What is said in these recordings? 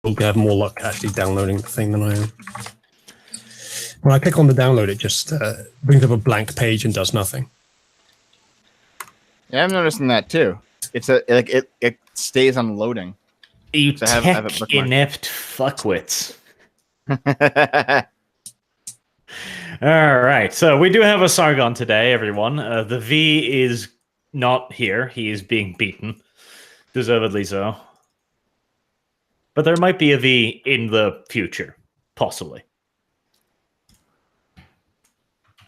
You have more luck actually downloading the thing than I am. When I click on the download, it just brings up a blank page and does nothing. Yeah, I'm noticing that too. It's it stays on loading. You tech inept fuckwits. All right, so we do have a Sargon today, everyone. The V is not here. He is being beaten. Deservedly so. But there might be a V in the future. Possibly.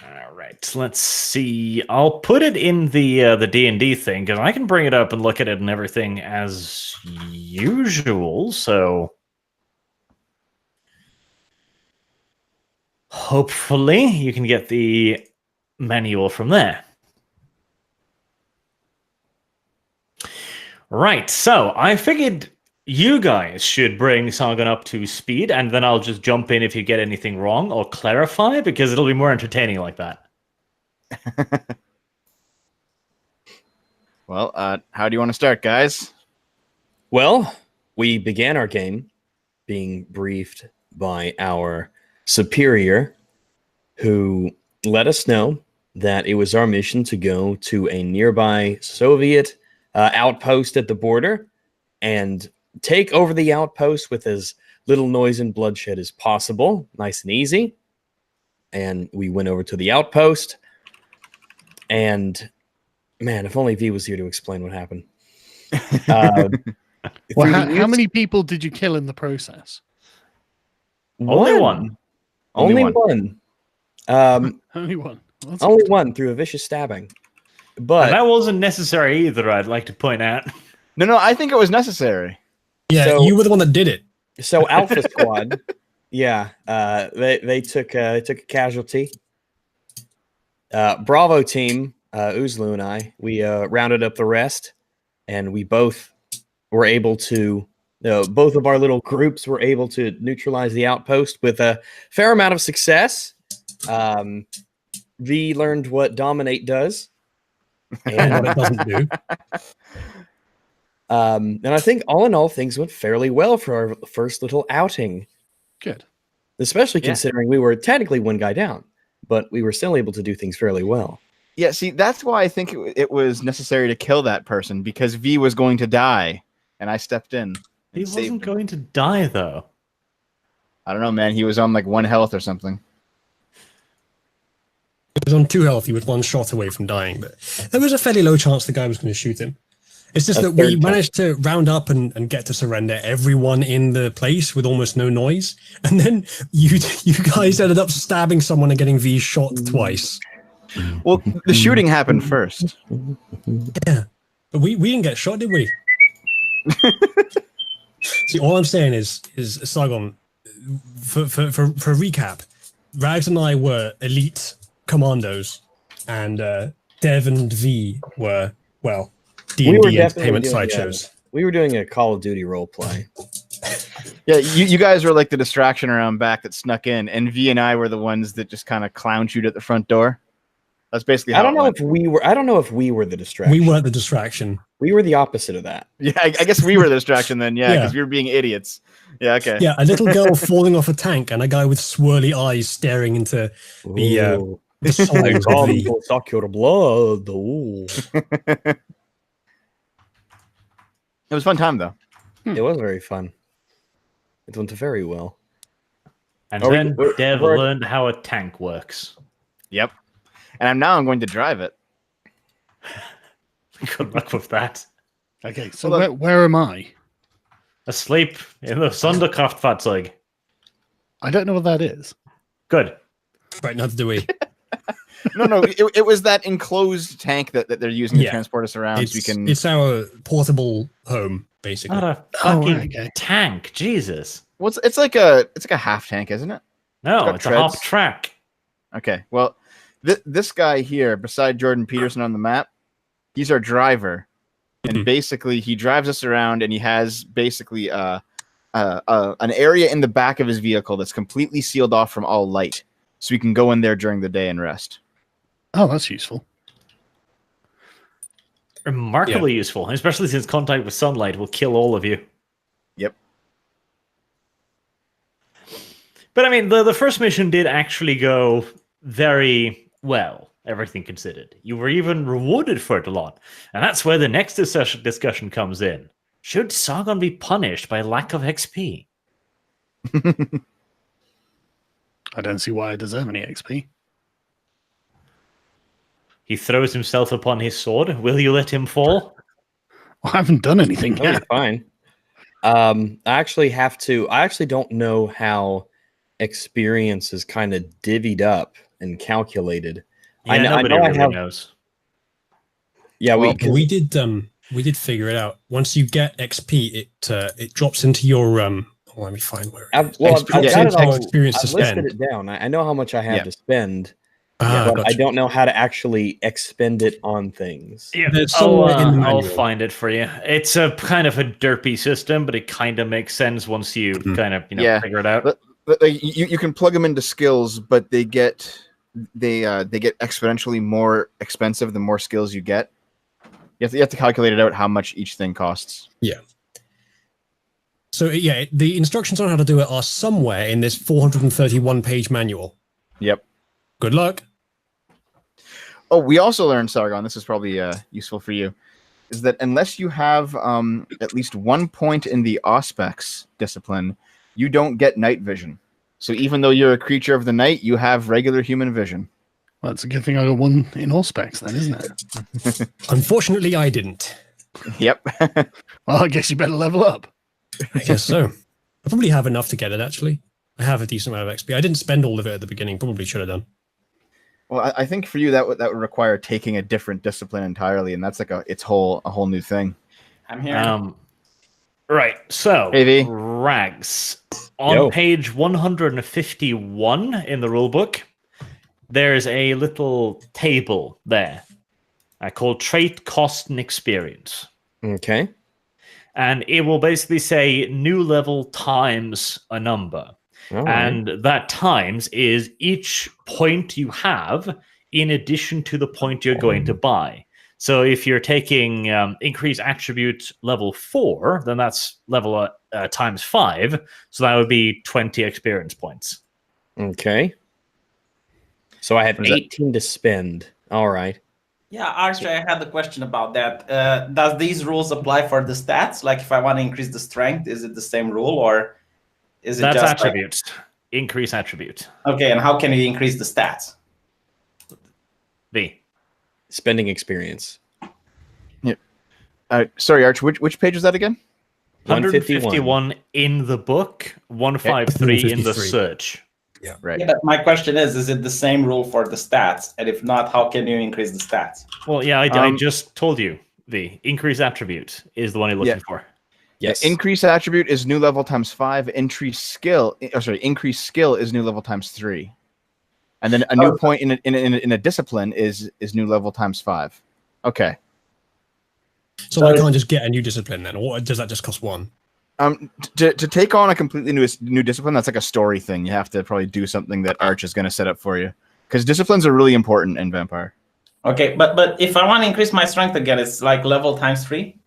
All right, let's see. I'll put it in the D&D thing, because I can bring it up and look at it and everything as usual, so... Hopefully, you can get the manual from there. Right, so I figured you guys should bring Sargon up to speed, and then I'll just jump in if you get anything wrong or clarify, because it'll be more entertaining like that. Well, how do you want to start, guys? Well, we began our game being briefed by our superior, who let us know that it was our mission to go to a nearby Soviet outpost at the border and take over the outpost with as little noise and bloodshed as possible. Nice and easy. And we went over to the outpost. And, man, if only V was here to explain what happened. Well, how many people did you kill in the process? Only one. Only one. Only one. Well, only good. one through a vicious stabbing. But and that wasn't necessary either, I'd like to point out. No, I think it was necessary. Yeah, So- you were the one that did it. So Alpha Squad, yeah, they took a casualty. Bravo team, Uzlu and I, we rounded up the rest, and we both were able to. Both of our little groups were able to neutralize the outpost with a fair amount of success. V learned what dominate does, And what it doesn't do. and I think all in all, things went fairly well for our first little outing. Good. Especially Yeah. considering we were technically one guy down, but we were still able to do things fairly well. Yeah, see, that's why I think it was necessary to kill that person, because V was going to die, and I stepped in. He and saved wasn't him. going to die, though. I don't know, man. He was on like 1 health or something. He was on 2 health. He was 1 shot away from dying, but there was a fairly low chance the guy was going to shoot him. It's just A that we third time. managed to round up and get to surrender everyone in the place with almost no noise. And then you guys ended up stabbing someone and getting V shot twice. Well, the shooting happened first. Yeah. But we didn't get shot, did we? See, all I'm saying is Sargon, for recap, Rags and I were elite commandos, and Dev and V were, well, We were D&D definitely entertainment doing sideshows. We were doing a Call of Duty role play. Yeah, you guys were like the distraction around back that snuck in, and V and I were the ones that just kind of clown shoot at the front door. That's basically how I don't it know went. if we were. I don't know if we were the distraction. We weren't the distraction. We were the opposite of that. Yeah, I guess we were the distraction then, yeah, Yeah. because we were being idiots. Yeah, okay. Yeah, a little girl falling off a tank and a guy with swirly eyes staring into Ooh. the sides of Come the... to suck your blood. Ooh. It was a fun time, though. It was very fun. It went very well. And Are we- then we're- Dev we're- learned how a tank works. Yep. And I'm going to drive it. Good luck with that. Okay, so Well, where am I? Asleep in the Sonderkraftfahrzeug. I don't know what that is. Good. Right, neither do we. No, it was that enclosed tank that they're using to Yeah. transport us around, so we can. It's our portable home, basically. Not a Oh, fucking right, okay. tank. Jesus. Well, it's like a half tank, isn't it? No, got it's a hop treads. track. Okay. Well, this guy here, beside Jordan Peterson on the map, he's our driver, and Mhm. basically he drives us around, and he has basically an area in the back of his vehicle that's completely sealed off from all light, so we can go in there during the day and rest. Oh, that's useful. Remarkably useful, especially since contact with sunlight will kill all of you. Yep. But I mean, the first mission did actually go very well, everything considered. You were even rewarded for it a lot. And that's where the next discussion comes in. Should Sargon be punished by lack of XP? I don't see why I deserve any XP. He throws himself upon his sword. Will you let him fall? I haven't done anything No, you're yet. fine. I actually don't know how experience is kind of divvied up and calculated. Yeah, I nobody know I really have. knows. Yeah, Well, We did figure it out. Once you get XP, it drops into your let me find where it is. I've It got drops it into all. experience to I've listed spend. it down. I know how much I have Yeah. to spend, Ah, but I gotcha. don't know how to actually expend it on things. Yeah, There's somewhere in the I'll manual. find it for you. It's a kind of a derpy system, but it kind of makes sense once you kind of Yeah. figure it out. But you can plug them into skills, but they get exponentially more expensive the more skills you get. You have to calculate it out how much each thing costs. So yeah, the instructions on how to do it are somewhere in this 431-page manual. Yep. Good luck. Oh, we also learned, Sargon, this is probably useful for you, is that unless you have at least 1 point in the Auspex discipline, you don't get night vision. So even though you're a creature of the night, you have regular human vision. Well, it's a good thing I got one in all specs then, isn't it? Unfortunately, I didn't. Yep. Well, I guess you better level up. I guess so. I probably have enough to get it, actually. I have a decent amount of XP. I didn't spend all of it at the beginning. Probably should have done. Well, I think for you that would require taking a different discipline entirely, and that's like a whole new thing. I'm here. Right. So, Hey, V. Rags. On Yo. page 151 in the rulebook, there's a little table there called Trait, Cost, and Experience. Okay. And it will basically say new level times a number. All right. And that times is each point you have in addition to the point you're going to buy. So if you're taking increase attribute level 4, then that's level times 5. So that would be 20 experience points. Okay. So I have What is that? 18 to spend. All right. Yeah, actually, I had a question about that. Does these rules apply for the stats? Like, if I want to increase the strength, is it the same rule, or is it That's just attributes. Increase attribute. okay? And how can you increase the stats? V. Spending experience. Sorry, Arch, which page is that again? 151 in the book, 153 in the 153. search. Right. Yeah, but my question is it the same rule for the stats? And if not, how can you increase the stats? Well, yeah, I just told you. The increase attribute is the one you're looking for. Yes. Increase attribute is new level times 5. Increase skill is new level times 3. And then a new point in a discipline is new level times 5. Okay. So I can't just get a new discipline then, or does that just cost 1? To take on a completely new discipline, that's like a story thing. You have to probably do something that Arch is going to set up for you, because disciplines are really important in Vampire. Okay, but if I want to increase my strength again, it's like level times 3.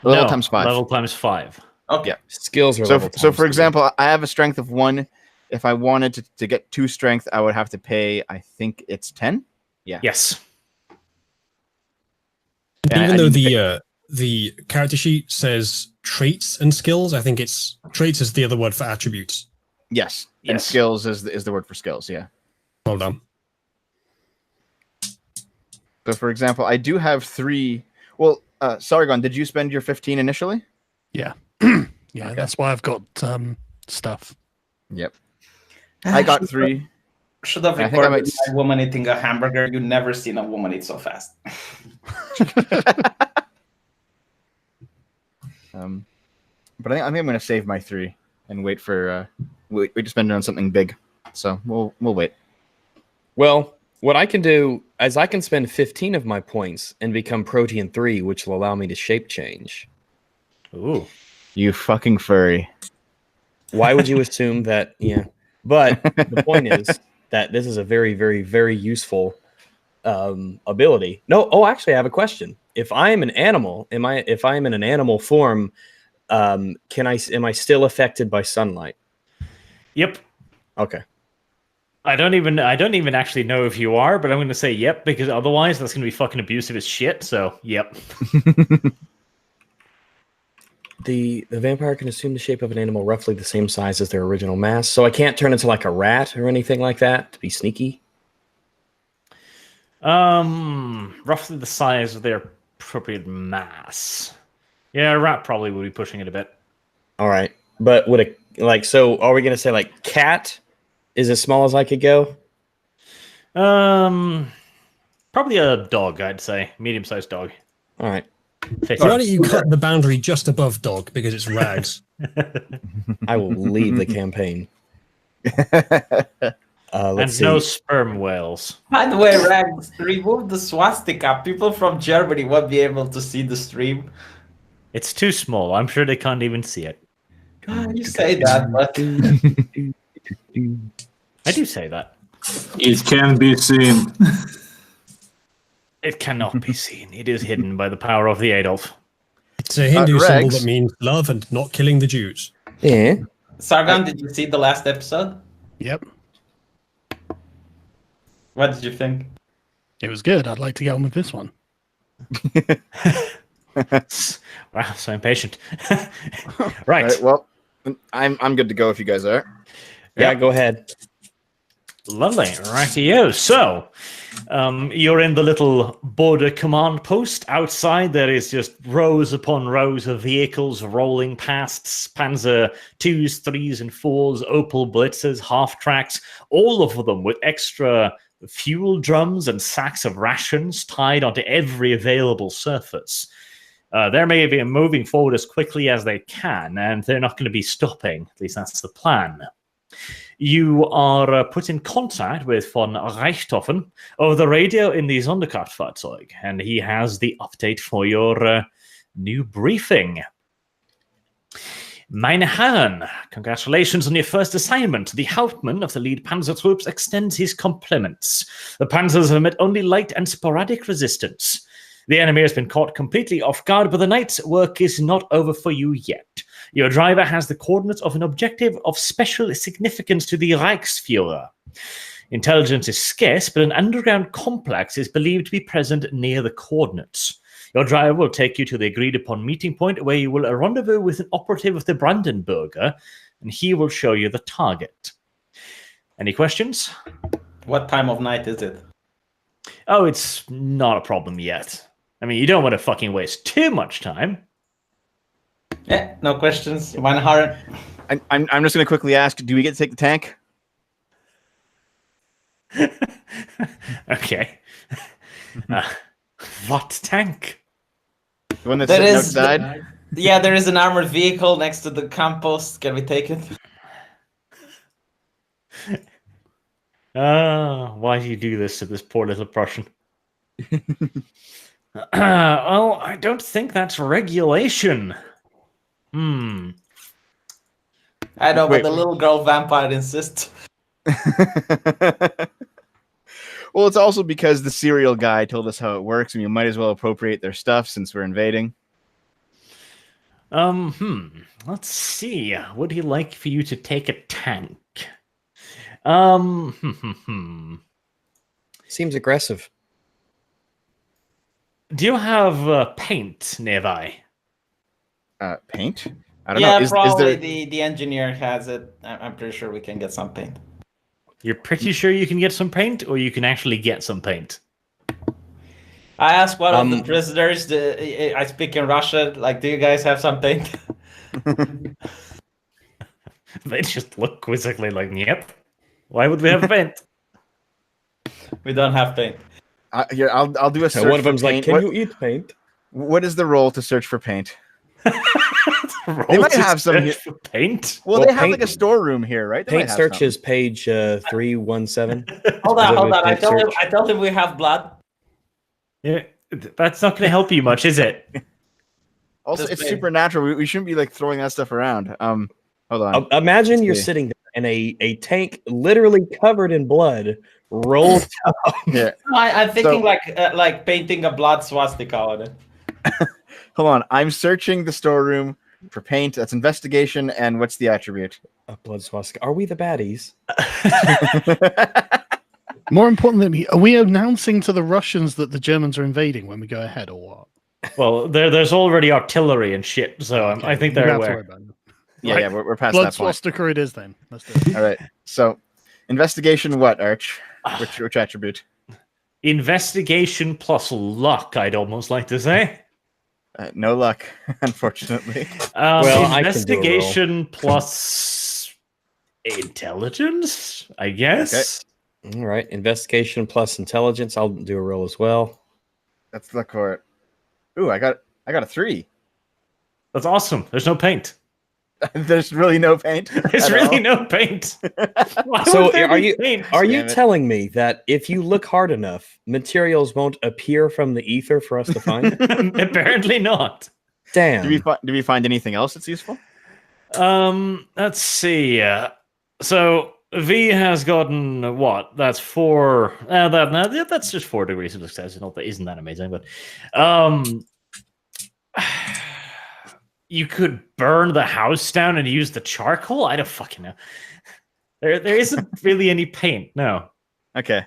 Level No, times 5. Level times 5. Okay. Yeah. Skills are So, level so times for 3. example, I have a strength of 1. If I wanted to get 2 strength, I would have to pay, I think it's 10. Yeah. Yes. Yeah, Even I though didn't the character sheet says traits and skills, I think it's traits is the other word for attributes. Yes. And Yes. skills is the word for skills. Yeah. Hold on. So, for example, I do have 3. Well, Sargon, did you spend your 15 initially? Yeah, Okay. that's why I've got stuff. Yep. I got 3. Should have I think I recorded might my woman eating a hamburger. You've never seen a woman eat so fast. But I think I'm going to save my 3 and wait for wait to spend it on something big. So we'll wait. Well, what I can do is I can spend 15 of my points and become Protean 3, which will allow me to shape change. Ooh. You fucking furry. Why would you assume that? Yeah. But the point is that this is a very, very, very useful ability. No. Oh, actually, I have a question. If I am an animal, if I am in an animal form, am I still affected by sunlight? Yep. Okay. I don't even actually know if you are, but I'm going to say yep, because otherwise that's going to be fucking abusive as shit. So yep. The vampire can assume the shape of an animal roughly the same size as their original mass, so I can't turn into like a rat or anything like that to be sneaky. Roughly the size of their appropriate mass. Yeah, a rat probably would be pushing it a bit. All right, but would a so are we going to say like cat is as small as I could go? Probably a dog, I'd say, medium-sized dog. All right. Why don't you cut the boundary just above dog because it's rags? I will leave the campaign. Let's see. No sperm whales. By the way, Rags, remove the swastika. People from Germany won't be able to see the stream. It's too small. I'm sure they can't even see it. You say that, but I do say that. It can be seen. It cannot be seen. It is hidden by the power of the Adolf. It's a Hindu symbol Rex. that means love and not killing the Jews. Yeah. Sargon, did you see the last episode? Yep. What did you think? It was good. I'd like to get on with this one. Wow, so impatient. All Right. right, well, I'm good to go if you guys are. Yeah, go ahead. Lovely. Rightio. So, you're in the little border command post. Outside, there is just rows upon rows of vehicles rolling past. Panzer 2s, 3s, and 4s, Opel Blitzers, half-tracks, all of them with extra fuel drums and sacks of rations tied onto every available surface. They're maybe moving forward as quickly as they can, and they're not going to be stopping. At least that's the plan. You are put in contact with von Reichthofen over the radio in the Sonderkraftfahrzeug, and he has the update for your new briefing. Meine Herren, congratulations on your first assignment. The Hauptmann of the lead panzer troops extends his compliments. The panzers have met only light and sporadic resistance. The enemy has been caught completely off guard, but the night's work is not over for you yet. Your driver has the coordinates of an objective of special significance to the Reichsführer. Intelligence is scarce, but an underground complex is believed to be present near the coordinates. Your driver will take you to the agreed-upon meeting point where you will rendezvous with an operative of the Brandenburger, and he will show you the target. Any questions? What time of night is it? Oh, it's not a problem yet. I mean, you don't want to fucking waste too much time. Yeah, no questions. Meine Herren. I'm just going to quickly ask, do we get to take the tank? Okay. What tank? The one that's There sitting is- outside? Yeah, there is an armored vehicle next to the compost. Can we take it? Why do you do this to this poor little Prussian? Well, I don't think that's regulation. I know, Wait. but the little girl vampire insists. Well, it's also because the serial guy told us how it works, and you might as well appropriate their stuff since we're invading. Let's see. Would he like for you to take a tank? Seems aggressive. Do you have paint nearby? Paint? I don't Yeah, know. Is probably there... the engineer has it. I'm pretty sure we can get some paint. You're pretty sure you can get some paint, or you can actually get some paint? I asked one of the prisoners. I speak in Russian. Like, do you guys have some paint? They just look quizzically like, yep. Why would we have paint? We don't have paint. Here, I'll do a search. One of them's for like, paint. "Can you eat paint?" What is the role to search for paint? They might have some here. for paint. Well, Well, they have paint- like a storeroom here, right? They might Paint have search something. is page 317. Hold on. I Paint told him. search. I told him we have blood. Yeah, that's not going to help you much, is it? Also, This it's big. supernatural. We shouldn't be like throwing that stuff around. Hold on. Imagine you're see. sitting there in a tank literally covered in blood, rolled down. Yeah. I'm thinking So- like painting a blood swastika on it. Hold on. I'm searching the storeroom For paint, that's investigation, and what's the attribute? A blood swastika. Are we the baddies? More importantly, are we announcing to the Russians that the Germans are invading when we go ahead, or what? Well, there's already artillery and shit, so Okay, I think we they're don't have to aware. worry about it. Yeah, we're past Blood that point. swastika it is then. Let's do it. All right. So, investigation. What, Arch? Which attribute? Investigation plus luck, I'd almost like to say. No luck, unfortunately. Well, I can do a roll. Investigation plus intelligence, I guess. All right. Investigation plus intelligence. I'll do a roll as well. Let's look for it. Ooh, I got a 3. That's awesome. There's no paint. There's really no paint. There's at really all. no paint. Why So would there are be you paint? are you Damn it. telling me that if you look hard enough, materials won't appear from the ether for us to find? Apparently not. Damn. Do we find anything else that's useful? Let's see. So V has gotten what? That's 4. That's just 4 degrees of success. Not that isn't that amazing, but you could burn the house down and use the charcoal. I don't fucking know. There isn't really any paint. No. Okay.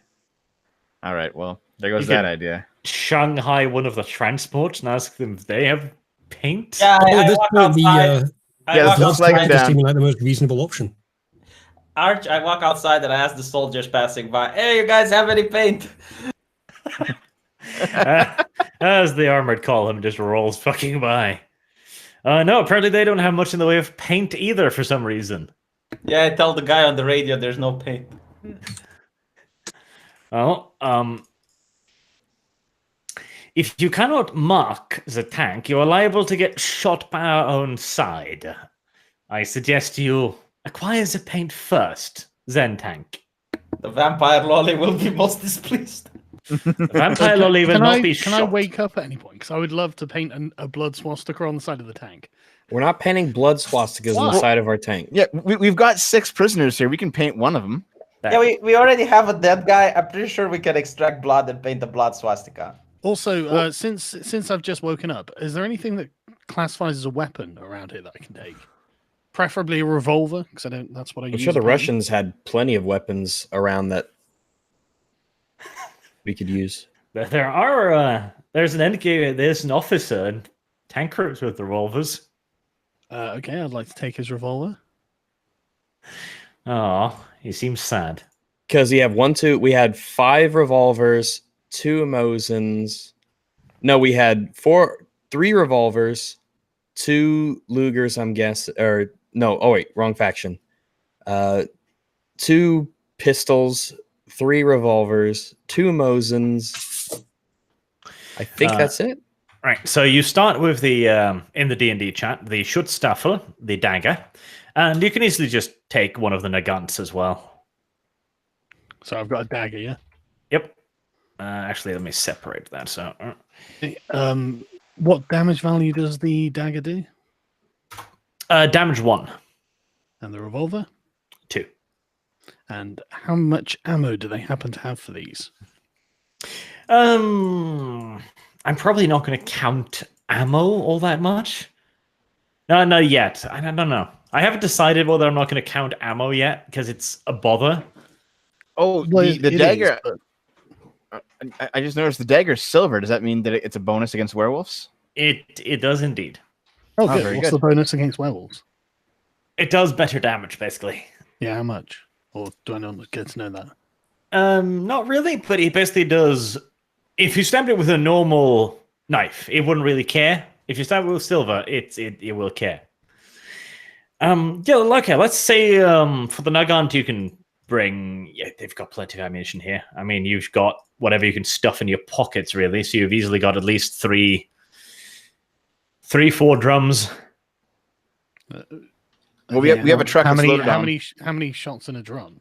All right. Well, there goes You that could- idea. Shanghai one of the transports and ask them if they have paint. Yeah, Oh, I at this walk point, outside. I Yeah, walk this looks blood like outside. that. just seeming like the most reasonable option. Arch, I walk outside and I ask the soldiers passing by, "Hey, you guys have any paint?" As the armored column just rolls fucking by. No, apparently they don't have much in the way of paint either for some reason. Yeah, I tell the guy on the radio there's no paint. Well, if you cannot mark the tank, you are liable to get shot by our own side. I suggest you acquire the paint first, then tank. The vampire lolly will be most displeased. The vampire lolly will not be Can shot. I wake up at any point? Because I would love to paint a blood swastika on the side of the tank. We're not painting blood swastikas on the What? side of our tank. Yeah, we've got 6 prisoners here. We can paint one of them. Yeah, we already have a dead guy. I'm pretty sure we can extract blood and paint the blood swastika. Also, since I've just woken up, is there anything that classifies as a weapon around here that I can take? Preferably a revolver, because that's what I I'm use. sure the apparently. Russians had plenty of weapons around that we could use. There are. There's an officer and tankers with revolvers. Okay, I'd like to take his revolver. Oh, he seems sad. Because we had 5 revolvers, 2 Mosins. No, we had 3 revolvers, 2 Lugers, I'm guessing. Or no, oh wait, wrong faction. 2 pistols, 3 revolvers, 2 Mosins. I think that's it. Right. So you start with the in the D&D chat, the Schutzstaffel, the dagger, and you can easily just take one of the Nagants as well. So I've got a dagger, yeah. Yep. Actually, let me separate that. So, What damage value does the dagger do? damage 1, And the revolver? 2. And how much ammo do they happen to have for these? I'm probably not going to count ammo all that much. No, not yet. I don't know. I haven't decided whether I'm not going to count ammo yet because it's a bother. Oh, Well, the it dagger. is, but- I just noticed the dagger's silver. Does that mean that it's a bonus against werewolves? It does indeed. Oh, Oh, good. very What's good. the bonus against werewolves? It does better damage, basically. Yeah, how much? Or do I not get to know that? Not really, but it basically does. If you stabbed it with a normal knife, it wouldn't really care. If you stab it with silver, it will care. Yeah, okay. Let's say for the Nagant, you can bring. Yeah, they've got plenty of ammunition here. I mean, you've got whatever you can stuff in your pockets, really. So you've easily got at least 4 drums. Well, we have a truck How that's many? loaded How on. many? How many shots in a drum?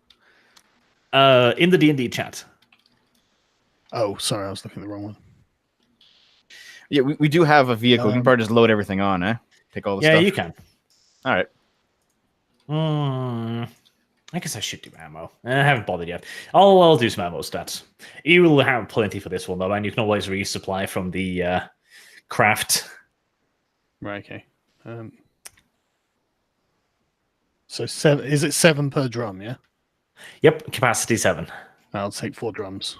In the D&D chat. Oh, sorry, I was looking at the wrong one. Yeah, we do have a vehicle. We can probably just load everything on, eh? Take all the Yeah, stuff. you can. All right. I guess I should do ammo. I haven't bothered yet. I'll do some ammo stats. You will have plenty for this one, though, and you can always resupply from the craft. Right. Okay. So 7. Is it 7 per drum? Yeah. Yep, capacity 7. I'll take 4 drums.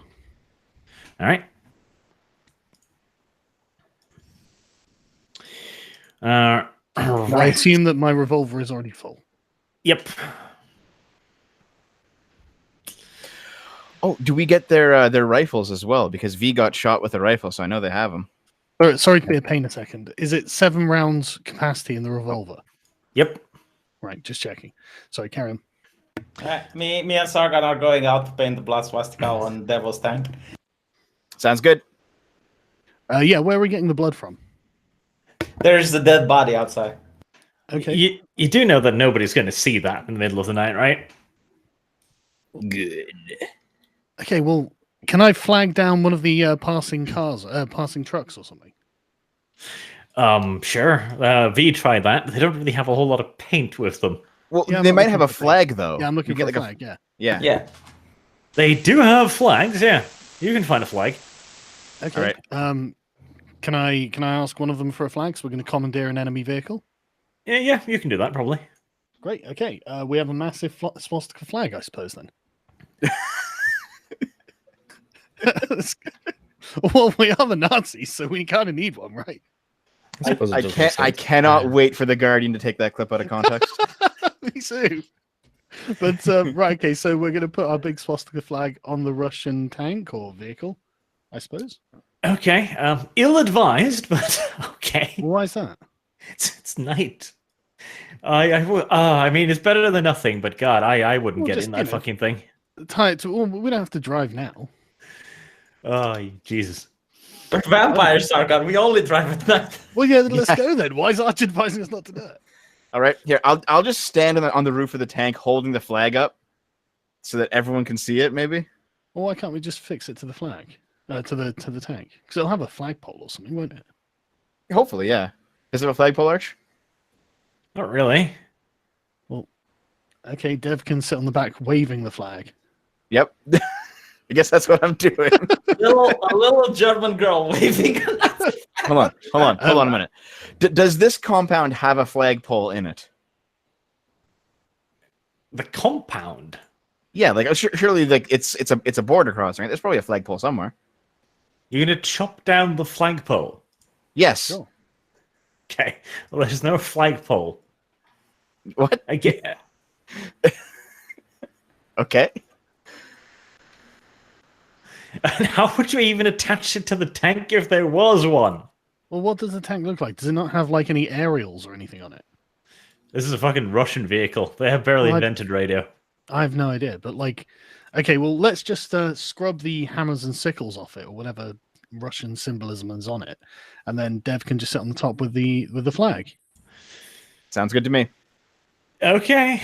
All right. I Right. assume that my revolver is already full. Yep. Oh, do we get their rifles as well? Because V got shot with a rifle, so I know they have them. Sorry to be a pain a second. Is it 7 rounds capacity in the revolver? Yep. Right, just checking. Sorry, carry on. Me and Sargon are going out to paint the blood swastika on Devil's tank. Sounds good. Yeah, where are we getting the blood from? There's a dead body outside. Okay. You do know that nobody's going to see that in the middle of the night, right? Good. Okay, well, can I flag down one of the passing cars, passing trucks or something? Sure. V tried that. They don't really have a whole lot of paint with them. Well, Yeah, I'm they not might looking have a for flag though. Yeah, I'm looking You for get a like flag, yeah. Yeah. Yeah. They do have flags, yeah. You can find a flag. Okay. Alright. Can I ask one of them for a flag? So we're going to commandeer an enemy vehicle. Yeah, you can do that probably. Great. Okay. We have a massive swastika flag, I suppose. Then. Well, we are the Nazis, so we kind of need one, right? suppose it I does can't. make I sense. cannot wait for the Guardian to take that clip out of context. Me too. But right, okay. So we're going to put our big swastika flag on the Russian tank or vehicle, I suppose. Okay. Ill-advised, but okay. Why is that? It's night. I mean, it's better than nothing, but God, I wouldn't Well, get just, in you that know, fucking thing. Tie it to. Well, we don't have to drive now. Oh, Jesus. We're vampires, Sargon. We only drive at night. Well, yeah. Let's Yeah. go then. Why is Arch advising us not to do it? All right, here I'll just stand on the roof of the tank, holding the flag up, so that everyone can see it. Maybe. Well, why can't we just fix it to the flag, to the tank? Because it'll have a flagpole or something, won't it? Hopefully, yeah. Is there a flagpole arch? Not really. Okay, Dev can sit on the back waving the flag. Yep. I guess that's what I'm doing. A little German girl waving. hold on a minute. Does this compound have a flagpole in it? The compound. Yeah, like surely, like it's a border crossing. Right? There's probably a flagpole somewhere. You're gonna chop down the flagpole. Yes. Sure. Okay. Well, there's no flagpole. What? I get. Okay. And how would you even attach it to the tank if there was one? Well, what does the tank look like? Does it not have like any aerials or anything on it? This is a fucking Russian vehicle. They have barely Well, invented radio. I have no idea. But like, okay, well, let's just scrub the hammers and sickles off it, or whatever Russian symbolism is on it, and then Dev can just sit on the top with the flag. Sounds good to me. Okay.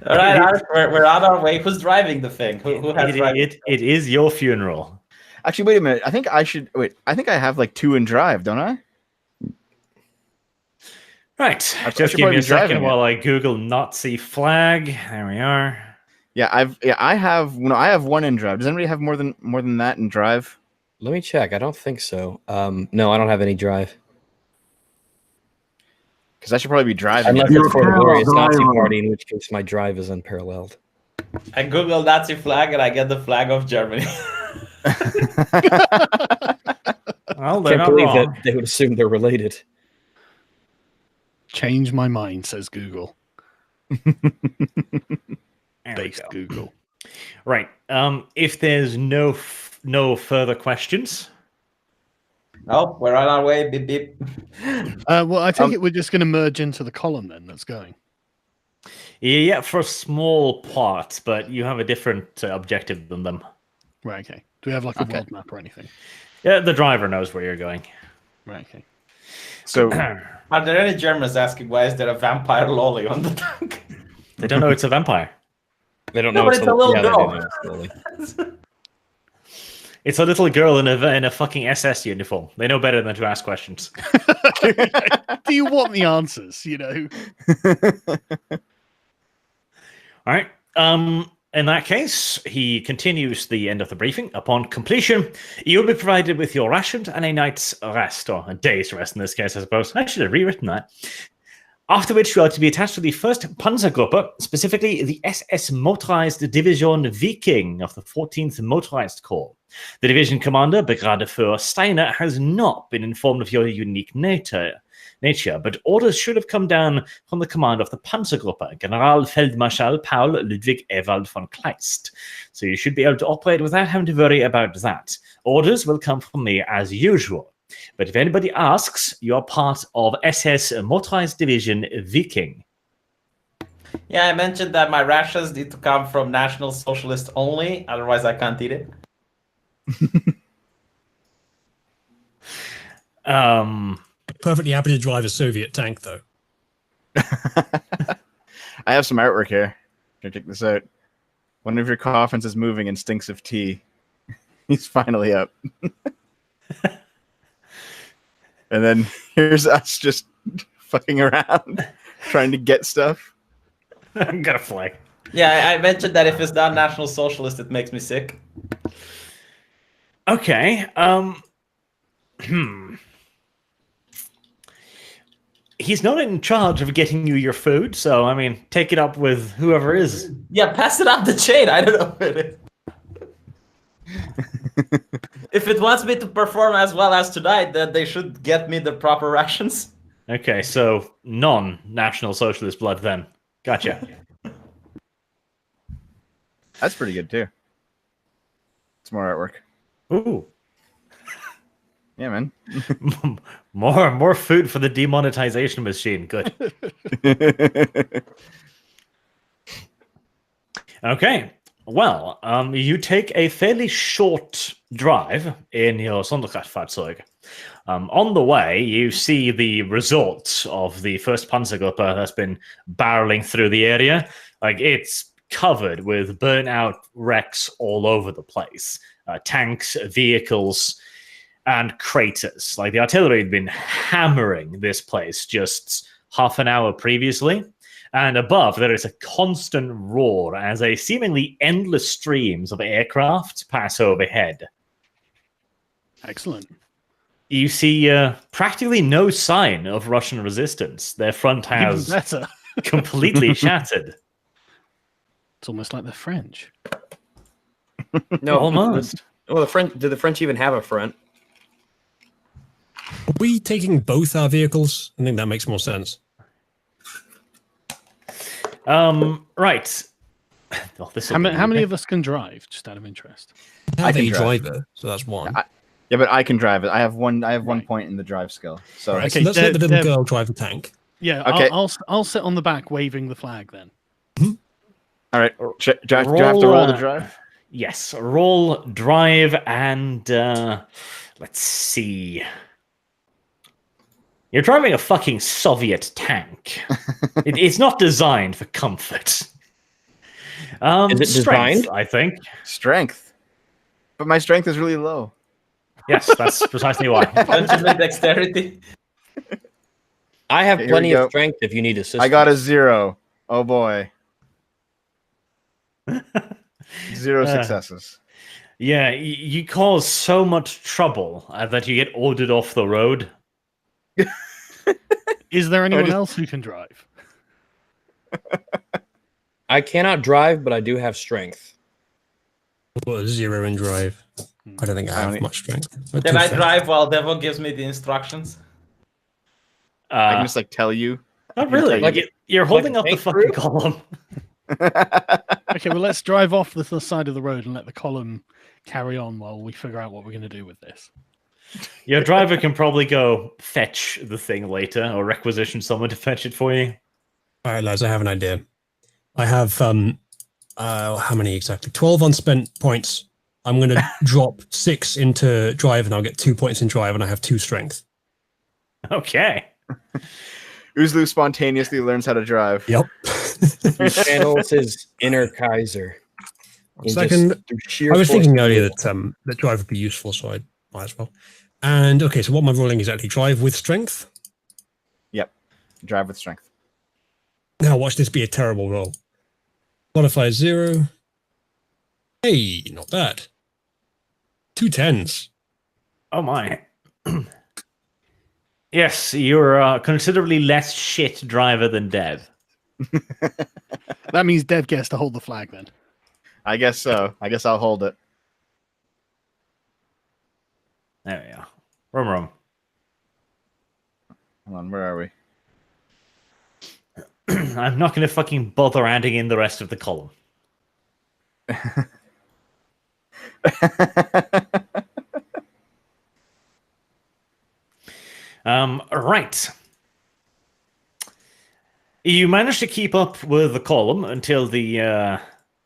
All right, we're on our way. Who's driving the thing? Who has driving? It is your funeral. Actually, wait a minute. I think I should wait. I think I have like 2 in drive, don't I? Right. I Just should give probably me a be driving second it. while I Google Nazi flag. There we are. Yeah, I have 1 in drive. Does anybody have more than that in drive? Let me check. I don't think so. No, I don't have any drive. Because I should probably be driving. Unless it. it's for the glorious Nazi driver. party, in which case my drive is unparalleled. I Google Nazi flag and I get the flag of Germany. Well, they're Can't not believe wrong. that they would assume they're related. Change my mind, says Google. There we Based go. Google. Right. If there's no further questions, Oh, we're on our way. Beep beep. Well, I take it we're just going to merge into the column then. That's going. yeah, for small parts, but you have a different objective than them. Right. Okay. Do we have like a Okay. world map or anything? Yeah, the driver knows where you're going. Right. Okay. So Are there any Germans asking why is there a vampire lolly on the tank? They don't know it's a vampire. They don't No, know but it's a little yeah, they do girl. know it's Lily. It's a little girl in a fucking SS uniform. They know better than to ask questions. Do you want the answers? You know. All right. in that case, he continues the end of the briefing. Upon completion, you'll be provided with your rations and a night's rest, or a day's rest in this case, I suppose. I should have rewritten that. After which you are to be attached to the 1st Panzergruppe, specifically the SS Motorized Division Viking of the 14th Motorized Corps. The division commander, Brigadeführer Steiner, has not been informed of your unique nature, but orders should have come down from the commander of the Panzergruppe, Generalfeldmarschall Paul Ludwig Ewald von Kleist. So you should be able to operate without having to worry about that. Orders will come from me as usual. But if anybody asks, you are part of SS Motorized Division Viking. Yeah, I mentioned that my rations need to come from National Socialist only, otherwise I can't eat it. Perfectly happy to drive a Soviet tank, though. I have some artwork here. Can I check this out? One of your coffins is moving and stinks of tea. He's finally up. And then here's us just fucking around, trying to get stuff. I'm gonna fly. Yeah, I mentioned that if it's not National Socialist, it makes me sick. Okay. He's not in charge of getting you your food, so I mean, take it up with whoever is. Yeah, pass it up the chain. I don't know who it is. If it wants me to perform as well as tonight, then they should get me the proper rations. Okay, so non-National Socialist blood then. Gotcha. That's pretty good too. It's more artwork. Ooh. Yeah, man. more food for the demonetization machine. Good. Okay. Well, you take a fairly short drive in your Sonderkraftfahrzeug. On the way, you see the results of the 1st Panzergruppe that's been barreling through the area. Like, it's covered with burnt-out wrecks all over the place. Tanks, vehicles, and craters. Like, the artillery had been hammering this place just half an hour previously. And above, there is a constant roar as a seemingly endless streams of aircraft pass overhead. Excellent. You see practically no sign of Russian resistance. Their front Even has better. completely shattered. It's almost like the French. No, Almost. Well, the French. Did the French even have a front? Are we taking both our vehicles? I think that makes more sense. Right. Well, How many of us can drive? Just out of interest. I have can a drive. driver, so that's one. Yeah, but I can drive it. I have one Right. point in the drive skill. So Right, Okay, so let's let the little Dev- girl drive the tank. Yeah, Okay. I'll sit on the back waving the flag then. all right. Do I have to roll the drive? Yes, roll, drive, and let's see. You're driving a fucking Soviet tank. It's not designed for comfort. Is it Strength, designed? I think. Strength. But my strength is really low. Yes, that's precisely why. Don't you need dexterity? I have Here we plenty go. of strength if you need assistance. I got a 0. Oh boy. 0 Uh. successes. Yeah, you cause so much trouble that you get ordered off the road. Is there anyone just- else who can drive? I cannot drive, but I do have strength. What a 0 in drive. I don't think I have Only- much strength. But Can two I strength. drive while Devil gives me the instructions? I can just like tell you. Not really. Like You're holding a up the tank fucking crew? column. Okay, well, let's drive off the side of the road and let the column carry on while we figure out what we're going to do with this. Your driver can probably go fetch the thing later or requisition someone to fetch it for you. All right, lads, I have an idea. I have how many exactly? 12 unspent points. I'm going to drop 6 into drive, and I'll get 2 points in drive, and I have 2 strength. Okay. Uzlu spontaneously learns how to drive. Yep. He channels his inner Kaiser. And Second, just through sheer I was force thinking of earlier will. that drive would be useful, so I might as well. And okay, so what am I rolling exactly? Drive with strength? Drive with strength. Now watch this be a terrible roll. Modifier 0, Hey, not bad. 2 10s. Oh my. Yes, you're a considerably less shit driver than Dev. That means Dev gets to hold the flag then. I guess so. I guess I'll hold it. There we are. Rum. Hold on, where are we? I'm not going to fucking bother adding in the rest of the column. Right. You managed to keep up with the column until the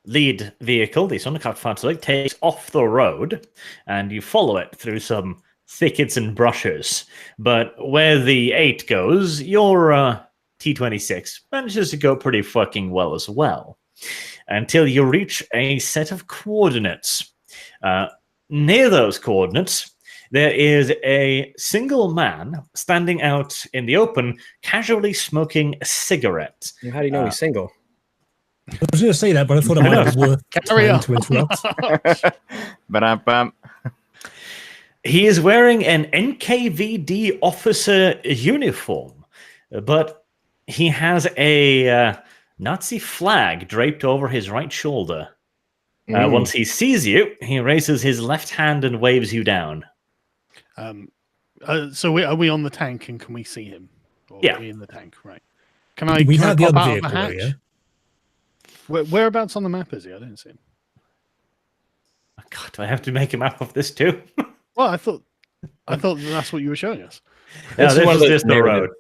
lead vehicle, the Thundercat Fahrzeug, takes off the road, and you follow it through some thickets and brushes. But where the 8 goes, your T-26 manages to go pretty fucking well as well, until you reach a set of coordinates. Near those coordinates, there is a single man standing out in the open, casually smoking a cigarette. How do you know he's single? I was going to say that, but I thought it might be worth Carry time on. to interrupt. Ba-dum-bum. He is wearing an NKVD officer uniform, but he has a Nazi flag draped over his right shoulder. Once he sees you, he raises his left hand and waves you down. So are we on the tank and can we see him? Or Yeah. Are we in the tank? Right. Can I? We can have I the pop other out of the vehicle, though, hatch? yeah? Whereabouts on the map is he? I didn't see him. Oh, God, do I have to make a map of this too? Well, I thought that's what you were showing us. No, This is this one is of those just the narrative- road.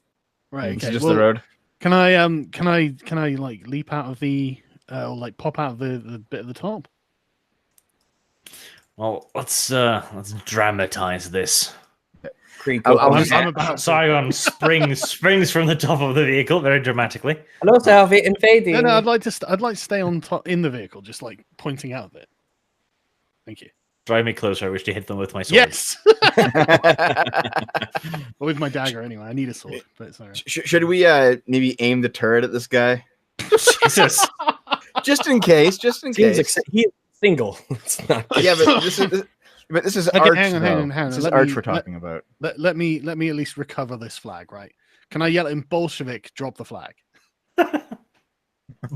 Right. It's Okay. just well, the road. Can I like leap out of the or like pop out of the bit at the top? Well, let's dramatize this. Creek. I'll I'm, just- I'm about to. Saigon springs from the top of the vehicle very dramatically. Hello, Salvi, invading. No, I'd like to stay on top in the vehicle, just like pointing out of it. Thank you. Drive me closer. I wish to hit them with my sword. Yes. Or with my dagger, anyway. I need a sword, but it's all right. Should we maybe aim the turret at this guy? Jesus. Just in case. Just in Seems case. like he is single. It's not. Yeah, but this is Okay, arch. hang on. though. This is Let arch me- we're talking about. Let me at least recover this flag, right? Can I yell in Bolshevik, drop the flag?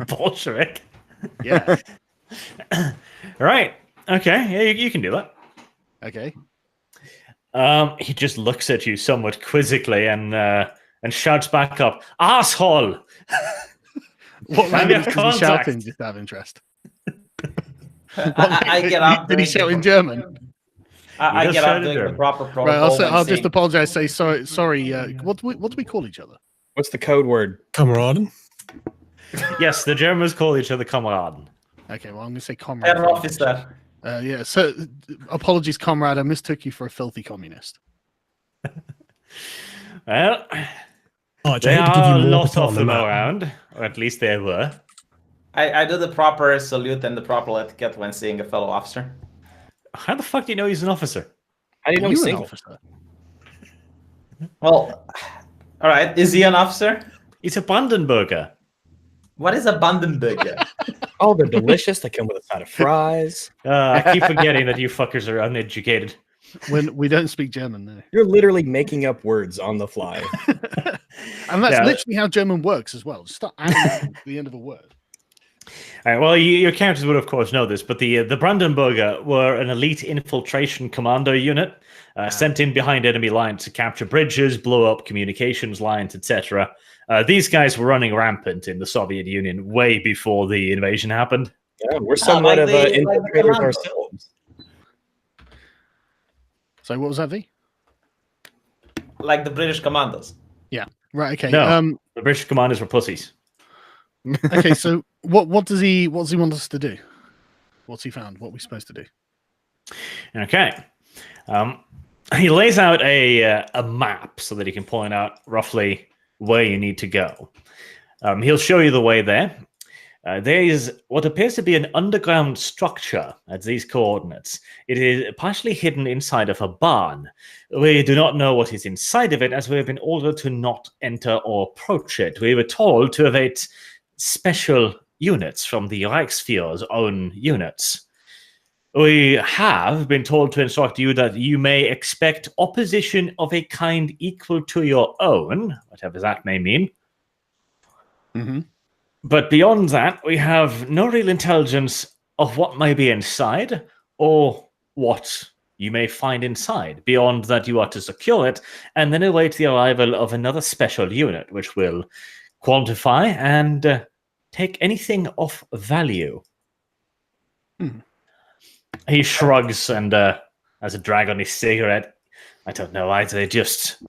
Bolshevik. Yeah. Right. Okay. Yeah, you can do that. Okay. He just looks at you somewhat quizzically and shouts back up, "Asshole!" What Have language your is he contact. shouting? Just out of interest. I get up. Did he doing shout the- in German? I just get shouted up doing the German. proper protocol. Right. I'll when just saying- apologize. Say sorry. Sorry. What do we call each other? What's the code word? Kameraden. Yes, the Germans call each other Kameraden. Okay. Well, I'm gonna say comrade. Herr officer. Yeah. So apologies, comrade. I mistook you for a filthy communist. Well, Arch, I there hate to give are a you more lot to put of on the them map. around, or at least there were. I do the proper salute and the proper etiquette when seeing a fellow officer. How the fuck do you know he's an officer? I didn't know Are he's you an single. officer? Well, all right. Is he an officer? He's a Brandenburger. What is a Bandenburger? Oh, they're delicious. They come with a side of fries. I keep forgetting that you fuckers are uneducated. When we don't speak German, no. You're literally making up words on the fly. And that's Yeah. literally how German works as well. Just start adding the end of a word. All right, well, your characters would, of course, know this, but the Brandenburger were an elite infiltration commando unit sent in behind enemy lines to capture bridges, blow up communications lines, etc. These guys were running rampant in the Soviet Union way before the invasion happened. Yeah, we're somewhat like of the- like the infiltrators commandos. ourselves. So what was that, V? Like the British commandos. Right. Okay. No. The British commanders were pussies. Okay. So what does he want us to do? What's he found? What are we supposed to do? Okay. He lays out a map so that he can point out roughly where you need to go. He'll show you the way there. There is what appears to be an underground structure at these coordinates. It is partially hidden inside of a barn. We do not know what is inside of it, as we have been ordered to not enter or approach it. We were told to await special units from the Reichsführer's own units. We have been told to instruct you that you may expect opposition of a kind equal to your own, whatever that may mean. Mm-hmm. But beyond that, we have no real intelligence of what may be inside or what you may find inside. Beyond that, you are to secure it and then await the arrival of another special unit, which will quantify and take anything of value. He shrugs and has a drag on his cigarette. I don't know, either just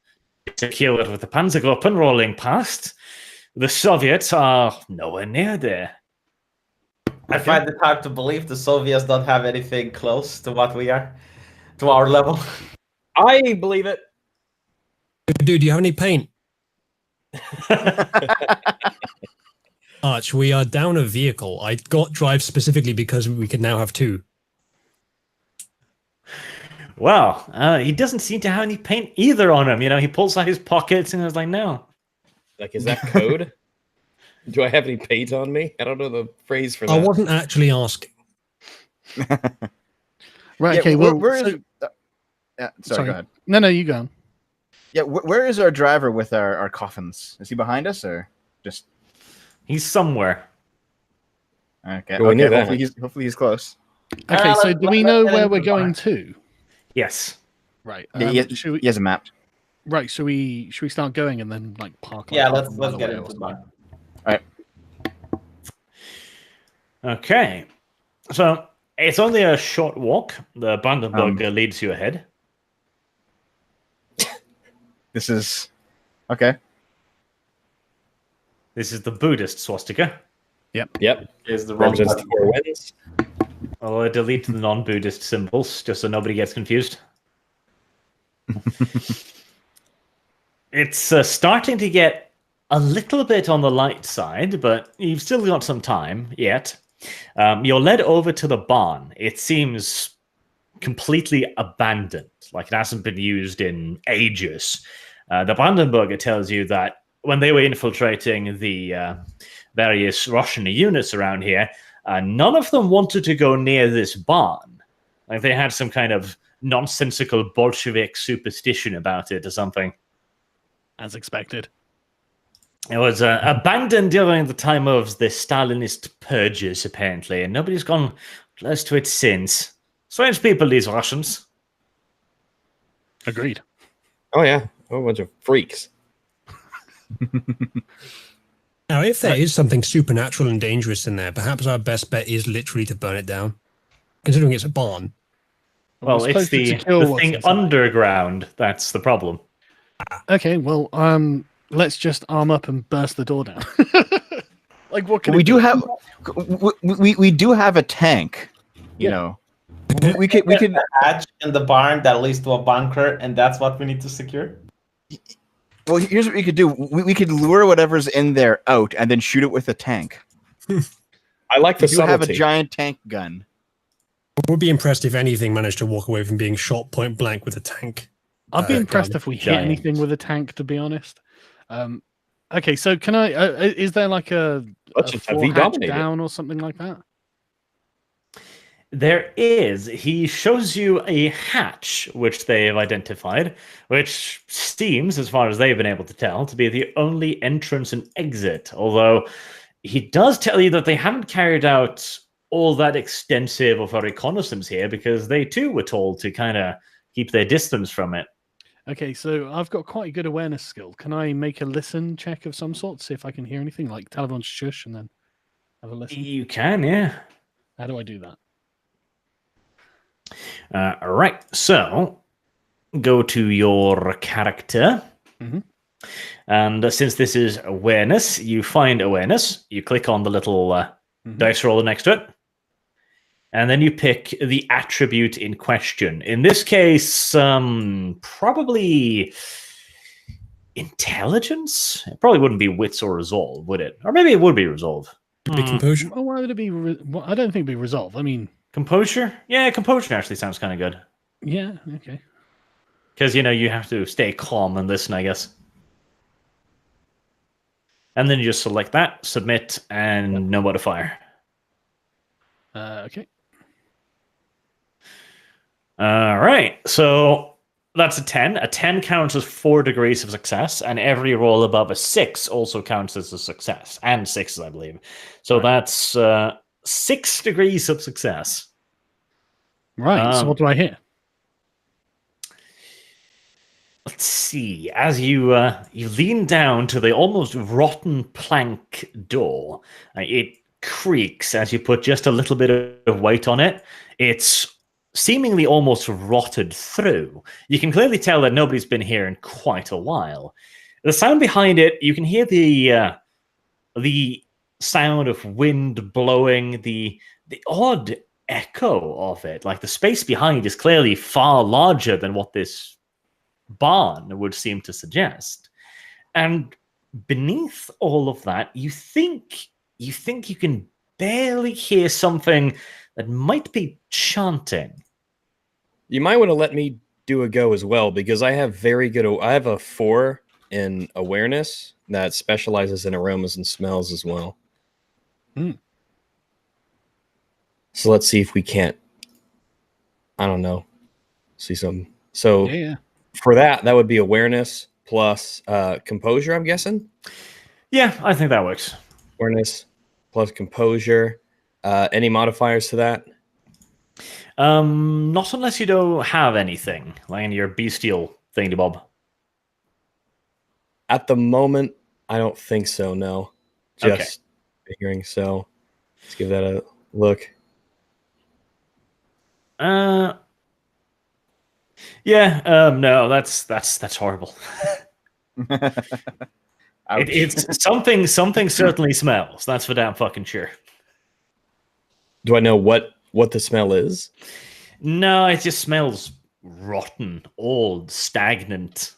secure it with the Panzergruppen rolling past. The Soviets are nowhere near there. I find it hard to believe the Soviets don't have anything close to what we are, to our level. I believe it. Dude, do you have any paint? Arch, we are down a vehicle. I got drive specifically because we could now have two. Well, he doesn't seem to have any paint either on him. You know, he pulls out his pockets and is like, no. Like, is that code? Do I have any paint on me? I don't know the phrase for that. I wasn't actually asking. Right. Yeah, Okay. where- Well, where so- is- sorry, go ahead. No, you go on. Yeah, where is our driver with our coffins? Is he behind us or just? He's somewhere. Okay. Well, we knew Hopefully that. hopefully he's close. Okay. So let's- do we let's know get where into we're the going bar. to? Yes. Right. Yeah, Should we? he has a map. Right. Should we start going and then like park? Yeah, like, let's a mile get away into or the something? bar. Okay. So it's only a short walk. The Brandenburg leads you ahead. This is okay. This is the Buddhist swastika. Yep. Is the wrong Represents button. 4 wins. I'll delete the non-Buddhist symbols just so nobody gets confused. It's starting to get a little bit on the light side, but you've still got some time yet. You're led over to the barn. It seems completely abandoned, like it hasn't been used in ages. The Brandenburger tells you that when they were infiltrating the various Russian units around here, none of them wanted to go near this barn. Like they had some kind of nonsensical Bolshevik superstition about it or something. As expected. It was abandoned during the time of the Stalinist purges, apparently, and nobody's gone close to it since. Strange people, these Russians. Agreed. Oh, yeah. Oh, a bunch of freaks. Now, if there is something supernatural and dangerous in there, perhaps our best bet is literally to burn it down, considering it's a barn. Well, We're it's supposed to the secure what's thing inside. underground that's the problem. Okay, well, let's just arm up and burst the door down. Like, what can We it do have we do have a tank. You know, we could A hatch in the barn that leads to a bunker, and that's what we need to secure. Well, here's what we could do. We could lure whatever's in there out and then shoot it with a tank. I like the We do have a subtlety. giant tank gun. I would be impressed if anything managed to walk away from being shot point blank with a tank. I'd be Uh, impressed gun. if we hit Giant. anything with a tank, to be honest. Okay, so can I? Is there like a Let's just have four V hatch dominate it. down or something like that? There is. He shows you a hatch, which they have identified, which seems, as far as they've been able to tell, to be the only entrance and exit. Although he does tell you that they haven't carried out all that extensive of a reconnaissance here because they too were told to kind of keep their distance from it. Okay, so I've got quite a good awareness skill. Can I make a listen check of some sort, see if I can hear anything, like tell everyone to shush and then have a listen? You can, yeah. How do I do that? All right, so go to your character. Mhm. And since this is awareness, you find awareness. You click on the little Mhm. dice roller next to it. And then you pick the attribute in question. In this case, probably intelligence? It probably wouldn't be wits or resolve, would it? Or maybe it would be resolve. Could be composure. Well, why would it be? Well, I don't think it'd be resolve. I mean, Composure? Yeah, composure actually sounds kind of good. yeah, okay. Because, you have to stay calm and listen, I guess. And then you just select that, submit, and no modifier. Okay. All right. So that's a 10. A 10 counts as 4 degrees of success, and every roll above a 6 also counts as a success, and 6s, I believe. So that's 6 degrees of success. Right. So what do I hear? Let's see. As you you lean down to the almost rotten plank door, it creaks as you put just a little bit of weight on it. It's seemingly almost rotted through. You can clearly tell that nobody's been here in quite a while. The sound behind it, you can hear the sound of wind blowing, the odd echo of it. Like the space behind is clearly far larger than what this barn would seem to suggest. And beneath all of that, you think you can barely hear something that might be chanting. You might want to let me do a go as well, because I have I have a 4 in awareness that specializes in aromas and smells as well. So let's see if we can't, I don't know, see some. So Yeah. for that would be awareness plus composure, I'm guessing? Yeah, I think that works. Awareness plus composure. Any modifiers to that? Not unless you don't have anything, like in your bestial thingy bob. At the moment, I don't think so, no. Okay. Just figuring, so let's give that a look. No, that's horrible. It's something certainly smells. That's for damn fucking sure. Do I know what the smell is? No, it just smells rotten, old, stagnant.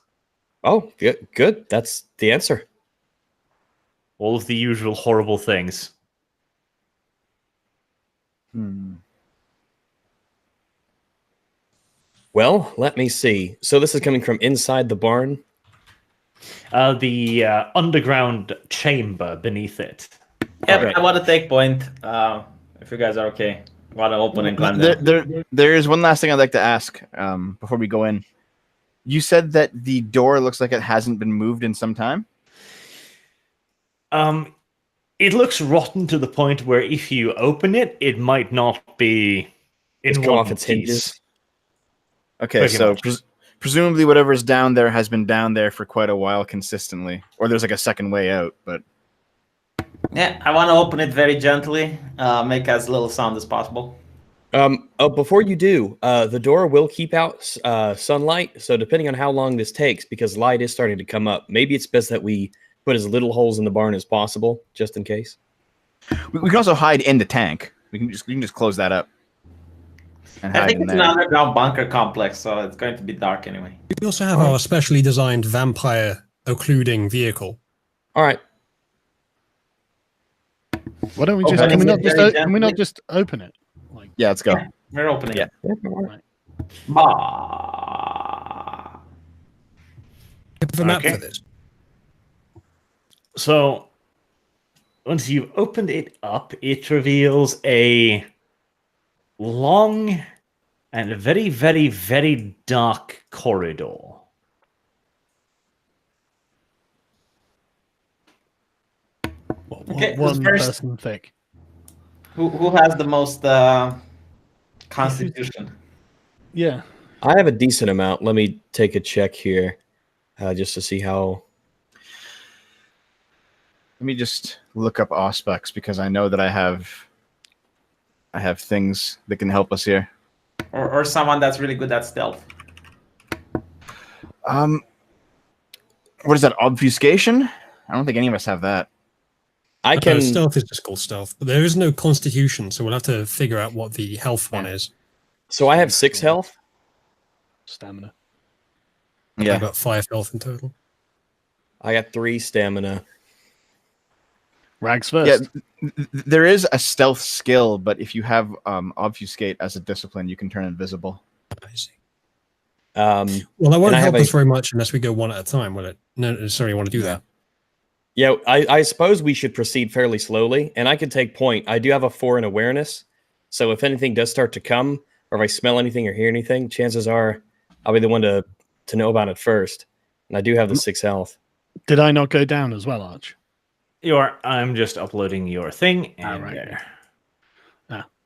Oh, good. That's the answer. All of the usual horrible things. Well, let me see. So this is coming from inside the barn? The underground chamber beneath it. Yep, Okay. I want to take point. If you guys are okay, want to open and climb down. There is one last thing I'd like to ask before we go in. You said that the door looks like it hasn't been moved in some time? It looks rotten to the point where if you open it, it might not be It's in come one off its piece. hinges. Okay, Pretty so much. presumably whatever's down there has been down there for quite a while consistently. Or there's like a second way out, but... Yeah, I want to open it very gently, make as little sound as possible. Before you do, the door will keep out sunlight. So depending on how long this takes, because light is starting to come up, maybe it's best that we put as little holes in the barn as possible, just in case. We can also hide in the tank. We can just close that up. And I hide think in it's an there. underground bunker complex, so it's going to be dark anyway. We also have our specially designed vampire occluding vehicle. All right. Why don't we Open just it can we not very just can we not gently. just open it? Like, Yeah, let's go. Yeah, we're opening it. right. Bah. We have a map Okay. for this. So once you've opened it up, it reveals a long and very, very, very dark corridor. Okay, who's One first? person thick. Who has the most constitution? Yeah. I have a decent amount. Let me take a check here, just to see how. Let me just look up Auspex because I know that I have things that can help us here. Or someone that's really good at stealth. What is that? Obfuscation? I don't think any of us have that. I can. Stealth is just called stealth, but there is no constitution, so we'll have to figure out what the health one is. So I have 6 health. Stamina. I've got 5 health in total. I got 3 stamina. Rags first. Yeah, there is a stealth skill, but if you have obfuscate as a discipline, you can turn invisible. I see. Um, Well, that won't And I help have us very much unless we go one at a time, will it? No, necessarily want to do that. yeah, I suppose we should proceed fairly slowly, and I can take point. I do have a 4 in awareness, so if anything does start to come, or if I smell anything or hear anything, chances are I'll be the one to know about it first. And I do have the 6 health. Did I not go down as well, Arch? I'm just uploading your thing, and right. there.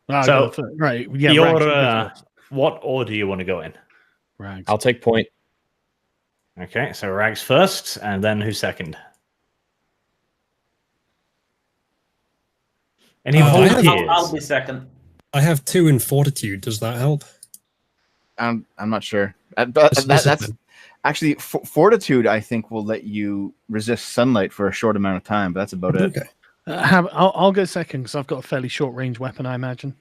I So, got it. Right. Yeah. Your, Rags, you go first. what order do you want to go in? Rags. I'll take point. Okay, so Rags first, and then who's second? Any volunteers? I'll be second. I have 2 in fortitude. Does that help? I'm not sure. But It's that's discipline. actually fortitude. I think will let you resist sunlight for a short amount of time. But that's about it. Okay. I'll go second because I've got a fairly short range weapon, I imagine.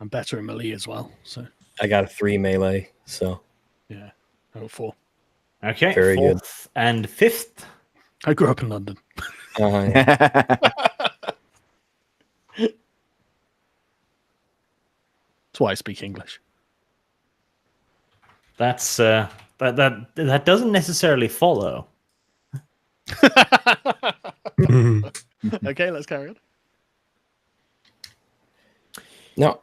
I'm better in melee as well. So I got a 3 melee, so yeah, I got 4. Okay, Very good. 4th and 5th. I grew up in London. yeah. That's why I speak English. That's that doesn't necessarily follow. Okay, let's carry on. Now,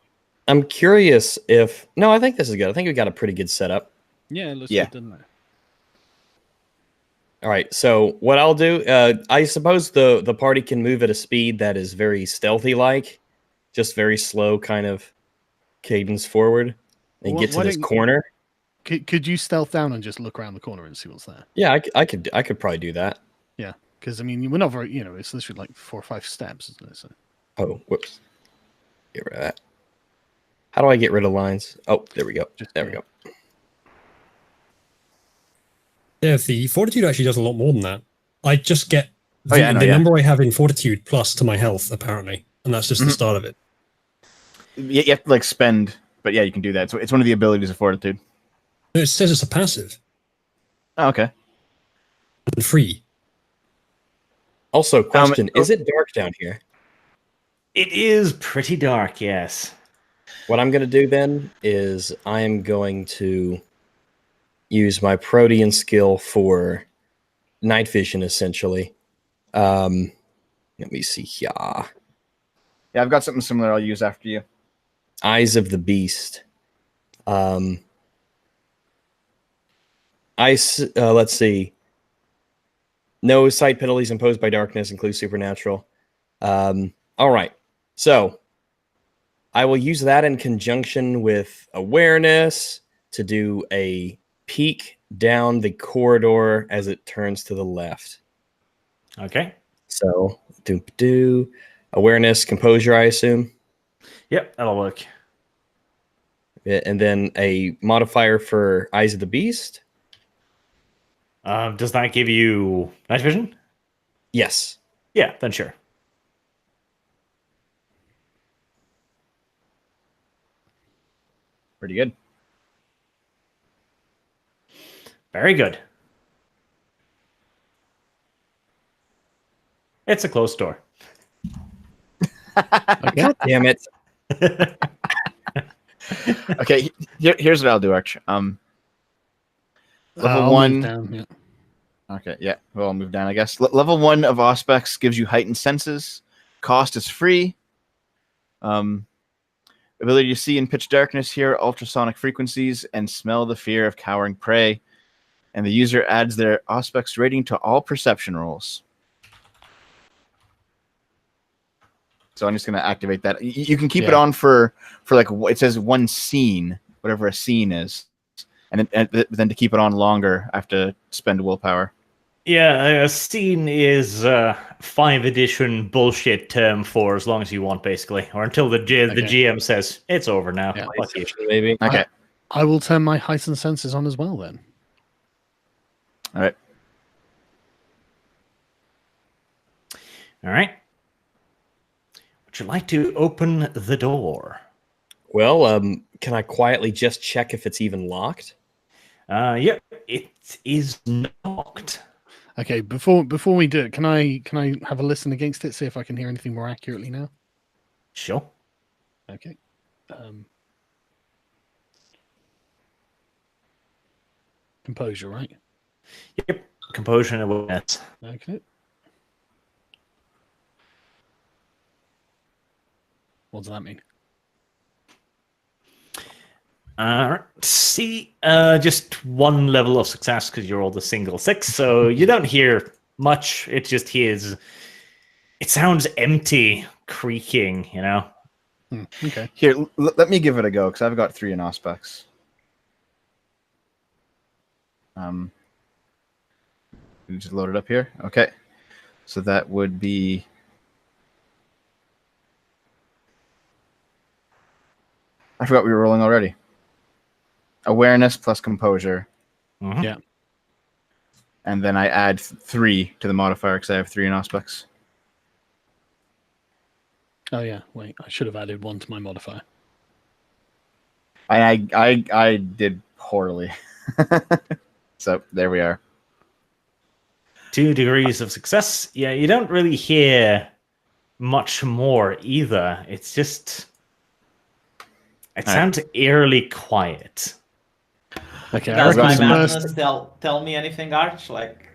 I'm curious if I think this is good. I think we got a pretty good setup. Yeah, let's Yeah. didn't it? All right, so what I'll do, I suppose the party can move at a speed that is very stealthy-like, just very slow kind of cadence forward, and get to Why this don't- corner. Could you stealth down and just look around the corner and see what's there? Yeah, I could probably do that. Yeah, because I mean, we're not very, it's literally like 4 or 5 steps, isn't it? So Oh, whoops. Get rid of that. How do I get rid of lines? Oh, there we go. There we go. Yeah, the fortitude actually does a lot more than that. I just get Oh, yeah, I know, the yeah. number I have in fortitude plus to my health, apparently. And that's just the Mhm. start of it. You have to like spend, but yeah, you can do that. So it's one of the abilities of fortitude. No, it says it's a passive Oh, okay. and free. Also, question: is it dark down here? It is pretty dark, yes. What I'm going to do then is I am going to use my Protean skill for night vision, essentially. Let me see here. Yeah, I've got something similar. I'll use after you. Eyes of the Beast. Let's see. No sight penalties imposed by darkness, include supernatural. All right. So I will use that in conjunction with awareness to do a peek down the corridor as it turns to the left. Okay. So do awareness, composure, I assume. Yep, that'll work. And then a modifier for Eyes of the Beast. Does that give you night vision? Yes. Yeah, then sure. Pretty good. Very good. It's a closed door. God damn it. Okay, here's what I'll do, Arch. Level I'll move 1. down, yeah. Okay, yeah. Well, I'll move down, I guess. Level 1 of Auspex gives you heightened senses. Cost is free. Ability to see in pitch darkness, hear ultrasonic frequencies, and smell the fear of cowering prey. And the user adds their Auspex rating to all perception rolls. So I'm just going to activate that. You can keep it on for like, it says one scene, whatever a scene is. And then to keep it on longer, I have to spend willpower. Yeah, a scene is 5th edition bullshit term for as long as you want, basically, or until the GM says it's over now. Yeah. Fuck you. Maybe. Okay. I will turn my heightened senses on as well then. All right. All right. Would you like to open the door? Well, can I quietly just check if it's even locked? Yep, it is knocked. Okay, before we do it, can I have a listen against it, see if I can hear anything more accurately now? Sure. Okay. Composure, right? Yep, composure and awareness. Okay. What does that mean? See, just one level of success because you're all the single 6, so you don't hear much. It just hears. It sounds empty, creaking. Okay. Here, let me give it a go because I've got 3 in Auspex. You just load it up here. Okay, so that would be. I forgot we were rolling already. Awareness plus composure. Mhm. Yeah. And then I add 3 to the modifier because I have 3 in Auspex. Oh yeah. Wait, I should have added 1 to my modifier. I did poorly. So there we are. 2 degrees of success. Yeah, you don't really hear much more either. It's just. It All sounds eerily quiet. Okay. I Does reckon my the madness first. tell me anything, Arch? Like,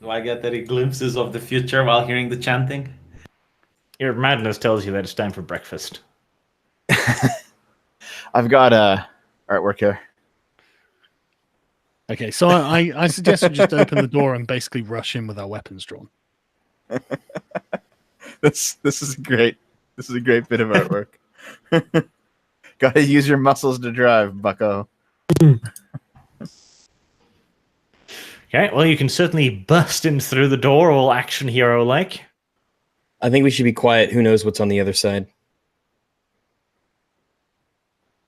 do I get any glimpses of the future while hearing the chanting? Your madness tells you that it's time for breakfast. I've got artwork here. Okay, so I suggest we just open the door and basically rush in with our weapons drawn. This is a great bit of artwork. Gotta use your muscles to drive, bucko. Okay, well, you can certainly burst in through the door, all action hero like. I think we should be quiet. Who knows what's on the other side?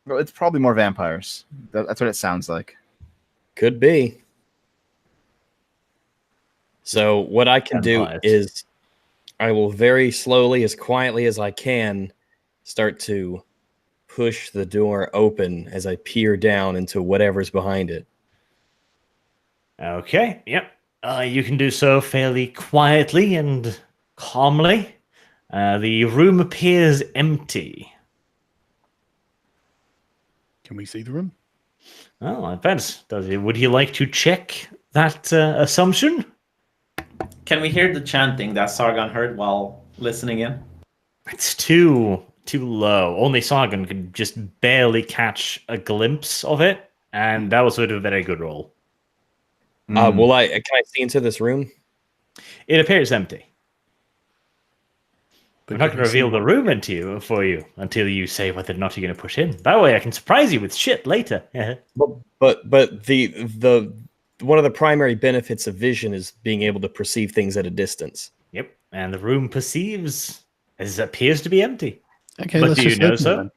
Well, it's probably more vampires. That's what it sounds like. Could be. So what I can do Vampires. is I will very slowly, as quietly as I can, start to push the door open as I peer down into whatever's behind it. Okay, yep. You can do so fairly quietly and calmly. The room appears empty. Can we see the room? Oh, I bet. Would you like to check that assumption? Can we hear the chanting that Sargon heard while listening in? It's too low. Only Sargon could just barely catch a glimpse of it, and that was sort of a very good roll. Can I see into this room? It appears empty. But I'm not can going to we see reveal the what- room for you until you say whether or not you're going to push in. That way, I can surprise you with shit later. But the one of the primary benefits of vision is being able to perceive things at a distance. Yep, and the room perceives as it appears to be empty. Okay, But let's do you just know open so? it then.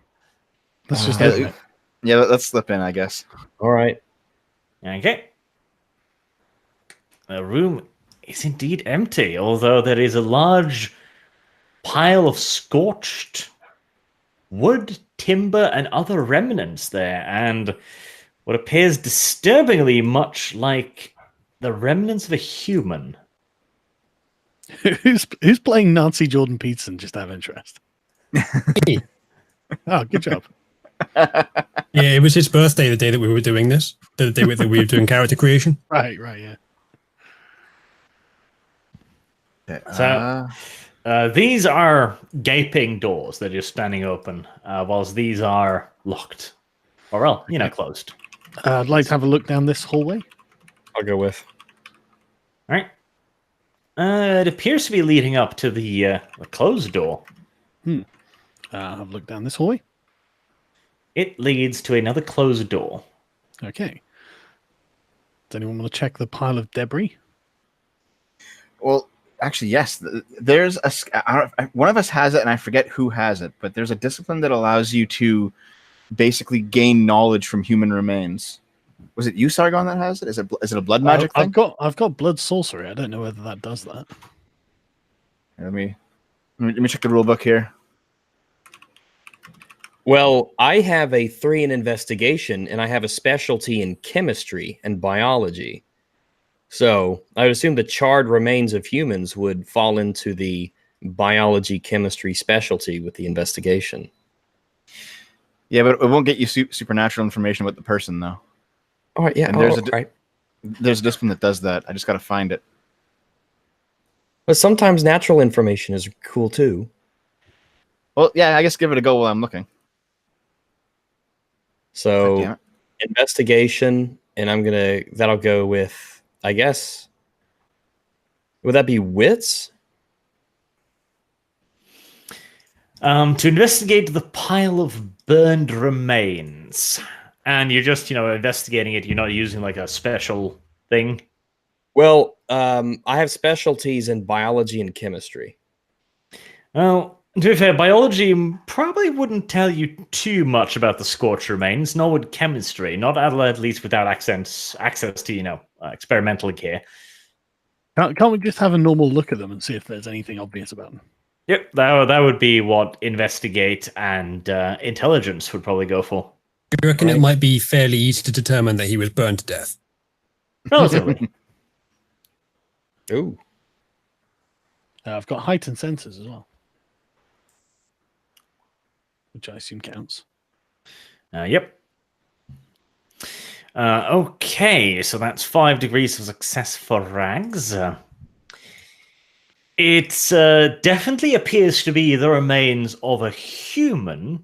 Let's just Yeah, open it. yeah, let's slip in, I guess. All right. Okay. The room is indeed empty, although there is a large pile of scorched wood, timber, and other remnants there, and what appears disturbingly much like the remnants of a human. who's playing Nazi Jordan Peterson? Just out of interest. Oh, good job. Yeah, it was his birthday the day that we were doing this. The day that we were doing character creation. Right, yeah. So- These are gaping doors that are just standing open, whilst these are locked. Or, well, closed. I'd like to have a look down this hallway. I'll go with. All right. It appears to be leading up to the closed door. Have a look down this hallway. It leads to another closed door. Okay. Does anyone want to check the pile of debris? Well, actually, yes. There's one of us has it, and I forget who has it. But there's a discipline that allows you to basically gain knowledge from human remains. Was it you, Sargon, that has it? Is it a blood magic thing? I've got blood sorcery. I don't know whether that does that. Let me check the rule book here. Well, I have a 3 in investigation, and I have a specialty in chemistry and biology. So I would assume the charred remains of humans would fall into the biology chemistry specialty with the investigation. Yeah, but it won't get you supernatural information about the person, though. All right, yeah. And there's all right. There's a discipline that does that. I just got to find it. But sometimes natural information is cool too. Well, yeah, I guess give it a go while I'm looking. God So damn it. investigation, and that'll go with, I guess, would that be wits? To investigate the pile of burned remains. And you're just, investigating it. You're not using like a special thing. Well, I have specialties in biology and chemistry. Well, to be fair, biology probably wouldn't tell you too much about the scorched remains, nor would chemistry, not at least without access to, experimental gear. Can't we just have a normal look at them and see if there's anything obvious about them? Yep, that would be what investigate and intelligence would probably go for. You reckon it might be fairly easy to determine that he was burned to death? Relatively. Ooh. I've got heightened senses as well, which I assume counts. Yep. Okay, so that's 5 degrees of success for Rags. It definitely appears to be the remains of a humanoid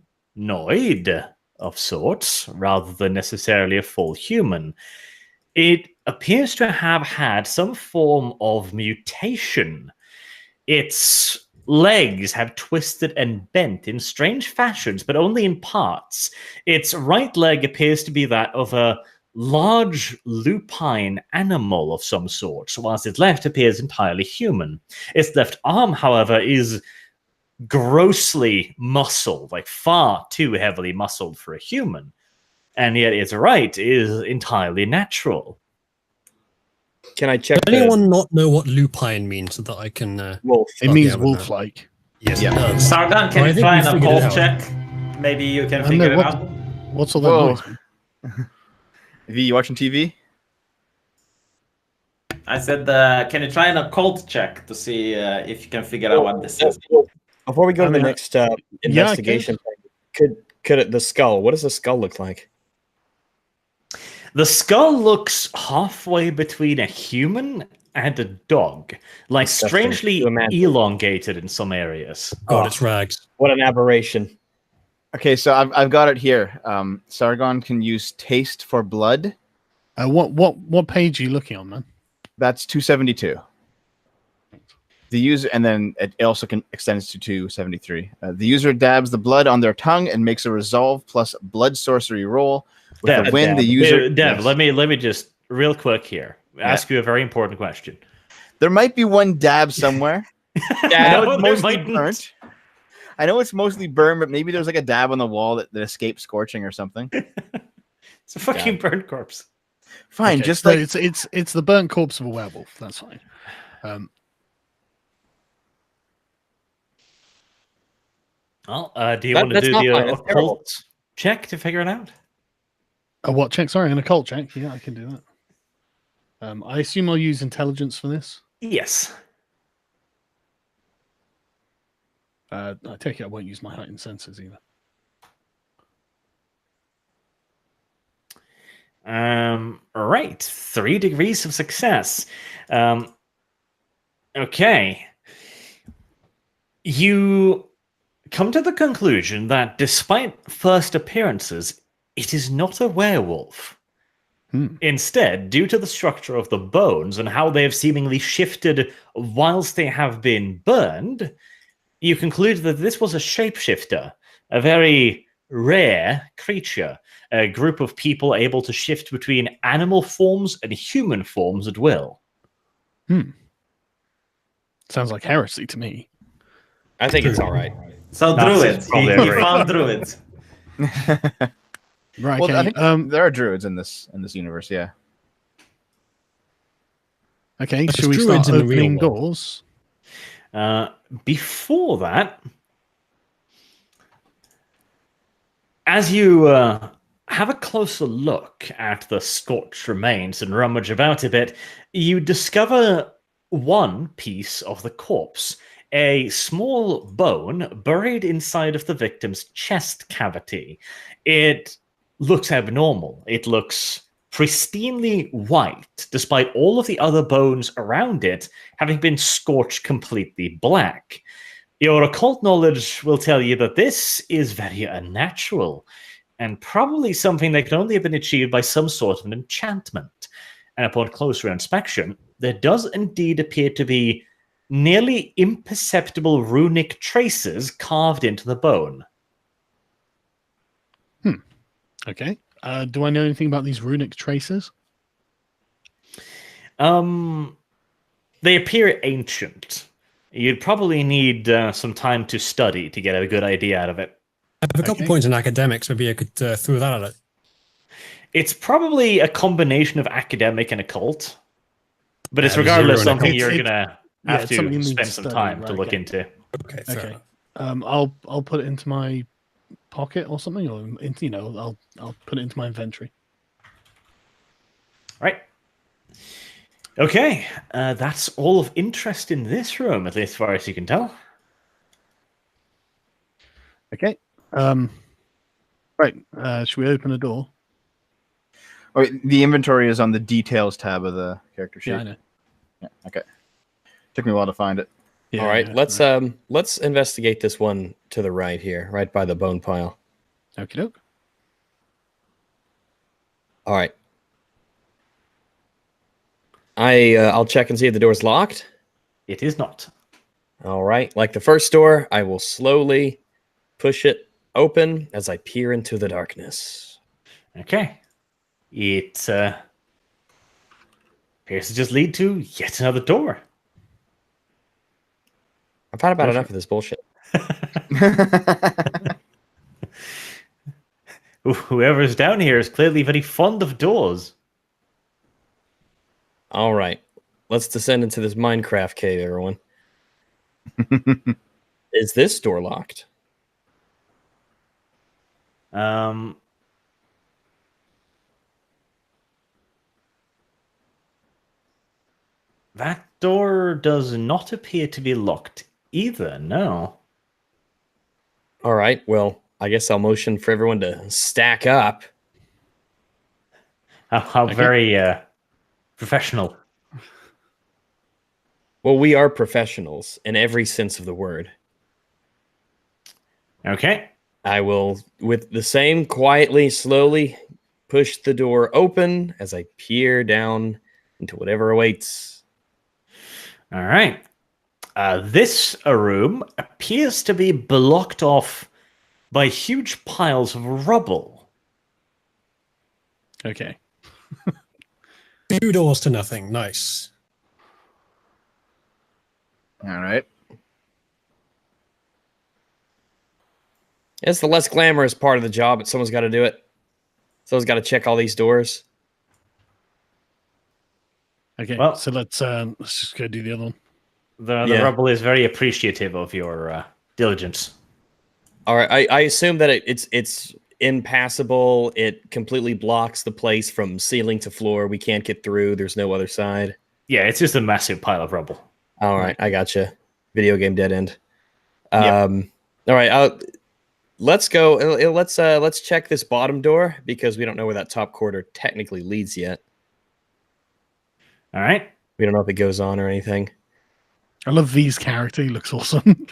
of sorts, rather than necessarily a full human. It appears to have had some form of mutation. Its legs have twisted and bent in strange fashions, but only in parts. Its right leg appears to be that of a large lupine animal of some sort, whilst its left appears entirely human. Its left arm, however, is grossly muscled, like far too heavily muscled for a human, and yet its right is entirely natural. Can I check? Does anyone not know what lupine means so that I can? Wolf. It means wolf-like. Yes, Yeah. it does. Sargon, I can you think try we an figured it occult out. check? Maybe you can I figure know, it what- out. What's all that Whoa. noise? V, you watching TV? I said, can you try an occult check to see if you can figure out what this is? Before we go I to the mean, next investigation, could the skull? What does the skull look like? The skull looks halfway between a human and a dog, like Disgusting strangely to imagine. elongated in some areas. God, it's Rags. What an aberration! Okay, so I've got it here. Sargon can use taste for blood. What page are you looking on, man? That's 272. The user, and then it also can extends to 273. The user dabs the blood on their tongue and makes a resolve plus blood sorcery roll. With a win, the user. Dev, Yes. let me just real quick here ask you a very important question. There might be one dab somewhere. I know No, it's there mostly mightn't. burnt. I know it's mostly burned, but maybe there's like a dab on the wall that escaped scorching or something. It's a fucking burnt corpse. Fine, Okay, just so like it's the burnt corpse of a werewolf. That's fine. Well, do you That- want to that's do not the fine, that's terrible. occult check to figure it out? A what check? Sorry, an occult check. Yeah, I can do that. I assume I'll use intelligence for this. Yes. I take it I won't use my heightened senses either. Right. 3 degrees of success. Okay. You come to the conclusion that despite first appearances, it is not a werewolf. Instead, due to the structure of the bones and how they have seemingly shifted whilst they have been burned, you conclude that this was a shapeshifter, a very rare creature, a group of people able to shift between animal forms and human forms at will. Sounds like heresy to me. I think it's all right. So That's druids. He probably a found druids. Right. well, I Okay. think there are druids in this universe. Yeah. Okay. There's Should we druids start in the real opening world. doors? Before that, as you have a closer look at the scorched remains and rummage about a bit, you discover one piece of the corpse, a small bone buried inside of the victim's chest cavity. It looks abnormal. It looks pristinely white, despite all of the other bones around it having been scorched completely black. Your occult knowledge will tell you that this is very unnatural, and probably something that can only have been achieved by some sort of an enchantment. And upon closer inspection, there does indeed appear to be nearly imperceptible runic traces carved into the bone. Okay. Do I know anything about these runic traces? They appear ancient. You'd probably need some time to study to get a good idea out of it. I have a couple Okay. points in academics. Maybe I could throw that at it. It's probably a combination of academic and occult, but it's Zero regardless and something occult. you're It's- gonna yeah, have it's something you to need spend to some study, time to right, look okay. into. Okay, fair Okay. enough. I'll put it into my pocket or something, or I'll put it into my inventory. Right. Okay, that's all of interest in this room, at least as far as you can tell. Okay. Right. Should we open a door? Oh, wait, the inventory is on the details tab of the character sheet. Yeah, I know. Yeah, okay. Took me a while to find it. Yeah, All right, yeah, let's investigate this one to the right here, right by the bone pile. Okie doke. All right. I'll check and see if the door's locked. It is not. All right, like the first door, I will slowly push it open as I peer into the darkness. Okay. It appears to just lead to yet another door. I've had about enough of this bullshit. Whoever's down here is clearly very fond of doors. All right, let's descend into this Minecraft cave, everyone. Is this door locked? That door does not appear to be locked either, no. All right, well, I guess I'll motion for everyone to stack up. How very professional. Well, we are professionals in every sense of the word. Okay. I will, with the same quietly, slowly push the door open as I peer down into whatever awaits. All right. This room appears to be blocked off by huge piles of rubble. Okay. 2 doors to nothing. Nice. All right. It's the less glamorous part of the job, but someone's got to do it. Someone's got to check all these doors. Okay. Well- So let's just go do the other one. The Yeah. rubble is very appreciative of your diligence. All right, I assume that it's impassable. It completely blocks the place from ceiling to floor. We can't get through. There's no other side. Yeah, it's just a massive pile of rubble. All right, I gotcha. Video game dead end. Yep. All right, let's go. Let's check this bottom door because we don't know where that top corridor technically leads yet. All right. We don't know if it goes on or anything. I love V's character. He looks awesome.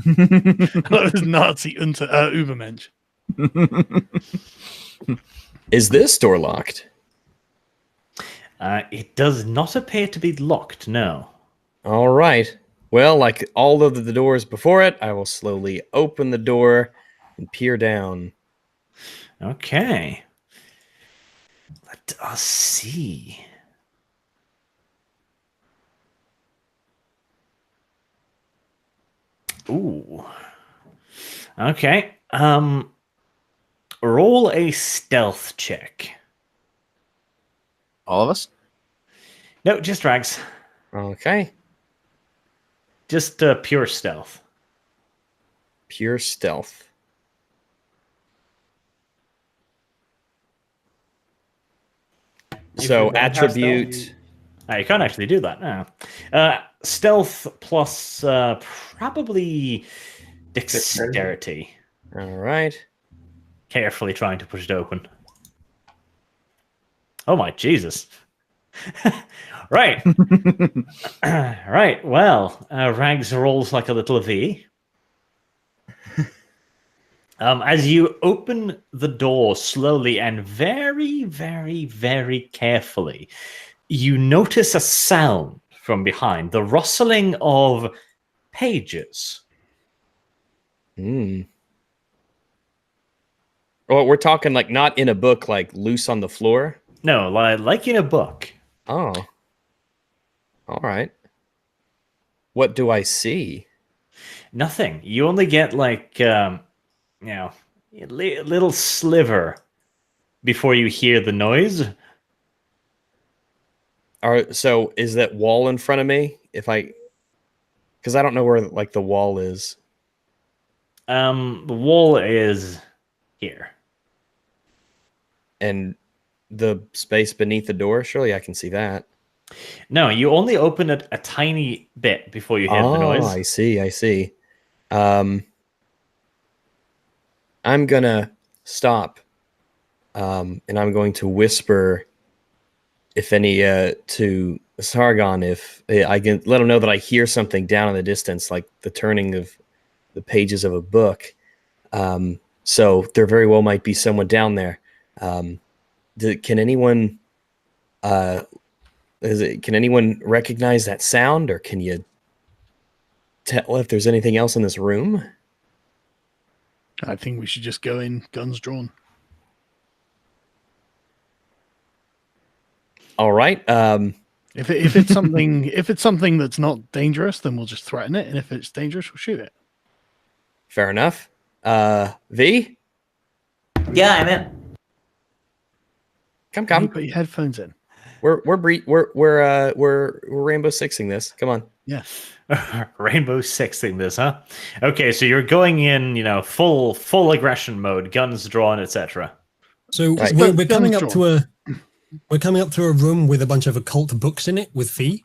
I love his Nazi Ubermensch. Is this door locked? It does not appear to be locked, no. All right. Well, like all of the doors before it, I will slowly open the door and peer down. Okay. Let us see. Ooh. Okay. Roll a stealth check. All of us? No, just Rags. Okay. Just pure stealth. Pure stealth. If So you don't have attribute. stealth, You can't actually do that now. Stealth plus probably dexterity. All right. Carefully trying to push it open. Oh my Jesus. Right. Right. Well, Rags rolls like a little V. As you open the door slowly and very, very, very carefully, you notice a sound from behind, the rustling of pages. Hmm. Oh, we're talking like not in a book, like loose on the floor. No, like in a book. Oh. All right. What do I see? Nothing. You only get like, a little sliver before you hear the noise. So is that wall in front of me? Because I don't know where like the wall is. The wall is here. And the space beneath the door, surely I can see that. No, you only open it a tiny bit before you hear the noise. I see. I'm gonna stop. And I'm going to whisper, if any, to Sargon, if I can let him know that I hear something down in the distance, like the turning of the pages of a book. So there very well might be someone down there. Can anyone recognize that sound, or can you tell if there's anything else in this room? I think we should just go in, guns drawn. All right. If it's something that's not dangerous, then we'll just threaten it, and if it's dangerous, we'll shoot it. Fair enough. V, Yeah, I'm in. You come. put your headphones in. We're Rainbow Sixing this. Come on. Yeah. Rainbow Sixing this, huh? Okay, so you're going in, full aggression mode, guns drawn, etc. So Right. we're coming Guns up to a room with a bunch of occult books in it with fee.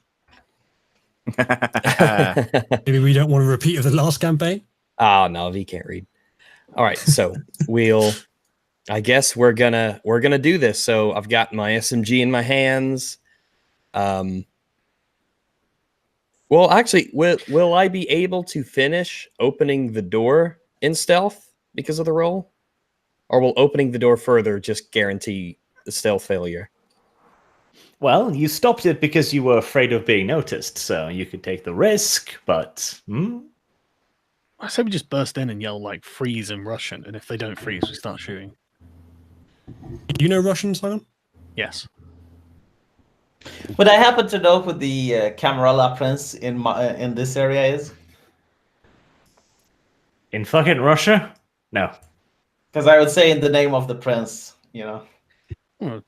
Maybe we don't want a repeat of the last campaign. Oh no, V can't read. All right, so I guess we're gonna do this. So I've got my SMG in my hands. Well, actually, will I be able to finish opening the door in stealth because of the roll, or will opening the door further just guarantee the stealth failure? Well, you stopped it because you were afraid of being noticed, so you could take the risk, but... I say we just burst in and yell, like, freeze in Russian, and if they don't freeze, we start shooting. Do you know Russian, Simon? Yes. Would I happen to know who the Camarilla Prince in this area is? In fucking Russia? No. Because I would say in the name of the prince, So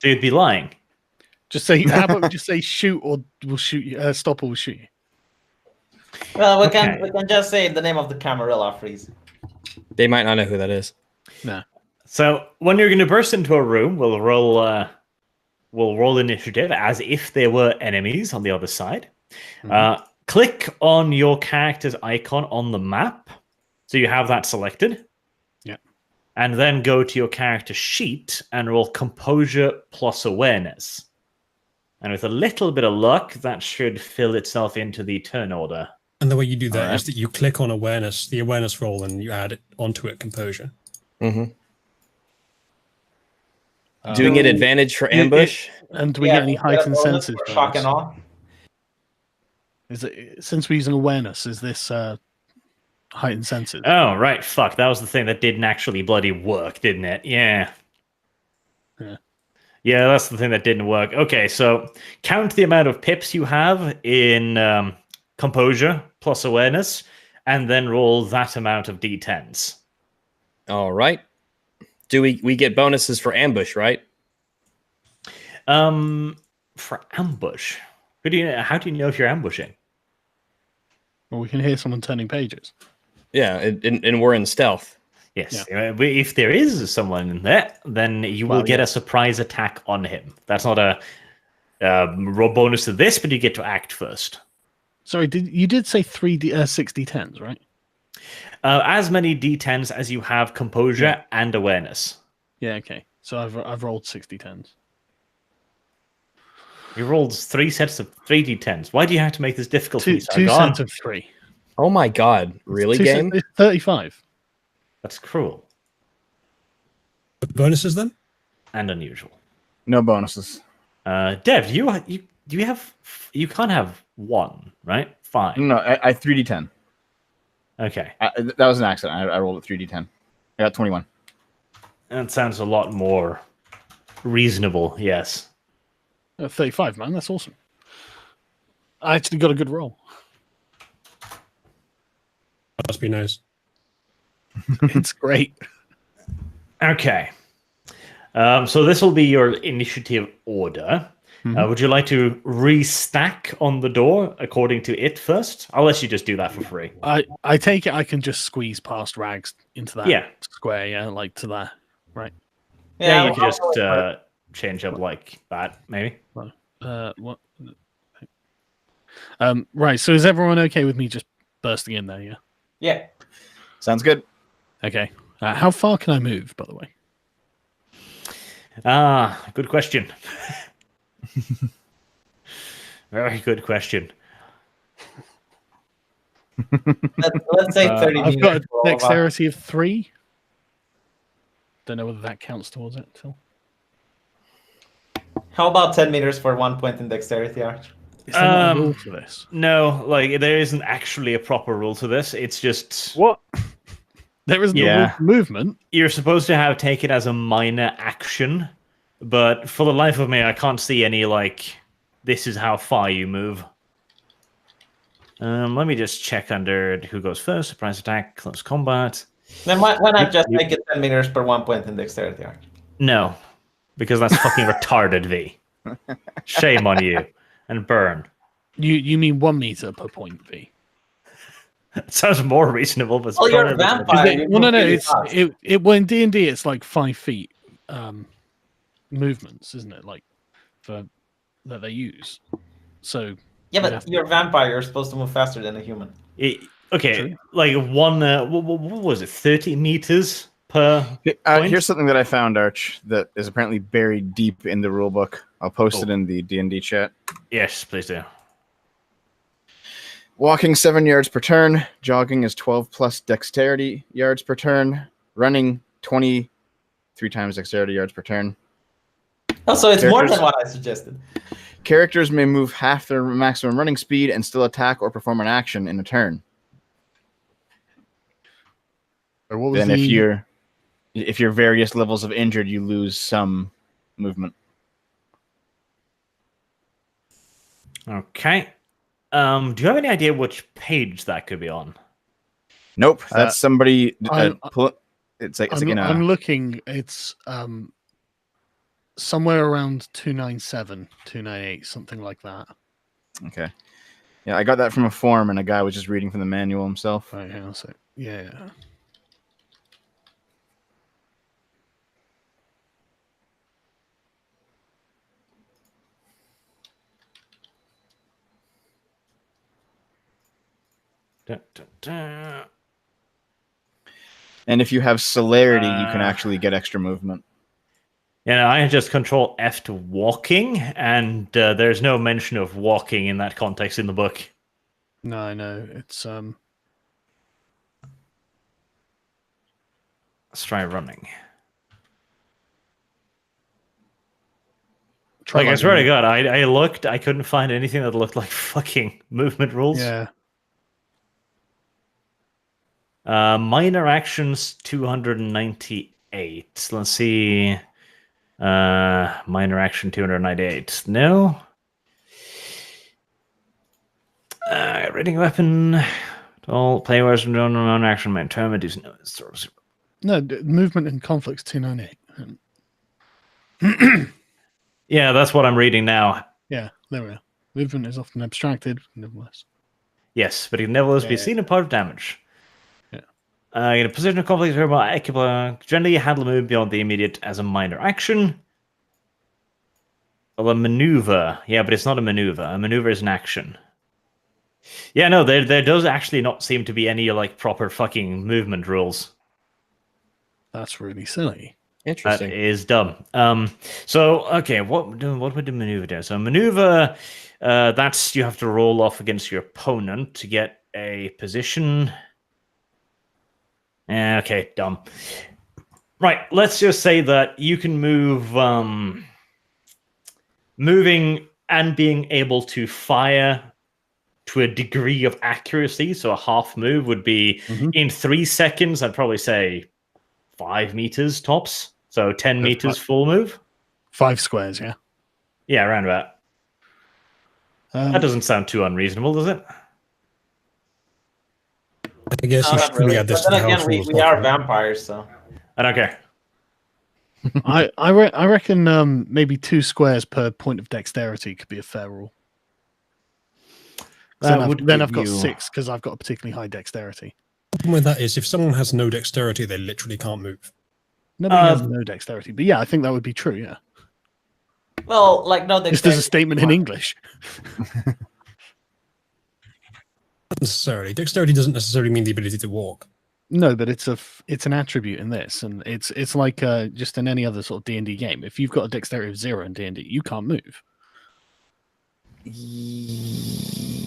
you'd be lying. Just say, how about we just say shoot, or we'll shoot you, stop, or we'll shoot you. Well, we Okay. can just say the name of the Camarilla freeze. They might not know who that is. No. So when you're going to burst into a room, we'll roll initiative as if there were enemies on the other side. Click on your character's icon on the map, so you have that selected. Yeah. And then go to your character sheet and roll composure plus awareness. And with a little bit of luck, that should fill itself into the turn order. And the way you do that is that you click on awareness, the awareness roll, and you add it onto it composure. Mm-hmm. Doing it advantage for ambush. And do we get any heightened bonus senses? for shock and awe. Is it, since we're using awareness, is this heightened senses? Oh, right. Fuck. That was the thing that didn't actually bloody work, didn't it? Yeah. Yeah, that's the thing that didn't work. Okay, so count the amount of pips you have in composure plus awareness, and then roll that amount of d10s. All right. Do we get bonuses for ambush, right? For ambush, how do you know if you're ambushing? Well, we can hear someone turning pages. Yeah, and we're in stealth. Yes. If there is someone in there, then you will get a surprise attack on him. That's not a raw bonus to this, but you get to act first. Sorry, you did say 60 10s, right? As many d10s as you have composure and awareness. Yeah, okay. So I've rolled 60 10s. You rolled 3 sets of 3d10s. Why do you have to make this difficult? Two sets of 3. Oh my god, really, game? It's 35. That's cruel. Bonuses then? and unusual. No bonuses. Dev, you can't have 1, right? Fine. No, I 3d10. Okay. That was an accident. I rolled a 3d10. I got 21. That sounds a lot more reasonable, yes. 35, man. That's awesome. I actually got a good roll. Must be nice. It's great. Okay. So this will be your initiative order. Would you like to restack on the door according to it first? I'll let you just do that for free. I take it I can just squeeze past Rags into that square, yeah, like to that, right? Yeah, you I'll could just go for it. change up like that, maybe. What? Right. So is everyone okay with me just bursting in there? Yeah. Yeah. Sounds good. Okay. How far can I move, by the way? Good question. Very good question. Let's say 30 I've meters. got a for all of us. dexterity of 3. Don't know whether that counts towards it. Phil. How about 10 meters for 1 point in dexterity, Arch? Is there not a rule for this? No, like there isn't actually a proper rule to this. It's just What? There isn't a rule Yeah. for movement. you're supposed to have take it as a minor action, but for the life of me, I can't see any like this is how far you move. Let me just check under who goes first. Surprise attack, close combat. Then why not just make it 10 meters per 1 point in dexterity, Arch? No, because that's fucking retarded, V. Shame on you. And burn. You mean 1 meter per point, V? It sounds more reasonable, but Well, you're a probably- vampire. you Well, no, move no. really It's fast. well in D&D it's like 5 feet movements, isn't it? Like for that they use. So Yeah, Yeah. but you're a vampire. You're supposed to move faster than a human. Okay, True. like one. What was it? 30 meters per. Point? Here's something that I found, Arch, that is apparently buried deep in the rule book. I'll post it in the D&D chat. Yes, please do. Walking 7 yards per turn. Jogging is 12 plus dexterity yards per turn. Running 23 times dexterity yards per turn. Oh, so it's more Characters- than what I suggested. Characters may move half their maximum running speed and still attack or perform an action in a turn. what was Then the if you're various levels of injured, you lose some movement. Okay. Do you have any idea which page that could be on? Nope, that's somebody. I'm- It's like I'm looking. It's somewhere around 297, 298, something like that. okay. Yeah, I got that from a form, and a guy was just reading from the manual himself. Right, hang on a sec. Yeah. Dun, dun, dun. And if you have celerity, you can actually get extra movement. Yeah, I just control F to walking, and there's no mention of walking in that context in the book. No, I know. It's Let's try running. try Like, I like swear to that. God, I looked, I couldn't find anything that looked like fucking movement rules. Yeah. Minor actions 298. Let's see. Minor action 298. No. Reading a weapon. All players from non action main term reduce no. No, movement in conflicts 298. Yeah, that's what I'm reading now. Yeah, there we are. Movement is often abstracted, nevertheless. Yes, but it can nevertheless be Yeah. seen a part of damage. Yeah. In a position of conflict, generally handle a move beyond the immediate as a minor action. Well, a maneuver. Yeah, but it's not a maneuver. A maneuver is an action. Yeah, no, there does actually not seem to be any like proper fucking movement rules. That's really silly. That Interesting. is dumb. So okay, what would the maneuver do? So maneuver, that's you have to roll off against your opponent to get a position. Okay, dumb. Right. Let's just say that you can move, moving and being able to fire to a degree of accuracy. So a half move would be in 3 seconds. I'd probably say 5 meters tops. So 10 meters full move. 5 squares, yeah. Yeah, around about. That doesn't sound too unreasonable, does it? I guess No, you not should really really. add this But to then the again, house we rules are document. vampires, so. I don't care. I reckon maybe 2 squares per point of dexterity could be a fair rule. That Then would I've give got you- 6 because I've got a particularly high dexterity. The problem with that is if someone has no dexterity, they literally can't move. Nobody has no dexterity, but yeah, I think that would be true. Yeah, Well, like, no, just as a statement in English. Not necessarily. Dexterity doesn't necessarily mean the ability to walk. No, but it's an attribute in this, and it's like just in any other sort of D&D game. If you've got a dexterity of 0 in D&D, you can't move.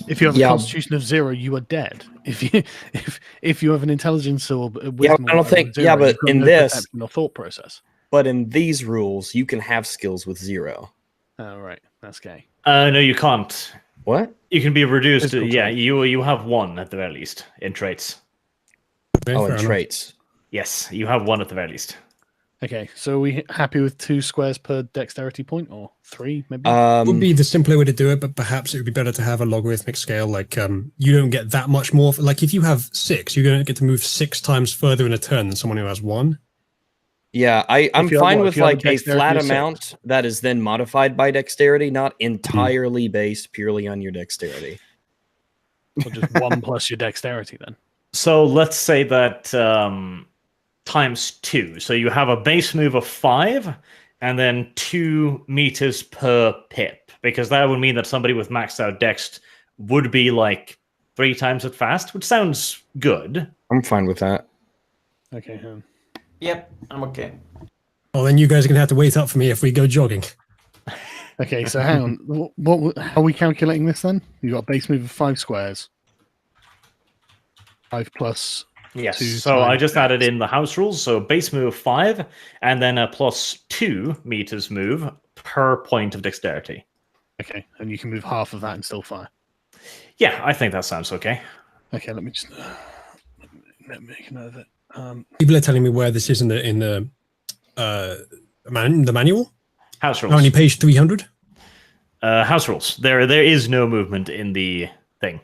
If you have a constitution of 0, you are dead. If you have an intelligence or wisdom, I don't think. of 0, But you've got in no this, perception or thought process. but in these rules, you can have skills with 0. Oh right, that's gay. No, you can't. What? You can be reduced to, Physical yeah, trait. you have 1 at the very least in traits. Okay, Oh, fair and enough. traits. Yes, you have 1 at the very least. Okay, so are we happy with 2 squares per dexterity point, or 3 maybe? Would be the simpler way to do it, but perhaps it would be better to have a logarithmic scale. Like you don't get that much more. Like if you have 6, you're going to get to move 6 times further in a turn than someone who has 1. Yeah, I'm If you have fine what? with If you have a like a dexterity flat of 6? amount that is then modified by dexterity, not entirely based purely on your dexterity. Or just 1 plus your dexterity then? So let's say that times 2. So you have a base move of 5 and then 2 meters per pip, because that would mean that somebody with maxed out dex would be like 3 times as fast, which sounds good. I'm fine with that. Okay. Yep, I'm okay. Well, then you guys are going to have to wait up for me if we go jogging. Okay, so hang on. What? How are we calculating this then? You got a base move of 5 squares. 5 plus. Yes. 2 So I times just added dex. in the house rules. So base move 5 and then a plus 2 meters move per point of dexterity. Okay, and you can move half of that and still fire. Yeah, I think that sounds okay. Okay, let me just let me make a note of it. People are telling me where this is in the manual. House Only rules. page 300. House rules. There is no movement in the thing.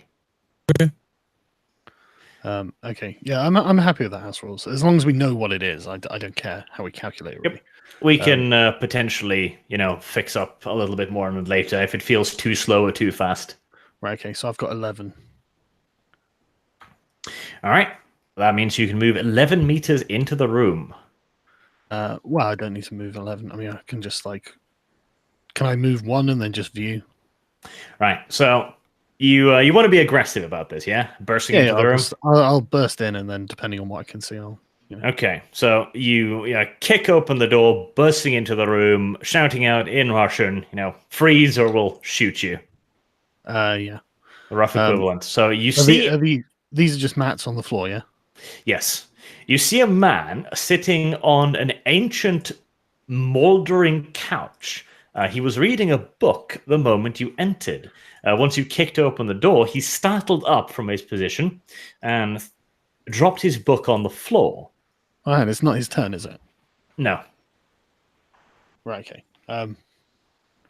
Okay, yeah, I'm happy with the house rules as long as we know what it is. I don't care how we calculate it. Really. We can potentially, fix up a little bit more on it later if it feels too slow or too fast. Right. Okay, so I've got 11. All right. That means you can move 11 meters into the room. Well, I don't need to move 11. I mean, I can just can I move 1 and then just view? Right. So you want to be aggressive about this, yeah? Bursting into the room. I'll burst in, and then depending on what I can see, I'll. Okay. So you kick open the door, bursting into the room, shouting out in Russian, freeze or we'll shoot you. Yeah. The rough equivalent. So you see. These are just mats on the floor, yeah. Yes. You see a man sitting on an ancient, moldering couch. He was reading a book the moment you entered. Once you kicked open the door, he startled up from his position and dropped his book on the floor. All right, it's not his turn, is it? No. Right, okay.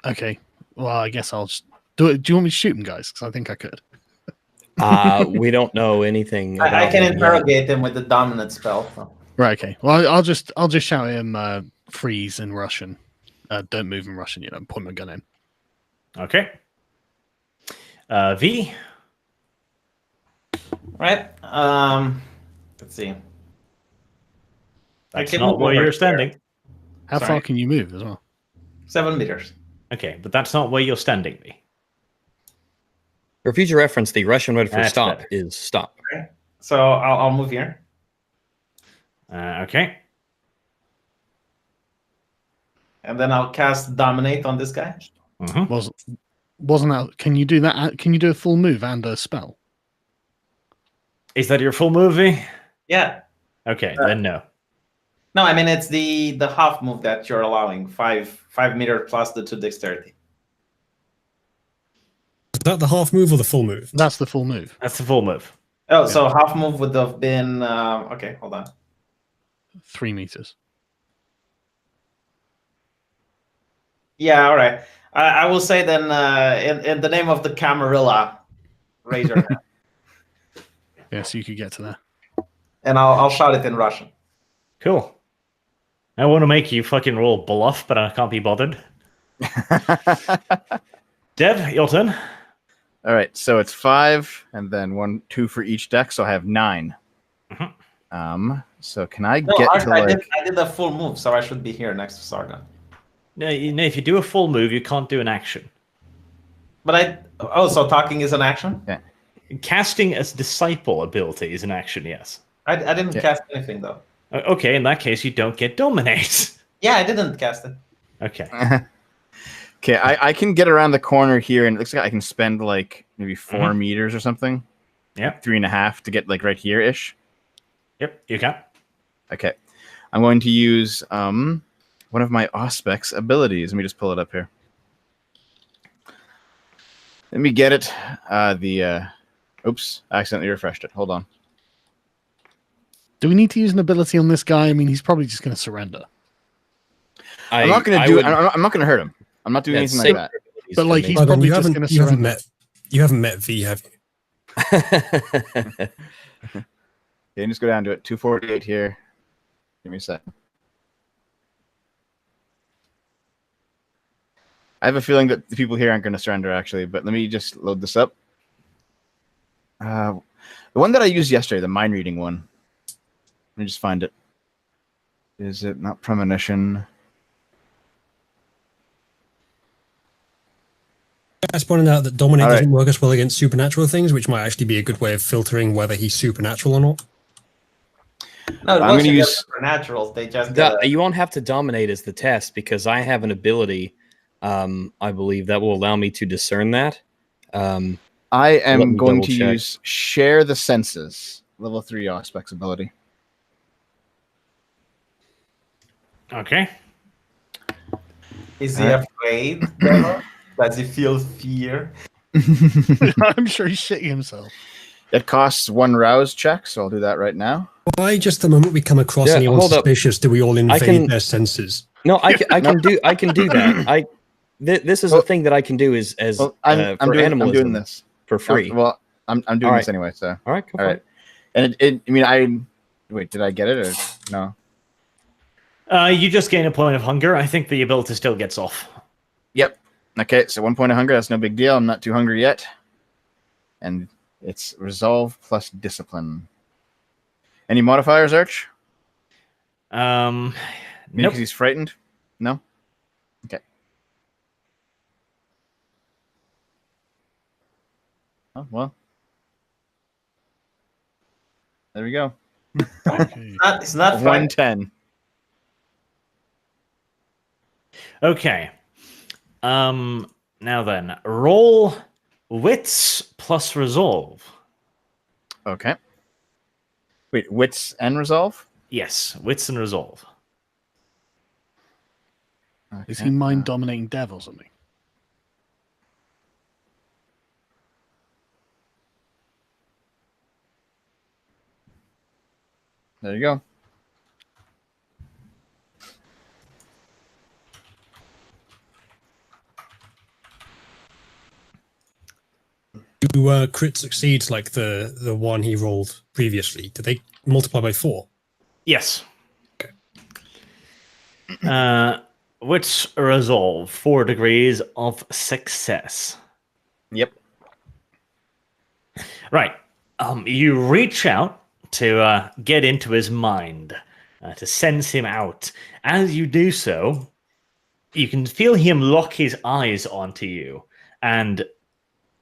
Okay, well, I guess I'll just do it. Do you want me to shoot him, guys? Because I think I could. We don't know anything. I about can him yet. interrogate him with the dominant spell. So. Right, okay. Well, I'll just shout at him freeze in Russian. Don't move in Russian, point my gun in. Okay. V. Right. Let's see. That's can not move where over you're here. standing. How Sorry. far can you move as well? 7 meters. Okay, but that's not where you're standing, V. For future reference, the Russian word for That's stop better. is stop. So I'll move here. Okay. And then I'll cast Dominate on this guy. Mhm. Wasn't that? Can you do that? Can you do a full move and a spell? Is that your full movie? Yeah. Okay, then no. No, I mean it's the half move that you're allowing, 5 meter plus the 2 dexterity. Is that the half move or the full move? That's the full move. That's the full move. Oh, so half move would have been okay. Hold on. 3 meters. Yeah, all right. I will say then, in the name of the Camarilla, raise your hand, Yeah, so you could get to there. and I'll shout it in Russian. Cool. I want to make you fucking roll bluff, but I can't be bothered. Dev, your turn. All right, so it's 5, and then 2 for each deck, so I have 9. So can I No, get I, to I like? did I did a full move, so I should be here next to Sargon. No, if you do a full move, you can't do an action. But so talking is an action. Yeah. Casting as disciple ability is an action, yes. I didn't cast anything though. Okay, in that case, you don't get dominate. Yeah, I didn't cast it. Okay. Okay, I can get around the corner here, and it looks like I can spend like maybe 4 meters or something. Yep. 3.5 to get like right here ish. Yep, you can. Okay, I'm going to use one of my Auspex abilities. Let me just pull it up here. Let me get it. Oops, I accidentally refreshed it. Hold on. Do we need to use an ability on this guy? I mean, he's probably just going to surrender. I'm not going to do it. I'm not going to hurt him. I'm not doing anything like that. But like, he's Sargon, probably just going to surrender. You haven't met V, have you? Okay, just go down to it. 248 here. Give me a sec. I have a feeling that the people here aren't going to surrender, actually, but let me just load this up. The one that I used yesterday, the mind reading one. Let me just find it. Is it not premonition? Guys pointed out that dominate All right. doesn't work as well against supernatural things, which might actually be a good way of filtering whether he's supernatural or not. No, I'm going to use supernaturals. They just You won't have to dominate as the test because I have an ability, I believe, that will allow me to discern that. I Let am me going to double check. use Share the Senses, level 3 Aspects ability. Okay. Is he afraid? Demo? Does he feel fear? I'm sure he's shitting himself. It costs 1 rouse check, so I'll do that right now. Why just the moment we come across Yeah, anyone hold up. suspicious do we all invade can- their senses? No, I can do that. This is a thing that I can do as Well, for I'm doing animalism this for free. I'm doing All right. this anyway. So All right, go for all right, it. and wait. Did I get it or no? You just gain a point of hunger. I think the ability still gets off. Yep. Okay, so 1 point of hunger. That's no big deal. I'm not too hungry yet, and it's resolve plus discipline. Any modifiers, Arch? Nope. Because he's frightened. No. Okay. Oh well. There we go. Okay. It's not fun. 110. Okay. Now then, roll wits plus resolve. Okay. Wait, wits and resolve? Yes, wits and resolve. Is Okay. he mind dominating Dev or something? There you go. Do crit succeeds like the one he rolled previously? Do they multiply by 4? Yes. Okay. Wits resolve 4 degrees of success. Yep. Right. You reach out to get into his mind, to sense him out. As you do so, you can feel him lock his eyes onto you, and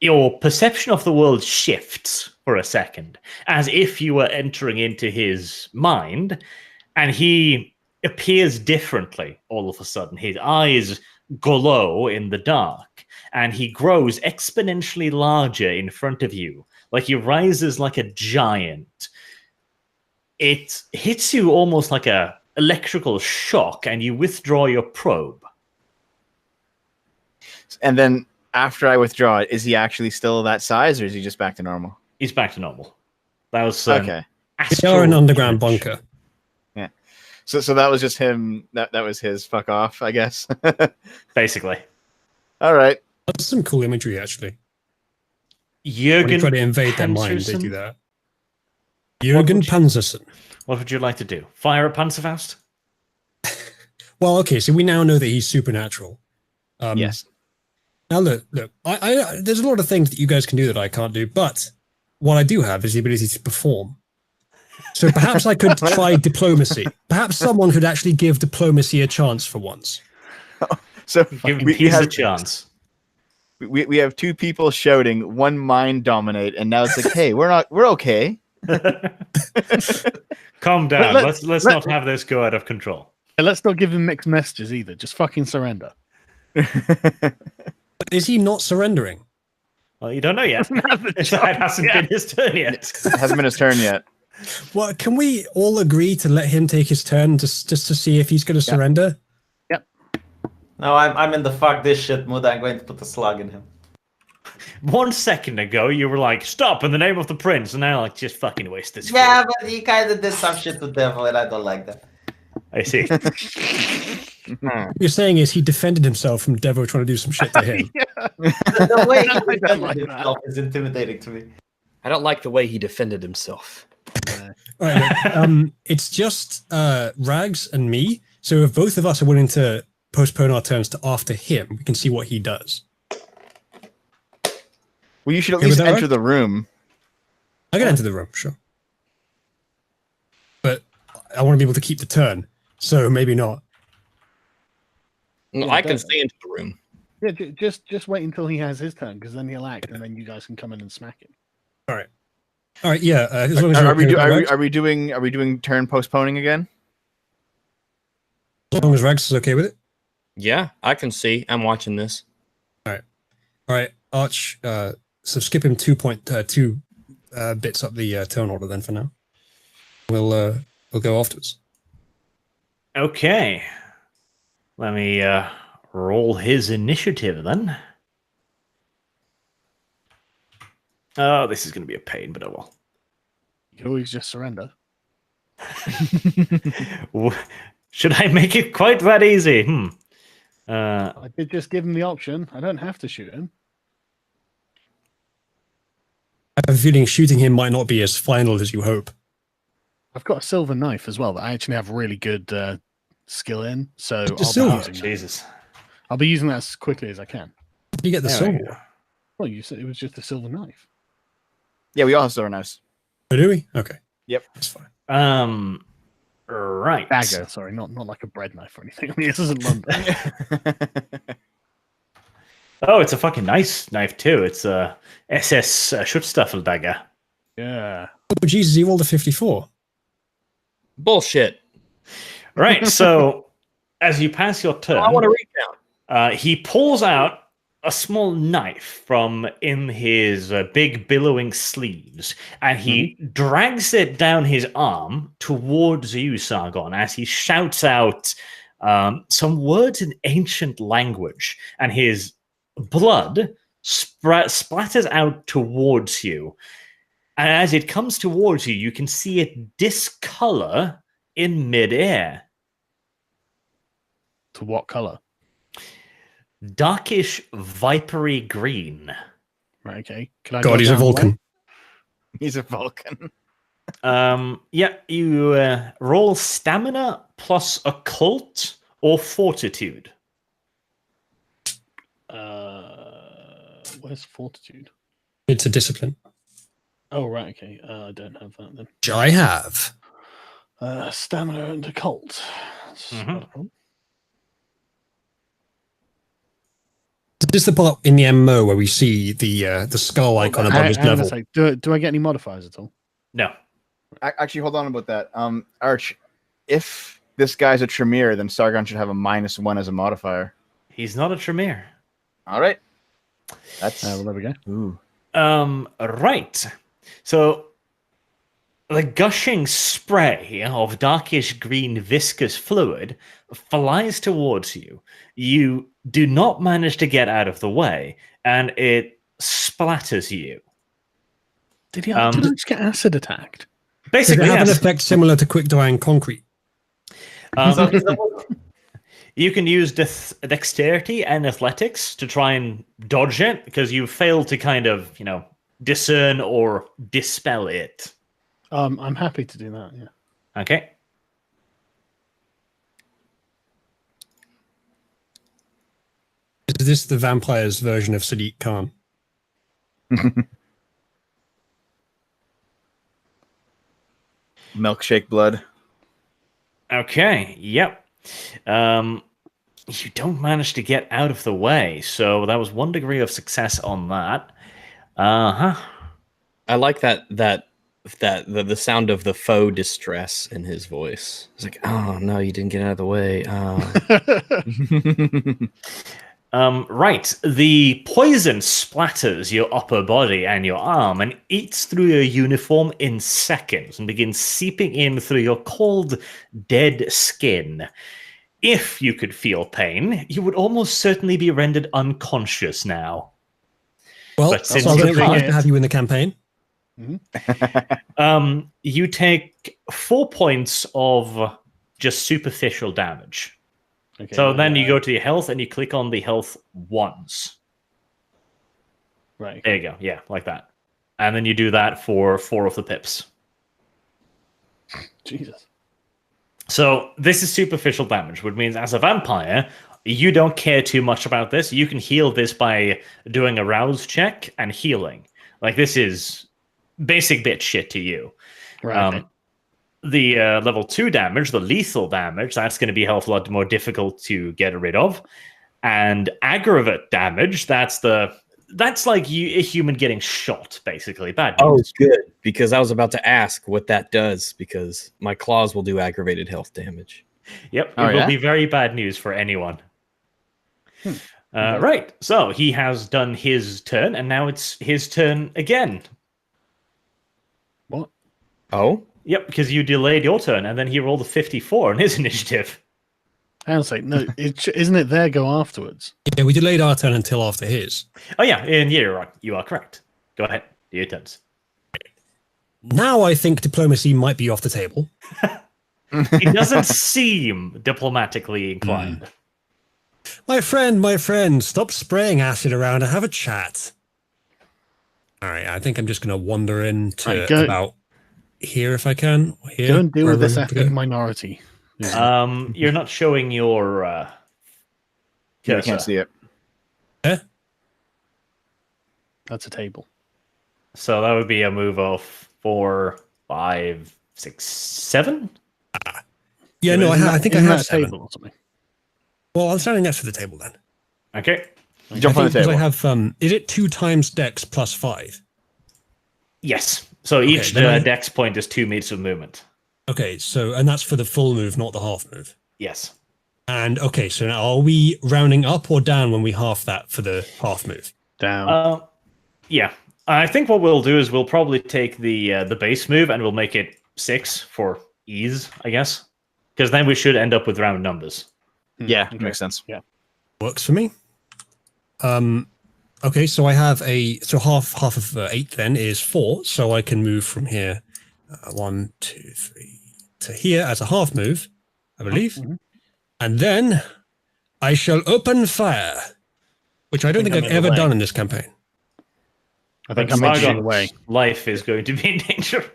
your perception of the world shifts for a second, as if you were entering into his mind, and he appears differently all of a sudden. His eyes glow in the dark, and he grows exponentially larger in front of you, like he rises like a giant. It hits you almost like a electrical shock, and you withdraw your probe. And then after I withdraw it, is he actually still that size, or is he just back to normal? He's back to normal. That was Okay. They are an underground bridge. bunker. So that was just him. That was his fuck off, I guess. Basically. All right. That's some cool imagery, actually. When Jürgen you try to invade their mind, they Panzerson? do that. Jürgen Panzerson. What would you like to do? Fire at Panzerfaust? Well, okay, so we now know that he's supernatural. Yes. Now look. I there's a lot of things that you guys can do that I can't do, but what I do have is the ability to perform. So perhaps I could try diplomacy. Perhaps someone could actually give diplomacy a chance for once. So Give we peace a have chance. we have two people shouting, one mind dominate, and now it's like, hey, we're okay. Calm down. Let- Let's not have this go out of control. And let's not give him mixed messages either. Just fucking surrender. Is he not surrendering? Well, you don't know yet. It hasn't been his turn yet. It hasn't been his turn yet. Well, can we all agree to let him take his turn just to see if he's going to surrender? No, I'm in the fuck this shit mood. I'm going to put a slug in him. 1 second ago, you were like, "Stop in the name of the prince," and now like, just fucking waste this. Yeah, food. but he kind of did some shit to Devil, and I don't like that. I see. What you're saying is he defended himself from Devo trying to do some shit to him. The way he I don't defended like that. himself is intimidating to me. I don't like the way he defended himself. All right, look, it's just Rags and me. So if both of us are willing to postpone our turns to after him, we can see what he does. Well, you should at Okay, with least that, enter right? the room. I can enter the room, sure. But I want to be able to keep the turn, so maybe not. Well, Yeah, I can don't- stay into the room. Yeah, just wait until he has his turn, because then he'll act, and then you guys can come in and smack him. All right, yeah. As long as you're Are we, okay with that, are, we, Rags? are we doing turn postponing again? As long as Rags is okay with it. Yeah, I can see. I'm watching this. All right, Arch. So skip him 2.2 bits up the turn order then for now. We'll go afterwards. Okay. Let me roll his initiative then. Oh, this is going to be a pain, but oh well. You can always just surrender. Should I make it quite that easy? I did just give him the option. I don't have to shoot him. I have a feeling shooting him might not be as final as you hope. I've got a silver knife as well that I actually have really good skill in. So silver? I'll be using that as quickly as I can. You get the There we silver. go. Well, you said it was just a silver knife. Yeah, we all have silver knives. Oh, do we? Okay. Yep. That's fine. Right. Dagger, sorry, not like a bread knife or anything. I mean, this isn't London. Oh, it's a fucking nice knife too. It's a SS Schutzstaffel dagger. Yeah. Oh, Jesus, he rolled a 54. Bullshit. Right. So as you pass your turn, I want to recount. he pulls out a small knife from in his big billowing sleeves, and he drags it down his arm towards you, Sargon, as he shouts out some words in ancient language, and his blood splatters out towards you. And as it comes towards you, you can see it discolor in midair. To what color? Darkish, vipery green. Right, okay. Can I God, go he's a down the way? Vulcan. He's a Vulcan. Yeah, you roll stamina plus occult or fortitude. Where's fortitude? It's a discipline. Oh, right, okay. I don't have that then. Which I have. Stamina and occult. Mhm. This is the part in the MMO where we see the skull icon above his Hang on a level. sec. Do I get any modifiers at all? No. Actually, hold on about that. Arch, if this guy's a Tremere, then Sargon should have a -1 as a modifier. He's not a Tremere. All right. That's Well, there we go. ooh. Right. So The gushing spray of darkish green viscous fluid flies towards you. You do not manage to get out of the way, and it splatters you. Did I just get acid attacked? Does it Basically, have an yes. effect similar to quick drying concrete? Um, you can use dexterity and athletics to try and dodge it because you failed to kind of, discern or dispel it. I'm happy to do that. Yeah. Okay. Is this the vampire's version of Sadiq Khan? Milkshake blood. Okay. Yep. You don't manage to get out of the way, so that was 1 degree of success on that. I like the sound of the faux distress in his voice. It's like, oh no, you didn't get out of the way. Right. The poison splatters your upper body and your arm and eats through your uniform in seconds and begins seeping in through your cold, dead skin. If you could feel pain, you would almost certainly be rendered unconscious now. Well, But since so you it's nice can't- to have you in the campaign. You take 4 points of just superficial damage. Okay, So then you go to your health and you click on the health once. right. There you go. Yeah, like that. And then you do that for 4 of the pips. Jesus. So this is superficial damage, which means as a vampire, you don't care too much about this. You can heal this by doing a rouse check and healing. Like, this is basic bitch shit to you. Right. Okay. The level 2 damage, the lethal damage, that's going to be a hell of a lot more difficult to get rid of. And aggravate damage, that's like a human getting shot, basically. Bad Oh, news. good. Because I was about to ask what that does, because my claws will do aggravated health damage. Yep, it Oh, will yeah? be very bad news for anyone. Right, so he has done his turn, and now it's his turn again. What? Oh? Yep, because you delayed your turn, and then he rolled a 54 on his initiative. I was like, no, isn't it their go afterwards? Yeah, we delayed our turn until after his. Oh yeah, and yeah, you're right. You are correct. Go ahead, do your turns. Now I think diplomacy might be off the table. He doesn't seem diplomatically inclined. My friend, stop spraying acid around and have a chat. All right, I think I'm just going to wander into Right, go- about here if I can. Here, Go and deal with wherever this I ethnic go. minority. You're not showing your Yeah, I cursor. can't see it. That's a table. So that would be a move of 4, 5, 6, 7. Yeah, no, I think I Isn't have that a 7. table or something. Well, I'm standing next to the table then. Okay. Jump on the Because table. I have, is it 2 times dex plus 5? Yes. So each then I- dex point is 2 meters of movement. Okay, so, and that's for the full move, not the half move. Yes. And okay, so now are we rounding up or down when we half that for the half move? Down. Yeah. I think what we'll do is we'll probably take the base move and we'll make it 6 for ease, I guess. Because then we should end up with round numbers. Yeah, makes sense. Works for me. Okay, so I have half of 8 then is 4, so I can move from here 1, 2, 3 to here as a half move, I believe. And then I shall open fire, which I don't think I'm I've in the ever way. done in this campaign. I think I'm edging Sargon's away. life is going to be in danger.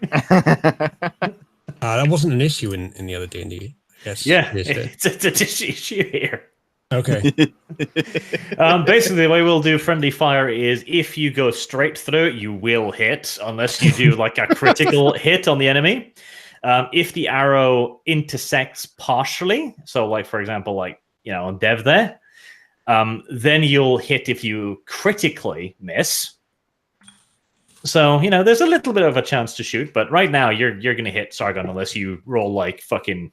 That wasn't an issue in the other D&D, I guess. Yeah, it is here. it's an issue here. Okay. Basically, the way we'll do friendly fire is if you go straight through it, you will hit, unless you do like a critical hit on the enemy. If the arrow intersects partially, so like for example, like on Dev there, then you'll hit if you critically miss. So there's a little bit of a chance to shoot, but right now you're gonna hit Sargon unless you roll like fucking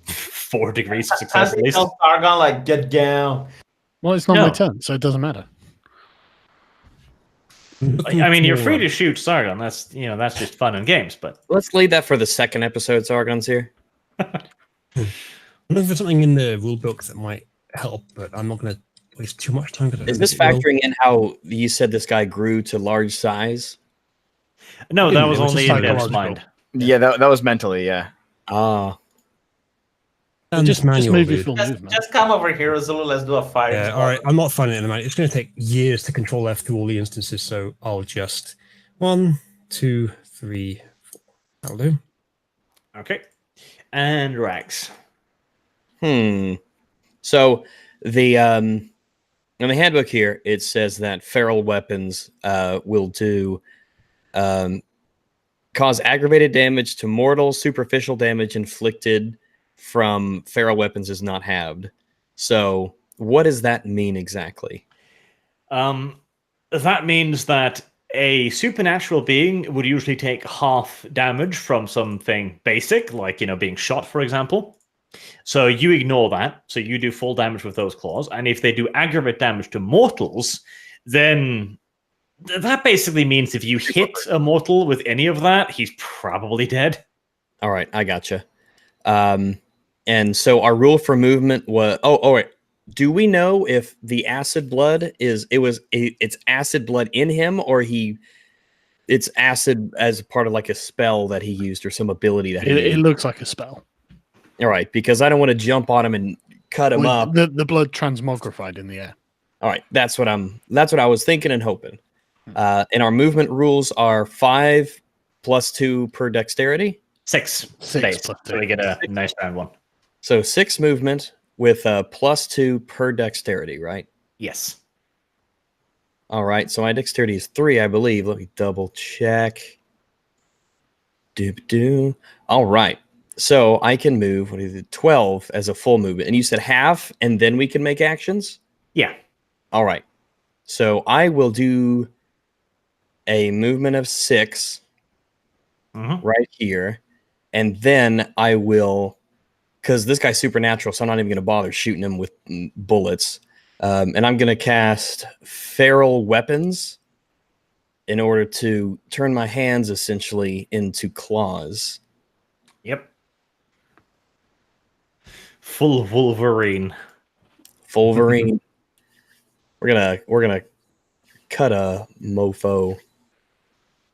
4 degrees of success Can't at they least. tell Sargon like get down? Well, it's not No. my turn, so it doesn't matter. I mean, you're free to shoot Sargon. That's just fun and games. But Let's leave that for the second episode. Sargon's here. I'm looking for something in the rule book that might help, but I'm not going to waste too much time. Is this factoring in how you said this guy grew to large size? no, that It was was only just in Dev's psychological. mind. Yeah, that was mentally, yeah. Ah, Just manual, move your dude. full movement. Just come over here, Zulu. Let's do a fire. Yeah, all right. I'm not finding it in the manual. It's going to take years to control F through all the instances, so I'll just 1, 2, 3, 4. That'll do. Okay. And Rags. So the in the handbook here it says that feral weapons will do cause aggravated damage to mortals. Superficial damage inflicted from feral weapons is not halved. So what does that mean exactly? That means that a supernatural being would usually take half damage from something basic, like, being shot, for example. So you ignore that. So you do full damage with those claws. And if they do aggravate damage to mortals, then that basically means if you hit a mortal with any of that, he's probably dead. All right, I gotcha. And so our rule for movement was wait. Do we know if the acid blood it's acid blood in him, or it's acid as part of like a spell that he used or some ability that he It used? looks like a spell. All right, because I don't want to jump on him and cut him up. The blood transmogrified in the air. All right, that's what I was thinking and hoping. And our movement rules are 5 plus 2 per dexterity. 6 Six base, plus so we two. get a nice round one. So 6 movement with plus 2 per dexterity, right? Yes. All right, so my dexterity is 3, I believe. Let me double check. Doop-doo. All right, so I can move 12 as a full movement. And you said half, and then we can make actions? Yeah. All right, so I will do a movement of 6 right here. And then I will, because this guy's supernatural, so I'm not even going to bother shooting him with bullets. And I'm going to cast Feral Weapons in order to turn my hands essentially into claws. Yep. Full Wolverine. Wolverine. We're gonna cut a mofo.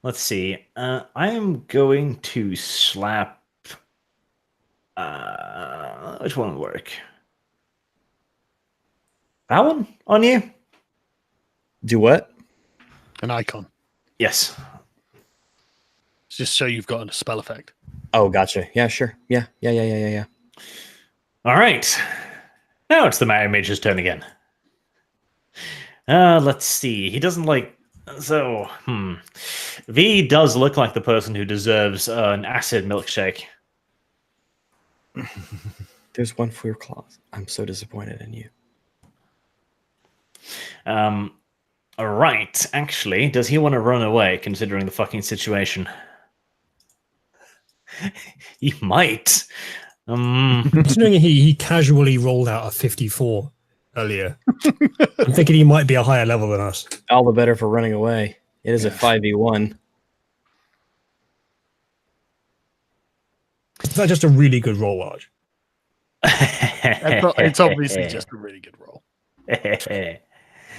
Let's see. I am going to slap. Which one will work? That one on you? Do what? An icon. Yes. It's just so you've got a spell effect. Oh, gotcha. Yeah, sure. Yeah. All right. Now it's the Mario Mage's turn again. Let's see. He doesn't like. So, V does look like the person who deserves an acid milkshake. There's one for your claws. I'm so disappointed in you. All right. Actually, does he want to run away, considering the fucking situation? He might. Considering he casually rolled out a 54 earlier, I'm thinking he might be a higher level than us. All the better for running away. It is a 5v1. Is that just a really good roll, Arch? It's obviously just a really good roll.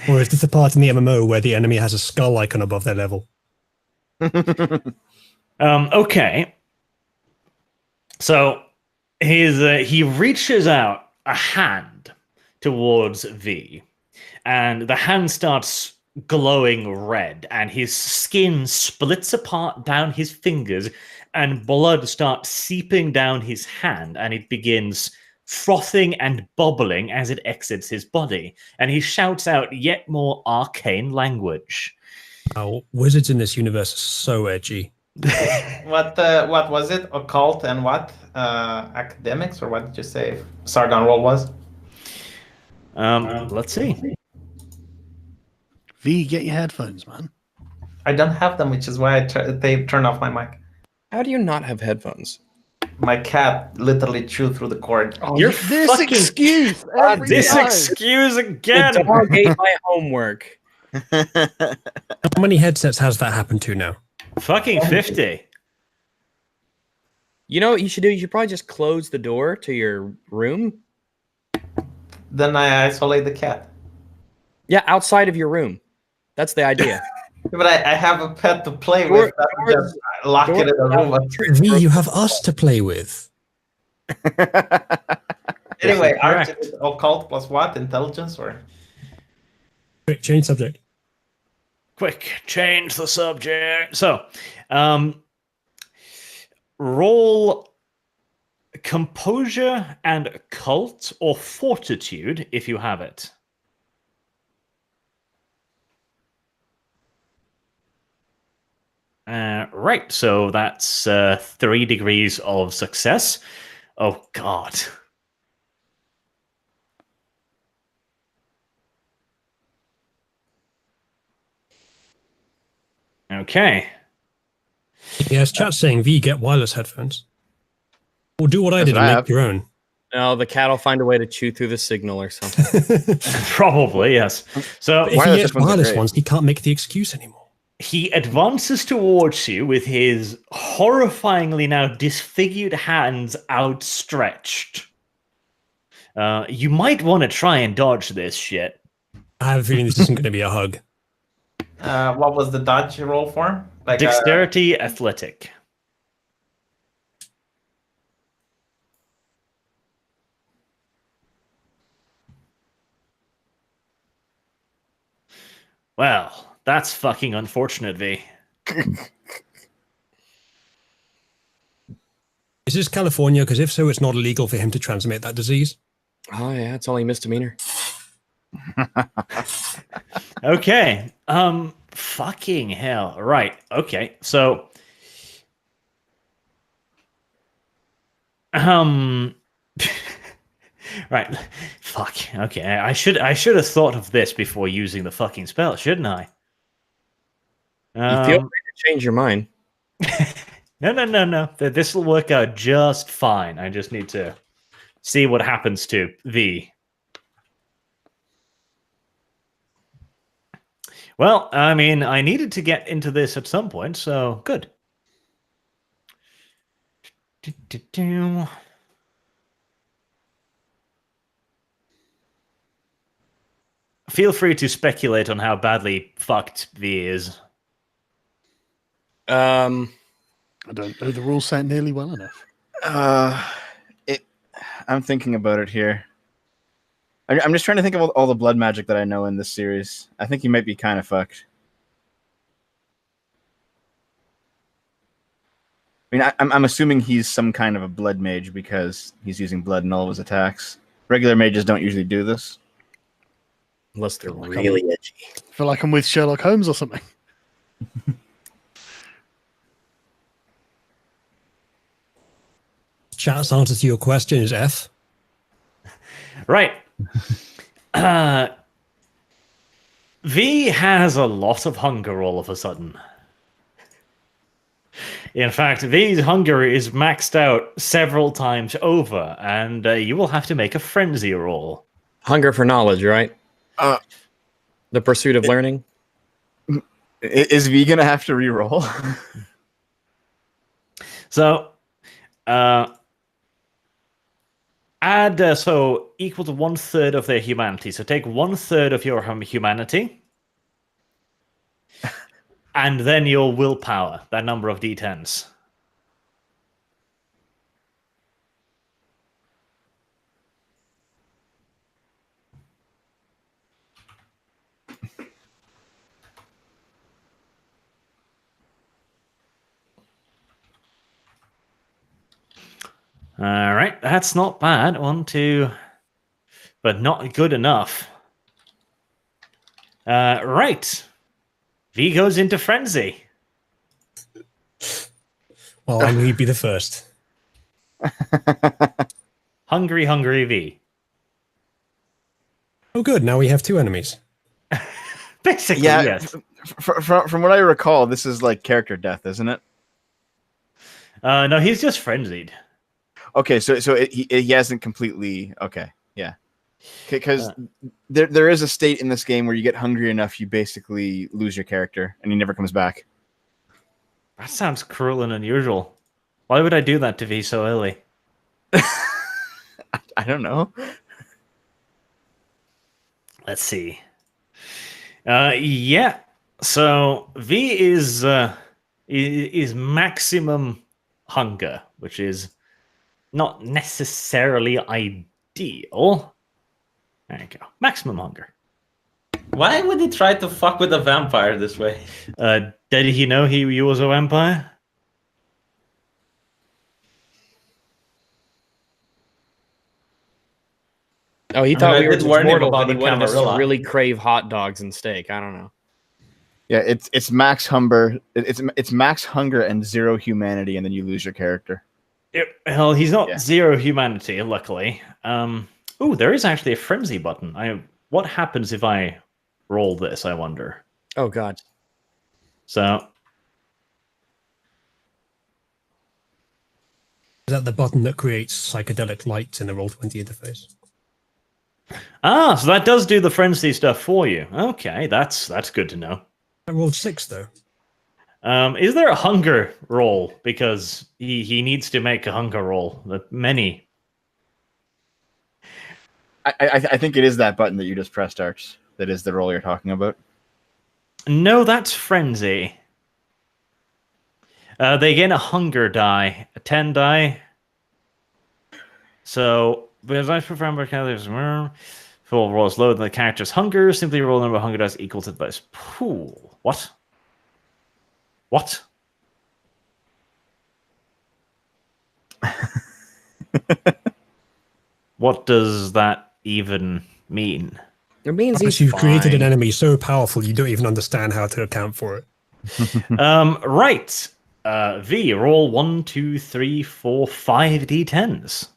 Or is this a part in the MMO where the enemy has a skull icon above their level? Okay. So he reaches out a hand towards V, and the hand starts glowing red, and his skin splits apart down his fingers, and blood starts seeping down his hand, and it begins frothing and bubbling as it exits his body, and he shouts out yet more arcane language. Oh, wizards in this universe are so edgy. What was it? Occult and what? Academics, or what did you say Sargon roll was? Let's see. V, get your headphones, man. I don't have them, which is why they turned off my mic. How do you not have headphones? My cat literally chewed through the cord. Oh, You're this fucking- excuse. This excuse again. The dog ate my homework. How many headsets has that happened to now? Fucking 50. You know what you should do? You should probably just close the door to your room. Then I isolate the cat. Yeah, outside of your room. That's the idea. But I have a pet to play Door- with. I would just lock it in a room. V, you have us to play with. Anyway, Correct. art is occult plus what? Intelligence or? Quick, change subject. Quick, change the subject. So, roll composure and occult or fortitude if you have it. Right, so that's 3 degrees of success. Oh, God. Okay. Yes, chat saying V, get wireless headphones. Or do what I That's did what and I make have. your own. No, the cat will find a way to chew through the signal or something. Probably, yes. So If he Wireless gets headphones are wireless great. ones, he can't make the excuse anymore. he advances towards you with his horrifyingly now disfigured hands outstretched. You might want to try and dodge this shit. I have a feeling this isn't going to be a hug. What was the dodge roll for? Like Dexterity, athletic. Well, that's fucking unfortunate, V. Is this California? Because if so, it's not illegal for him to transmit that disease. Oh yeah, it's only misdemeanor. Okay. Fucking hell. Right. Okay. So right. Fuck. Okay. I should have thought of this before using the fucking spell, shouldn't I? You feel free to change your mind. No. This will work out just fine. I just need to see what happens to V. Well, I mean, I needed to get into this at some point, so good. Feel free to speculate on how badly fucked V is. I don't know the rule set nearly well enough. I'm thinking about it here. I'm just trying to think of all the blood magic that I know in this series. I think he might be kind of fucked. I mean, I'm assuming he's some kind of a blood mage because he's using blood in all of his attacks. Regular mages don't usually do this. Unless they're Like really edgy. I feel like I'm with Sherlock Holmes or something. Chat's answer to your question is F. Right. V has a lot of hunger all of a sudden. In fact, V's hunger is maxed out several times over, and you will have to make a frenzy roll. Hunger for knowledge, right? Uh, The pursuit of learning. Is V gonna have to re-roll? So, add so equal to 1/3 of their humanity. So take 1/3 of your humanity, and then your willpower. That number of d10s. All right, that's not bad. 1, 2, but not good enough. Right. V goes into frenzy. Well, I knew he'd be the first. Hungry V. Oh, good. Now we have two enemies. Basically, Yeah. yes. From what I recall, this is like character death, isn't it? No, he's just frenzied. Okay, so he hasn't completely. Okay, yeah. Because there is a state in this game where you get hungry enough, you basically lose your character, and he never comes back. That sounds cruel and unusual. Why would I do that to V so early? I don't know. Let's see. Yeah. So V is maximum hunger, which is not necessarily ideal. There you go. Maximum hunger. Why would he try to fuck with a vampire this way? Did he know he was a vampire? Oh, he I thought mean, I we were did just warn him mortal, about but he the wanted us to Camarilla. really crave hot dogs and steak. I don't know. Yeah, it's max hunger. It's max hunger and 0 humanity, and then you lose your character. Hell, he's not Yeah. 0 humanity, luckily. Oh, there is actually a frenzy button. What happens if I roll this, I wonder? Oh God. So, Is that the button that creates psychedelic lights in the Roll20 interface? so that does do the frenzy stuff for you. Okay, that's good to know. I rolled 6 though. Is there a hunger roll? Because he needs to make a hunger roll. Many. I think it is that button that you just pressed, Arch. That is the roll you're talking about. No, that's frenzy. They gain a hunger die, a 10 die. So, because I prefer full rolls lower than the character's hunger, simply roll the number of hunger dice equal to the base pool. What? What? What does that even mean? It means Unless he's you've created an fine. enemy so powerful you don't even understand how to account for it. Right. V, roll 1, 2, 3, 4, 5 d10s.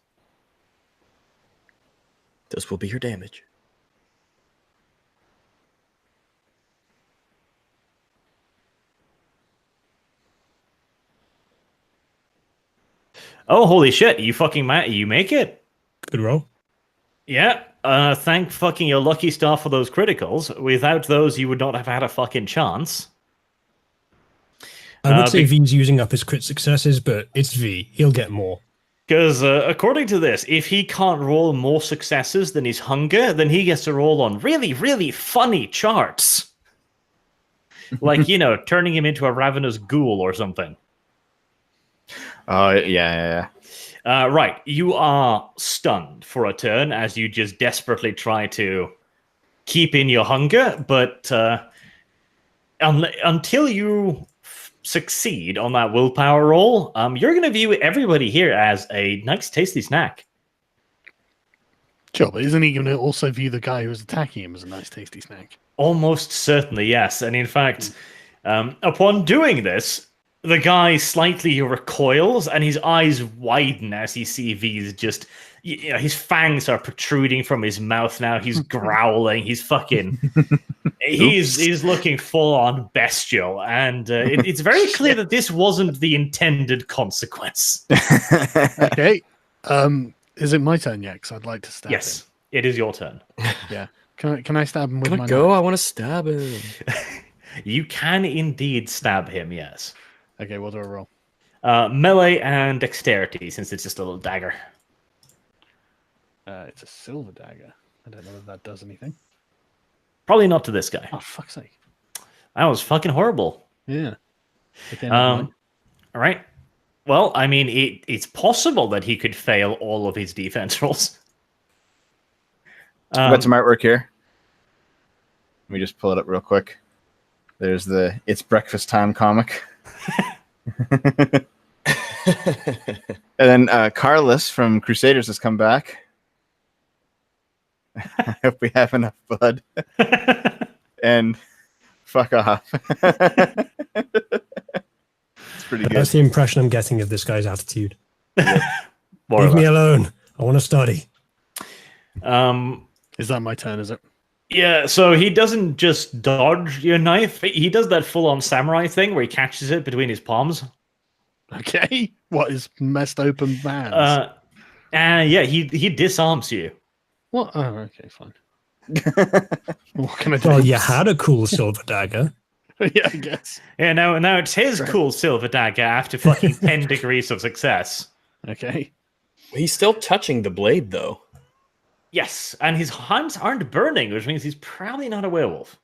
This will be your damage. Oh, holy shit! You make it. Good roll. Yeah. Thank fucking your lucky star for those criticals. Without those, you would not have had a fucking chance. I would say V's using up his crit successes, but it's V. He'll get more. Because according to this, if he can't roll more successes than his hunger, then he gets to roll on really, really funny charts. Like, turning him into a ravenous ghoul or something. Oh, yeah. Right, you are stunned for a turn as you just desperately try to keep in your hunger, but until you succeed on that willpower roll, you're going to view everybody here as a nice, tasty snack. Sure, but isn't he going to also view the guy who's attacking him as a nice, tasty snack? Almost certainly, yes. And in fact, upon doing this, the guy slightly recoils and his eyes widen as he sees V's just... his fangs are protruding from his mouth now. He's growling. He's fucking... he's looking full-on bestial. And it's very clear that this wasn't the intended consequence. Okay. Is it my turn yet? Because I'd like to stab him. Yes, it is your turn. Yeah. Can I stab him with Can my I go? knife? I want to stab him. You can indeed stab him, yes. Okay, what do I roll? Melee and dexterity, since it's just a little dagger. It's a silver dagger. I don't know if that does anything. Probably not to this guy. Oh, fuck's sake. That was fucking horrible. Yeah. Okay, never mind. All right. Well, I mean, it's possible that he could fail all of his defense rolls. I've got some artwork here. Let me just pull it up real quick. There's the It's Breakfast Time comic. And then Carlos from Crusaders has come back. I hope we have enough blood. And fuck off. It's pretty good. That's the impression I'm getting of this guy's attitude. More or Leave me less. alone. I want to study. Is that my turn, is it? Yeah, so he doesn't just dodge your knife. He does that full-on samurai thing where he catches it between his palms. Okay. What is messed open hands? Yeah, he disarms you. What? Oh, okay, fine. What can I do? Well, you had a cool silver dagger. Yeah, I guess. Yeah, now it's his cool silver dagger after fucking 10 degrees of success. Okay. He's still touching the blade, though. Yes, and his hands aren't burning, which means he's probably not a werewolf.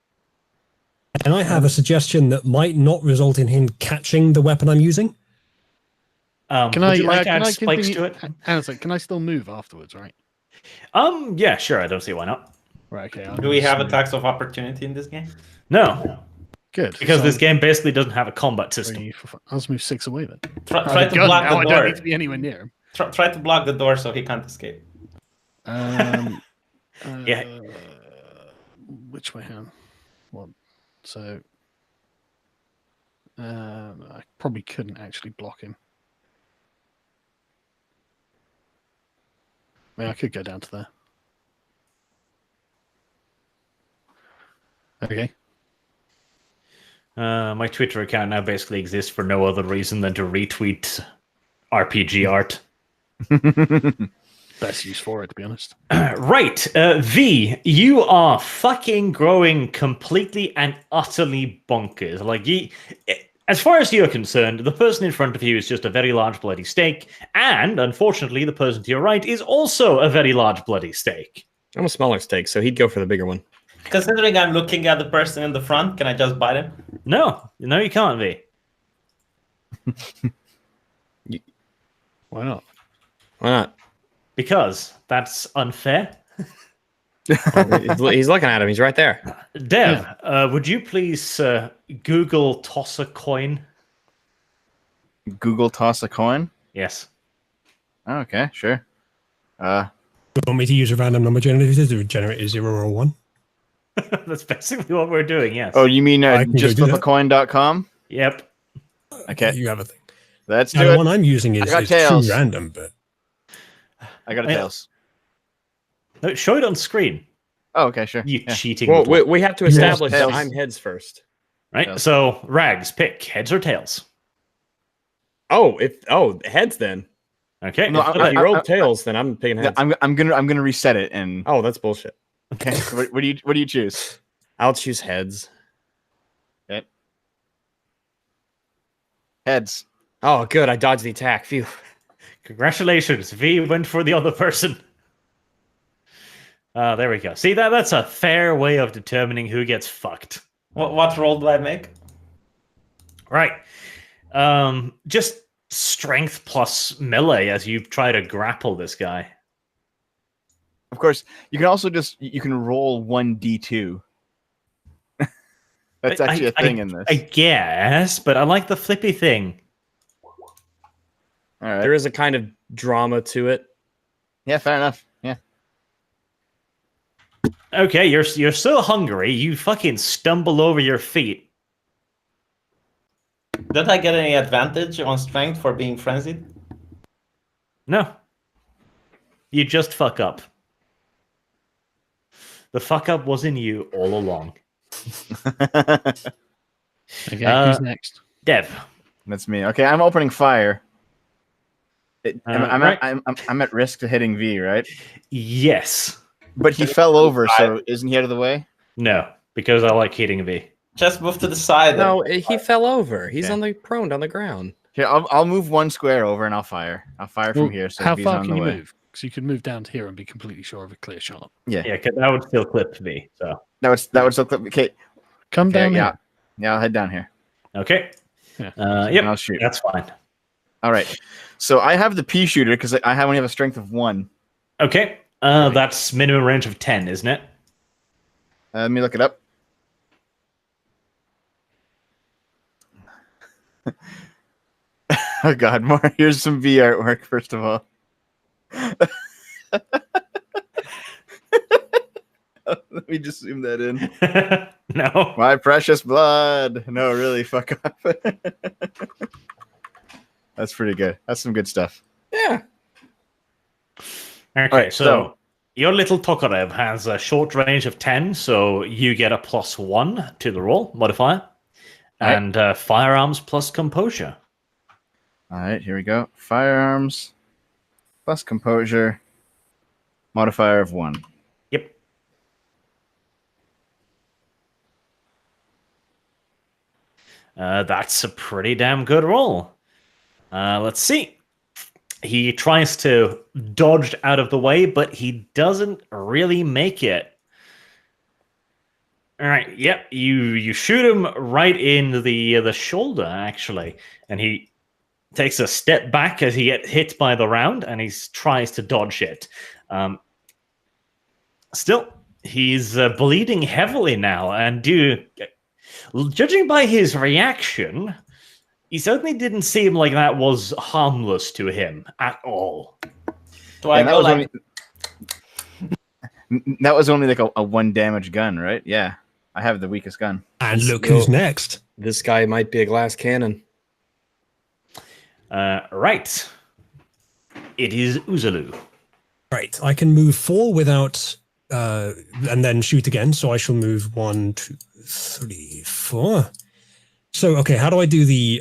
And I have a suggestion that might not result in him catching the weapon I'm using. Can would I you like to can add I spikes continue? to it? Hang on a sec, can I still move afterwards? Right. Yeah, sure. I don't see why not. Right. Okay. Do we have attacks of opportunity in this game? No, Good. because so this game basically doesn't have a combat system. I'll just move 6 away then. Try to Gun block now, the I don't need door. to be anywhere near him. Try to block the door so he can't escape. Yeah. Which way? Hang on. What? So. I probably couldn't actually block him. I mean, I could go down to there. Okay. My Twitter account now basically exists for no other reason than to retweet RPG art. Best use for it, to be honest. Right, V, you are fucking growing completely and utterly bonkers. Like, as far as you're concerned, the person in front of you is just a very large bloody steak, and unfortunately, the person to your right is also a very large bloody steak. I'm a smaller steak, so he'd go for the bigger one. Considering I'm looking at the person in the front, can I just bite him? No, you can't, V. Why not? Why not? Because that's unfair. He's looking at him. He's right there. Dev, would you please Google toss a coin? Google toss a coin. Yes. Oh, okay, sure. Do you want me to use a random number generator to generate a 0 or a 1? That's basically what we're doing, yes. Oh, you mean I can go do that. justflipacoin.com? Yep. Okay, You have a thing. let's Now, do the it. one I'm using is got true tails. random, but I got a tails. No, show it on screen. Oh, okay, sure. You Yeah. cheating. Well, little- we have to Yes, establish that tails. I'm heads first. right? tails. So, Rags, pick heads or tails. Heads then. Okay. No, if- If you rolled tails, then I'm picking Yeah, heads. I'm gonna reset it and Oh, that's bullshit. okay. What do you choose? I'll choose heads. Heads. Oh, good. I dodged the attack. Phew. Congratulations, V went for the other person. There we go. See, that's a fair way of determining who gets fucked. What roll do I make? Right. Just strength plus melee as you try to grapple this guy. Of course, you can also you can roll 1d2. That's actually a thing in this. I guess, but I like the flippy thing. All right. There is a kind of drama to it. Yeah, fair enough. Yeah. Okay, you're so hungry, you fucking stumble over your feet. Did I get any advantage on strength for being frenzied? No. You just fuck up. The fuck up was in you all along. Okay, who's next? Dev. That's me. Okay, I'm opening fire. Right. I'm at risk to hitting V, right? Yes. But he fell over, so isn't he out of the way? No, because I like hitting V. Just move to the side. No, he fell over. He's Okay. prone on the ground. Here, I'll move one square over and I'll fire. I'll fire from Well, here. So how V's far on can the you way. move? Because you can move down to here and be completely sure of a clear shot. Yeah, 'cause that would still clip V. So That would still clip. Okay, Come okay, down yeah, here. yeah. I'll head down here. okay. Yeah. And Yep. I'll shoot. That's fine. All right. So I have the pea shooter because I only have a strength of 1. Okay. That's minimum range of 10, isn't it? Let me look it up. Oh God, more. Here's some V artwork. First of all, let me just zoom that in. No. My precious blood. No, really, fuck off. That's pretty good. That's some good stuff. Yeah. Okay, Alright, so so- your little Tokarev has a short range of 10, so you get a +1 to the roll modifier. Alright. And firearms plus composure. All right, here we go. Firearms plus composure, modifier of 1. That's a pretty damn good roll. Let's see. He tries to dodge out of the way, but he doesn't really make it. All right. Yep. You shoot him right in the shoulder, actually, and he takes a step back as he gets hit by the round, and he tries to dodge it. Still, he's bleeding heavily now, and judging by his reaction, he certainly didn't seem like that was harmless to him at all. Do I And go like? that was only like a 1 damage gun, right? Yeah. I have the weakest gun. And look who's next. This guy might be a glass cannon. Right. It is Uzalu. Right, I can move 4 without, and then shoot again. So I shall move 1, 2, 3, 4. So okay, how do I do the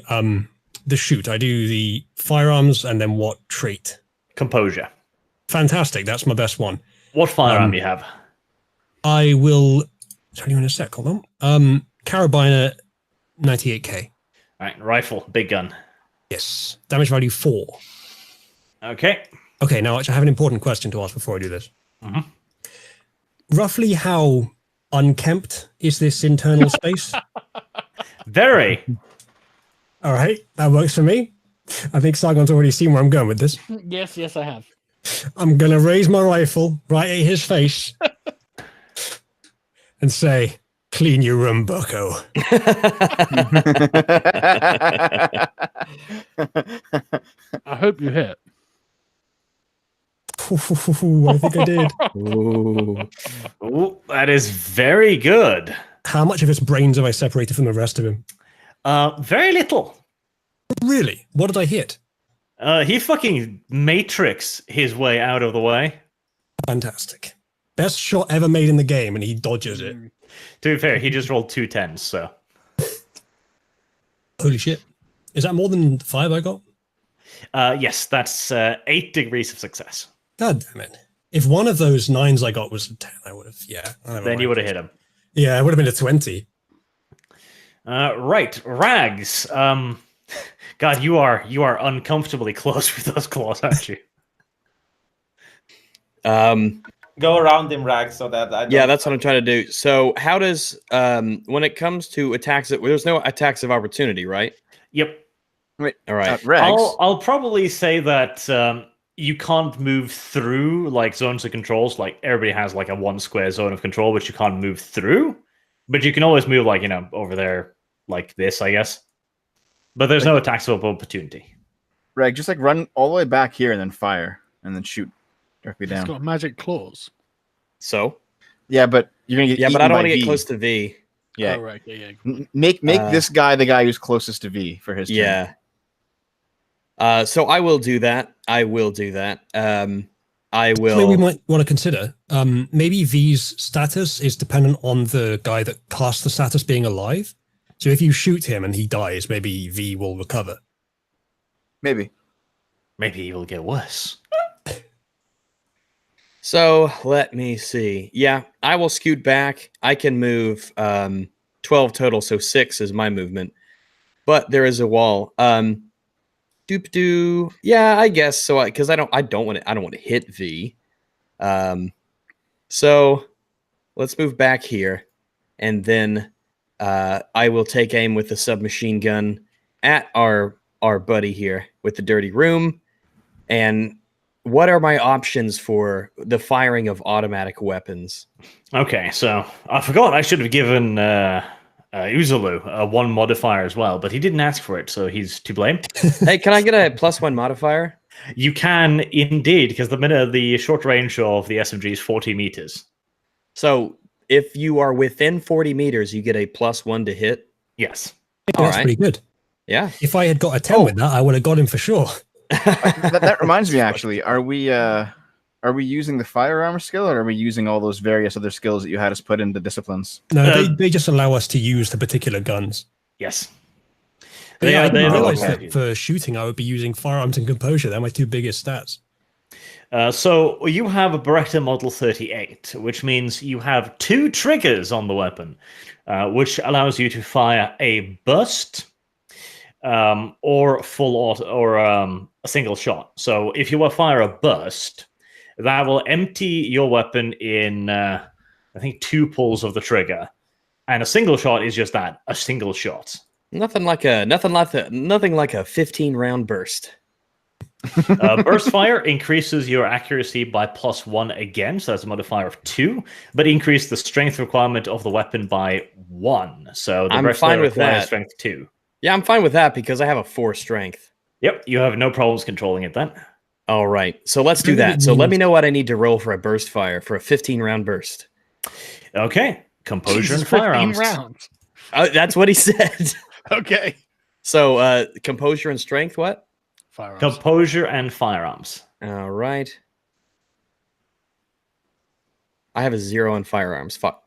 shoot? I do the firearms and then what trait? Composure. Fantastic, that's my best one. What firearm you have? I will tell you in a sec. Hold on. Carabiner, 98k. All right, rifle, big gun. Yes, damage value 4. Okay. Okay, now actually, I have an important question to ask before I do this. Mhm. Roughly how unkempt is this internal space? Very. All right, that works for me. I think Sargon's already seen where I'm going with this. Yes, I have. I'm going to raise my rifle right at his face and say, clean your room, bucko. I hope you hit. I think I did. Ooh. Ooh, that is very good. How much of his brains have I separated from the rest of him? Very little. Really? What did I hit? He fucking matrix his way out of the way. Fantastic. Best shot ever made in the game, and he dodges it. To be fair, he just rolled 2 10s, so. Holy shit. Is that more than 5 I got? Yes, that's 8 degrees of success. God damn it. If one of those 9s I got was a 10, I would have, yeah. Then you would have hit him. Yeah, it would have been a 20. Right, Rags. God, you are uncomfortably close with those claws, aren't you? Go around him, Rag, so that I don't... Yeah, that's what I'm trying to do. So how does when it comes to attacks, there's no attacks of opportunity, right? Yep. Wait, All right. Rex. I'll probably say that you can't move through like zones of controls. Like everybody has like a 1 square zone of control, which you can't move through. But you can always move like, over there like this, I guess. But there's no attacks of opportunity. Reg, just like run all the way back here and then fire and then shoot directly He's down. got magic claws. So Yeah, but you're gonna get. yeah, but eaten I don't by want to get V. close to V. Yeah, Oh, right. Yeah. make this guy the guy who's closest to V for his turn. Yeah. So I will do that. I will. Maybe we might want to consider, maybe V's status is dependent on the guy that cast the status being alive. So if you shoot him and he dies, maybe V will recover. Maybe. Maybe he will get worse. So let me see. Yeah, I will scoot back. I can move 12 total, so 6 is my movement. But there is a wall. Doop doo. Yeah, I guess so. Because I don't want to hit V. So let's move back here, and then I will take aim with the submachine gun at our buddy here with the dirty room. And what are my options for the firing of automatic weapons? Okay, so I forgot I should have given Uzalu a 1 modifier as well, but he didn't ask for it, so he's to blame. Hey, can I get a +1 modifier? You can indeed, because the short range of the SMG is 40 meters. So if you are within 40 meters, you get a +1 to hit. Yes. I think that's right. pretty good. Yeah. If I had got a 10 with that, I would have got him for sure. that reminds me, actually. Are we using the firearm skill, or are we using all those various other skills that you had us put into disciplines? No, they just allow us to use the particular guns. Yes. I didn't realize okay. that for shooting, I would be using firearms and composure. They're my 2 biggest stats. So you have a Beretta Model 38, which means you have 2 triggers on the weapon, which allows you to fire a burst or full auto or a single shot. So if you will fire a burst, that will empty your weapon in I think 2 pulls of the trigger, and a single shot is just that, a single shot. Nothing like a 15-round burst. Burst fire increases your accuracy by +1 again, so that's a modifier of 2, but increase the strength requirement of the weapon by 1. So the I'm burst fine fire with requires that. strength 2. Yeah, I'm fine with that because I have a 4 strength. Yep, you have no problems controlling it then. All right, so let's do I think that. it So let means- me know what I need to roll for a burst fire for a 15-round burst. Okay, composure Jesus, and 15 firearms. rounds. That's what he said. Okay. So composure and strength, what? Firearms. Composure and firearms. All right. I have a 0 on firearms. Fuck.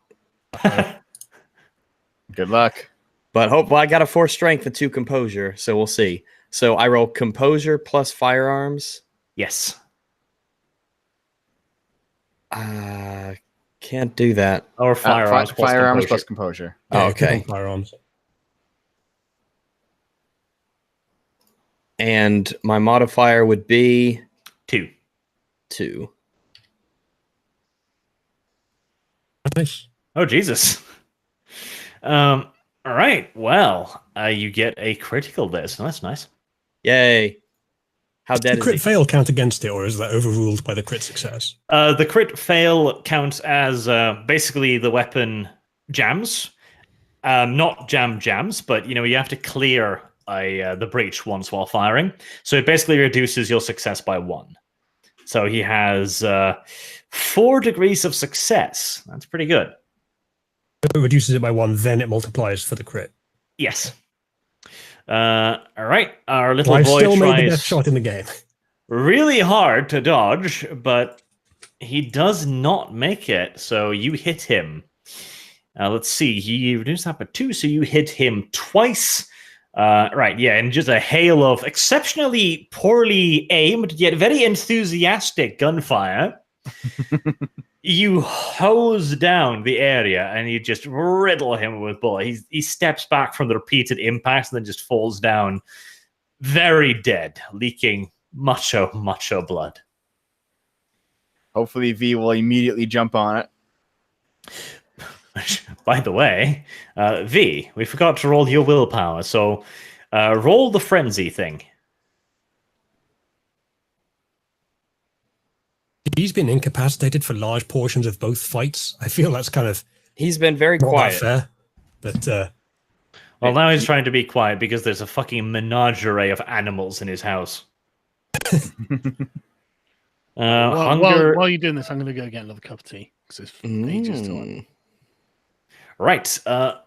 Good luck. But well, I got a 4 strength and 2 composure, so we'll see. So I roll composure plus firearms. Yes. Can't do that. Or firearms plus firearms composure. plus composure. Oh, Yeah, okay. on firearms. And my modifier would be 2. 2. Nice. Oh, Jesus. All right. Well, you get a critical there, so that's nice. Yay. How Does dead the is crit he? fail count against it, or is that overruled by the crit success? The crit fail counts as basically the weapon jams. Not jams, but you have to clear the breach once while firing. So it basically reduces your success by 1. So he has 4 degrees of success. That's pretty good. It reduces it by 1, then it multiplies for the crit. Yes. All right. Our little Well, I boy still made the best tries shot in the game. really hard to dodge, but he does not make it. So you hit him. Let's see. He reduced that by 2, so you hit him twice. Right, yeah, and just a hail of exceptionally poorly aimed yet very enthusiastic gunfire. You hose down the area and you just riddle him with bullets. He steps back from the repeated impacts and then just falls down very dead, leaking mucho blood. Hopefully V will immediately jump on it. By the way, V, we forgot to roll your willpower, so roll the frenzy thing. He's been incapacitated for large portions of both fights. I feel that's kind of He's been very not that quiet. fair. But Well, now he's trying to be quiet because there's a fucking menagerie of animals in his house. Hunger. While you're doing this, I'm going to go get another cup of tea because it's ages till Mm. Right.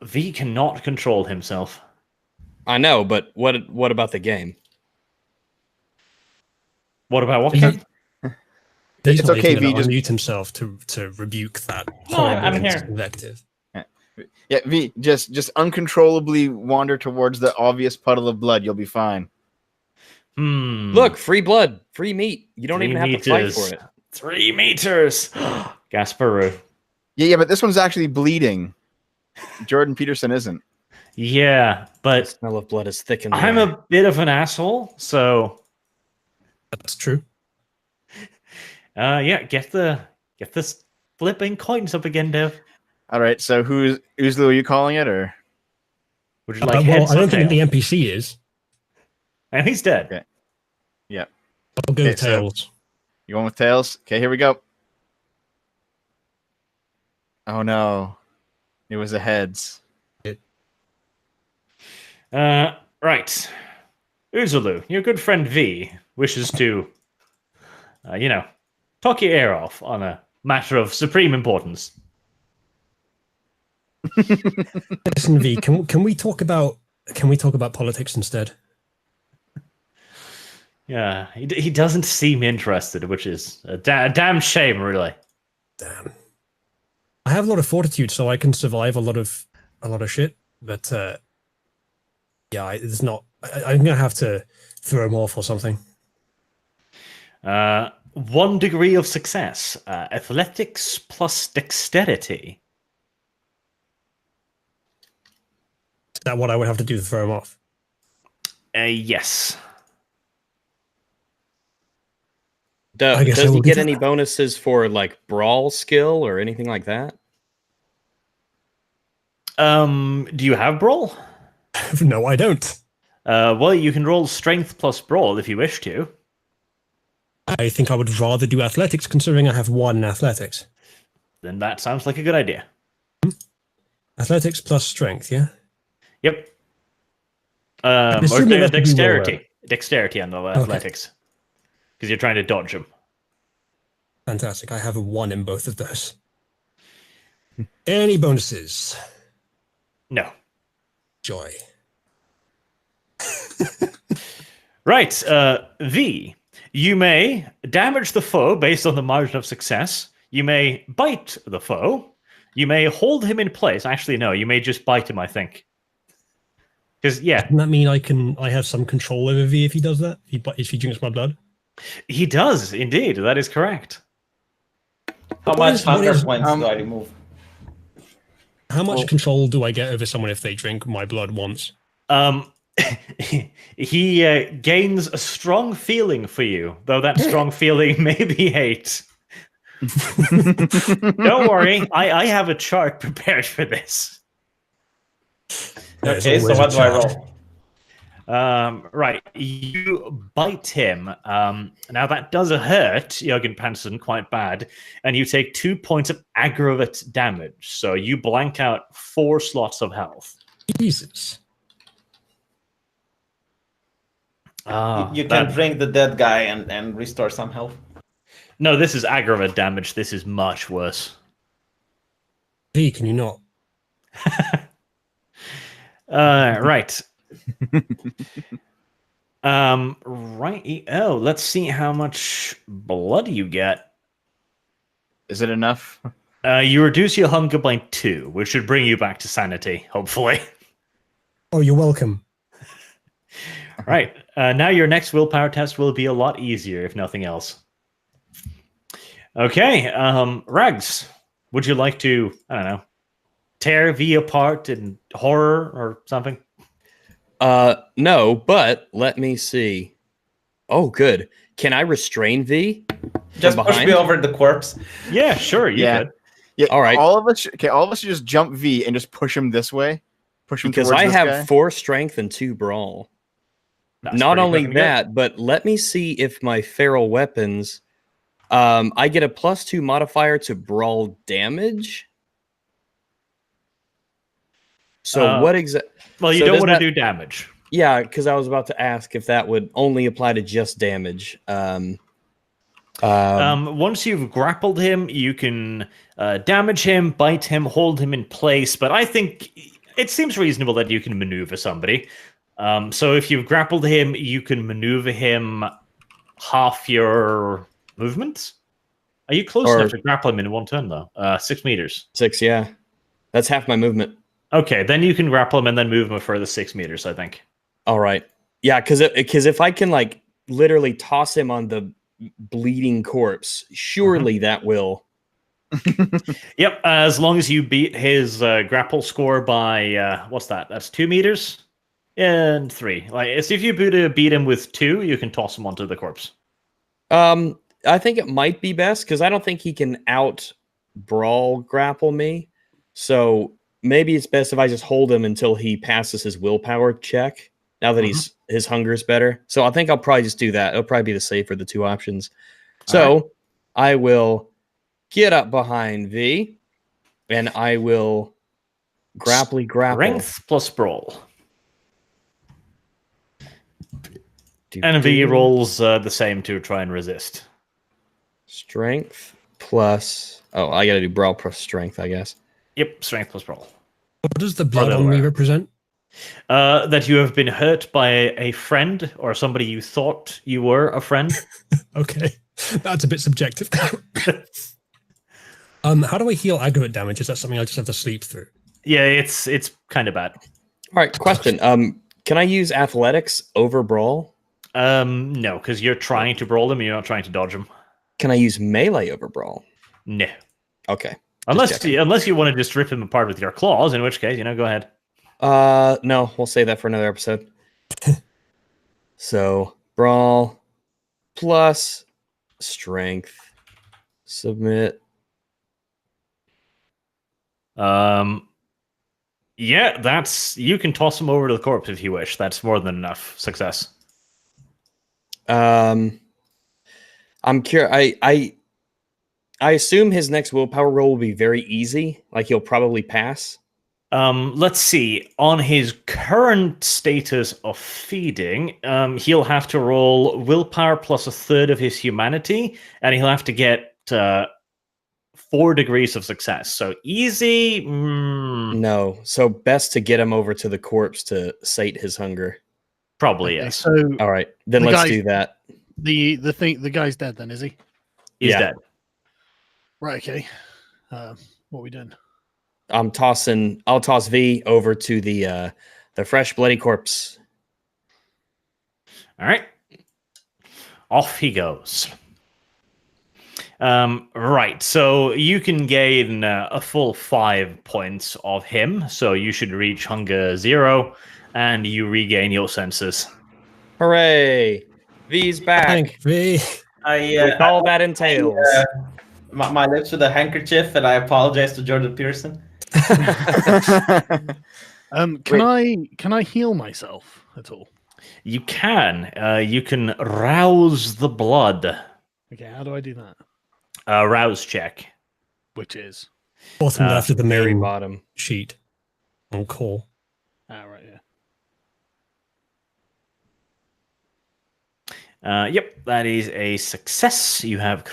V cannot control himself. I know, but what about the game? What about what? He- Ken? he's It's not okay, even V, gonna just- unmute himself to rebuke that No, horrible I'm here. invective. Yeah, V, just uncontrollably wander towards the obvious puddle of blood. You'll be fine. Look, free blood, free meat. You don't 3 even have to fight meters. for it. 3 meters. Gasparoo. Yeah, but this one's actually bleeding. Jordan Peterson isn't. Yeah, The but smell of blood is thick in the I'm air. a bit of an asshole, so That's true. yeah, get this flipping coins up again, Dev. All right, so who's Uzlu? Are you calling it or? Would you like Well, heads I or don't think the tails? NPC is. And he's dead. Okay. Yeah. I'll go Okay, so- tails. You going with tails? Okay, here we go. Oh no, it was the heads. Right. Uzulu, your good friend V wishes to, talk your ear off on a matter of supreme importance. Listen, V, can we talk about politics instead? Yeah, he doesn't seem interested, which is a damn shame, really. Damn. I have a lot of fortitude, so I can survive a lot of shit. But yeah, it's not. I'm gonna have to throw him off or something. 1 degree of success. Athletics plus dexterity. Is that what I would have to do to throw him off? Yes. I guess I Does will he do get that. any bonuses for like brawl skill or anything like that? Do you have brawl? No, I don't. Well, you can roll strength plus brawl if you wish to. I think I would rather do athletics, considering I have 1 in athletics. Then that sounds like a good idea. Athletics plus strength, yeah? Yep. assuming Or that's to do well, dexterity. Dexterity on the athletics. Because you're trying to dodge them. Fantastic. I have a 1 in both of those. Any bonuses? No. Joy. Right. V. You may damage the foe based on the margin of success. You may bite the foe. You may hold him in place. Actually, no. You may just bite him, I think. Because, yeah. Doesn't that mean I have some control over V if he does that? If he drinks my blood? He does, indeed. That is correct. How What much is- what hunger is, points do I remove? How much Well- control do I get over someone if they drink my blood once? He gains a strong feeling for you, though that strong feeling may be hate. Don't worry, I have a chart prepared for this. There's Okay, so always a what do I chart. roll? Right, you bite him. Now that does hurt Jürgen Pansen quite bad, and you take 2 points of aggravate damage. So you blank out 4 slots of health. Jesus. You can drink the dead guy and restore some health. No, this is aggravate damage. This is much worse. V, can you not? Right. Right. Oh, let's see how much blood you get. Is it enough? You reduce your hunger by 2, which should bring you back to sanity, hopefully. Oh, you're welcome. Right. Now your next willpower test will be a lot easier, if nothing else. Okay. Rags, would you like to, I don't know, tear V apart in horror or something? No, but let me see. Oh, good. Can I restrain V? Just from push behind? me over the corpse. Yeah, sure. You Yeah. could. Yeah. All right. All of us should just jump V and just push him this way. Push him Because towards I this have guy. 4 strength and 2 brawl. That's Not pretty only fucking good. that, but let me see if my feral weapons. I get a +2 modifier to brawl damage. So what exactly? Well, you So don't does want to that- do damage. Yeah, because I was about to ask if that would only apply to just damage. Once you've grappled him, you can damage him, bite him, hold him in place. But I think it seems reasonable that you can maneuver somebody. So if you've grappled him, you can maneuver him half your movement. Are you close Or- enough to grapple him in 1 turn, though? 6 meters. 6, yeah. That's half my movement. Okay, then you can grapple him and then move him a further 6 meters, I think. All right. Yeah, because if I can like literally toss him on the bleeding corpse, surely that will. Yep, as long as you beat his grapple score by, what's that? That's 2 meters? And 3. Like, if you beat him with 2, you can toss him onto the corpse. I think it might be best because I don't think he can out brawl grapple me. So maybe it's best if I just hold him until he passes his willpower check. Now that his hunger is better, so I think I'll probably just do that. It'll probably be the safer of the 2 options. So I will get up behind V, and I will grapple. Strength plus brawl. And V rolls the same to try and resist. Strength plus. Oh, I gotta do brawl plus strength, I guess. Yep, strength plus brawl. What does the blood the on me way. represent? That you have been hurt by a friend or somebody you thought you were a friend. Okay, that's a bit subjective. How do I heal aggravate damage? Is that something I just have to sleep through? Yeah, it's kind of bad. All right, question. Can I use athletics over brawl? No, because you're trying to brawl him, you're not trying to dodge him. Can I use melee over brawl? No. Okay. Unless checking. you want to just rip him apart with your claws, in which case, go ahead. No, we'll save that for another episode. So brawl plus strength. Submit. Yeah, you can toss him over to the corpse if you wish. That's more than enough success. I'm curious. I assume his next willpower roll will be very easy. Like he'll probably pass. Let's see. On his current status of feeding, he'll have to roll willpower plus a third of his humanity, and he'll have to get 4 degrees of success. So easy. No. So best to get him over to the corpse to sate his hunger. Probably Okay, yes. so All right, then The let's guy- do that. the guy's dead then, is he? He's yeah. dead. Right. Okay. What are we doing? I'll toss V over to the fresh bloody corpse. All right. Off he goes. Right. So you can gain a full 5 points of him. So you should reach hunger 0, and you regain your senses. Hooray! V's back. Thank V. With all that entails. My lips with a handkerchief, and I apologize to Jordan Pearson. Can I heal myself at all? You can. You can rouse the blood. Okay, how do I do that? Rouse check. Which is Bottom left of the Very main bottom. sheet. On call. right, yeah. Yep, that is a success. You have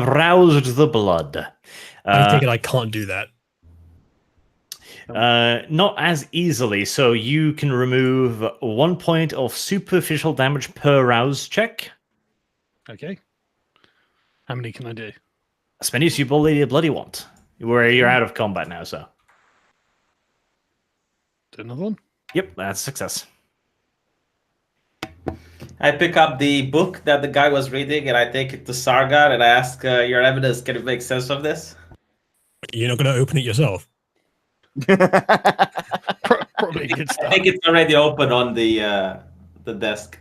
roused the blood. I take it I can't do that. Not as easily. So you can remove 1 point of superficial damage per rouse check. Okay. How many can I do? As many as you bloody want. Where you're out of combat now, so. Do another one? Yep, that's a success. I pick up the book that the guy was reading, and I take it to Sargon, and I ask, "Your evidence, can you make sense of this?" You're not going to open it yourself. Probably a good I start. think it's already open on the desk.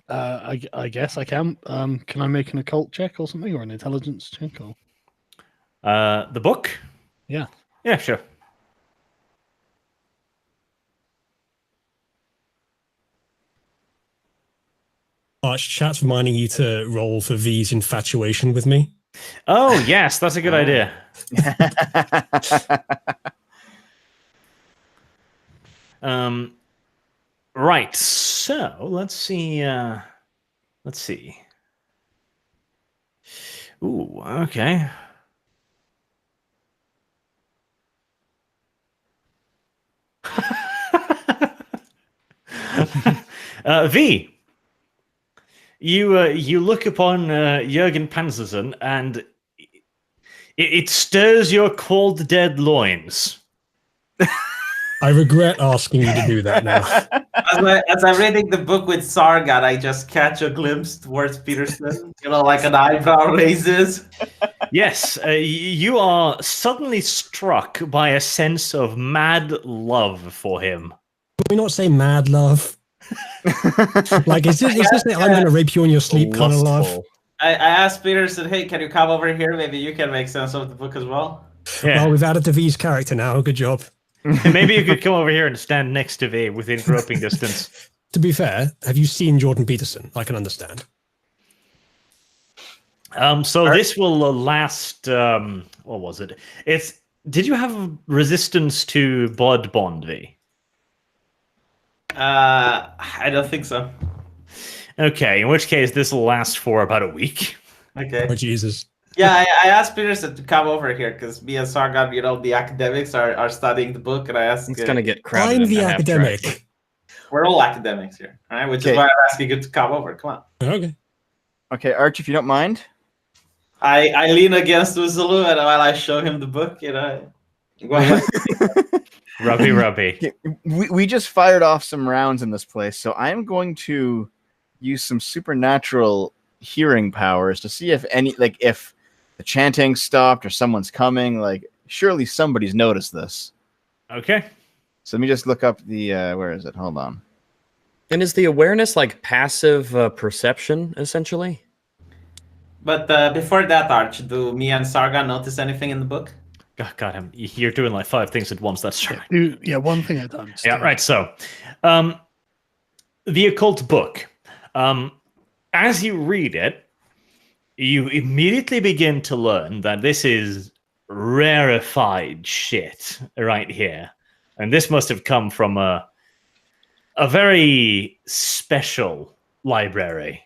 I guess I can. Can I make an occult check or something, or an intelligence check? Or The book? Yeah. Yeah, sure. Arch chat's reminding you to roll for V's infatuation with me. Oh, yes, that's a good idea. Right, so let's see. Let's see. Ooh, okay. V, you look upon Jürgen Panzerson, and it stirs your cold, dead loins. I regret asking you to do that now. As I'm reading the book with Sargon, I just catch a glimpse towards Peterson, like an eyebrow raises. Yes, you are suddenly struck by a sense of mad love for him. Can we not say mad love? Like, is this the I'm going to rape you in your sleep kind of love? Lustful. I asked Peterson, "Hey, can you come over here? Maybe you can make sense of the book as well." Yeah. Well, we've added to V's character now. Good job. Maybe you could come over here and stand next to V within groping distance. To be fair, have you seen Jordan Peterson? I can understand. So this will last. What was it? Did you have resistance to blood bond, V? I don't think so. Okay, in which case this will last for about a week. Okay. Oh, Jesus. Yeah, I asked Peterson to come over here because me and Sargon, the academics are studying the book, and I asked. It's gonna get crowded. I'm into the half academic. track. We're all academics here, all right? Which Okay. is why I'm asking you to come over. Come on. Okay. Okay, Arch, if you don't mind. I lean against Uzulu, and while I show him the book, Go ahead. Rubby. Okay, we just fired off some rounds in this place, so I'm going to use some supernatural hearing powers to see if if the chanting stopped or someone's coming. Like, surely somebody's noticed this. Okay. So let me just look up the where is it? Hold on. And is the awareness like passive perception, essentially? But before that, Arch, do me and Sargon notice anything in the book? God, you're doing like 5 things at once. That's true. One thing at a time. Yeah, right. So, the occult book. As you read it, you immediately begin to learn that this is rarefied shit right here, and this must have come from a very special library.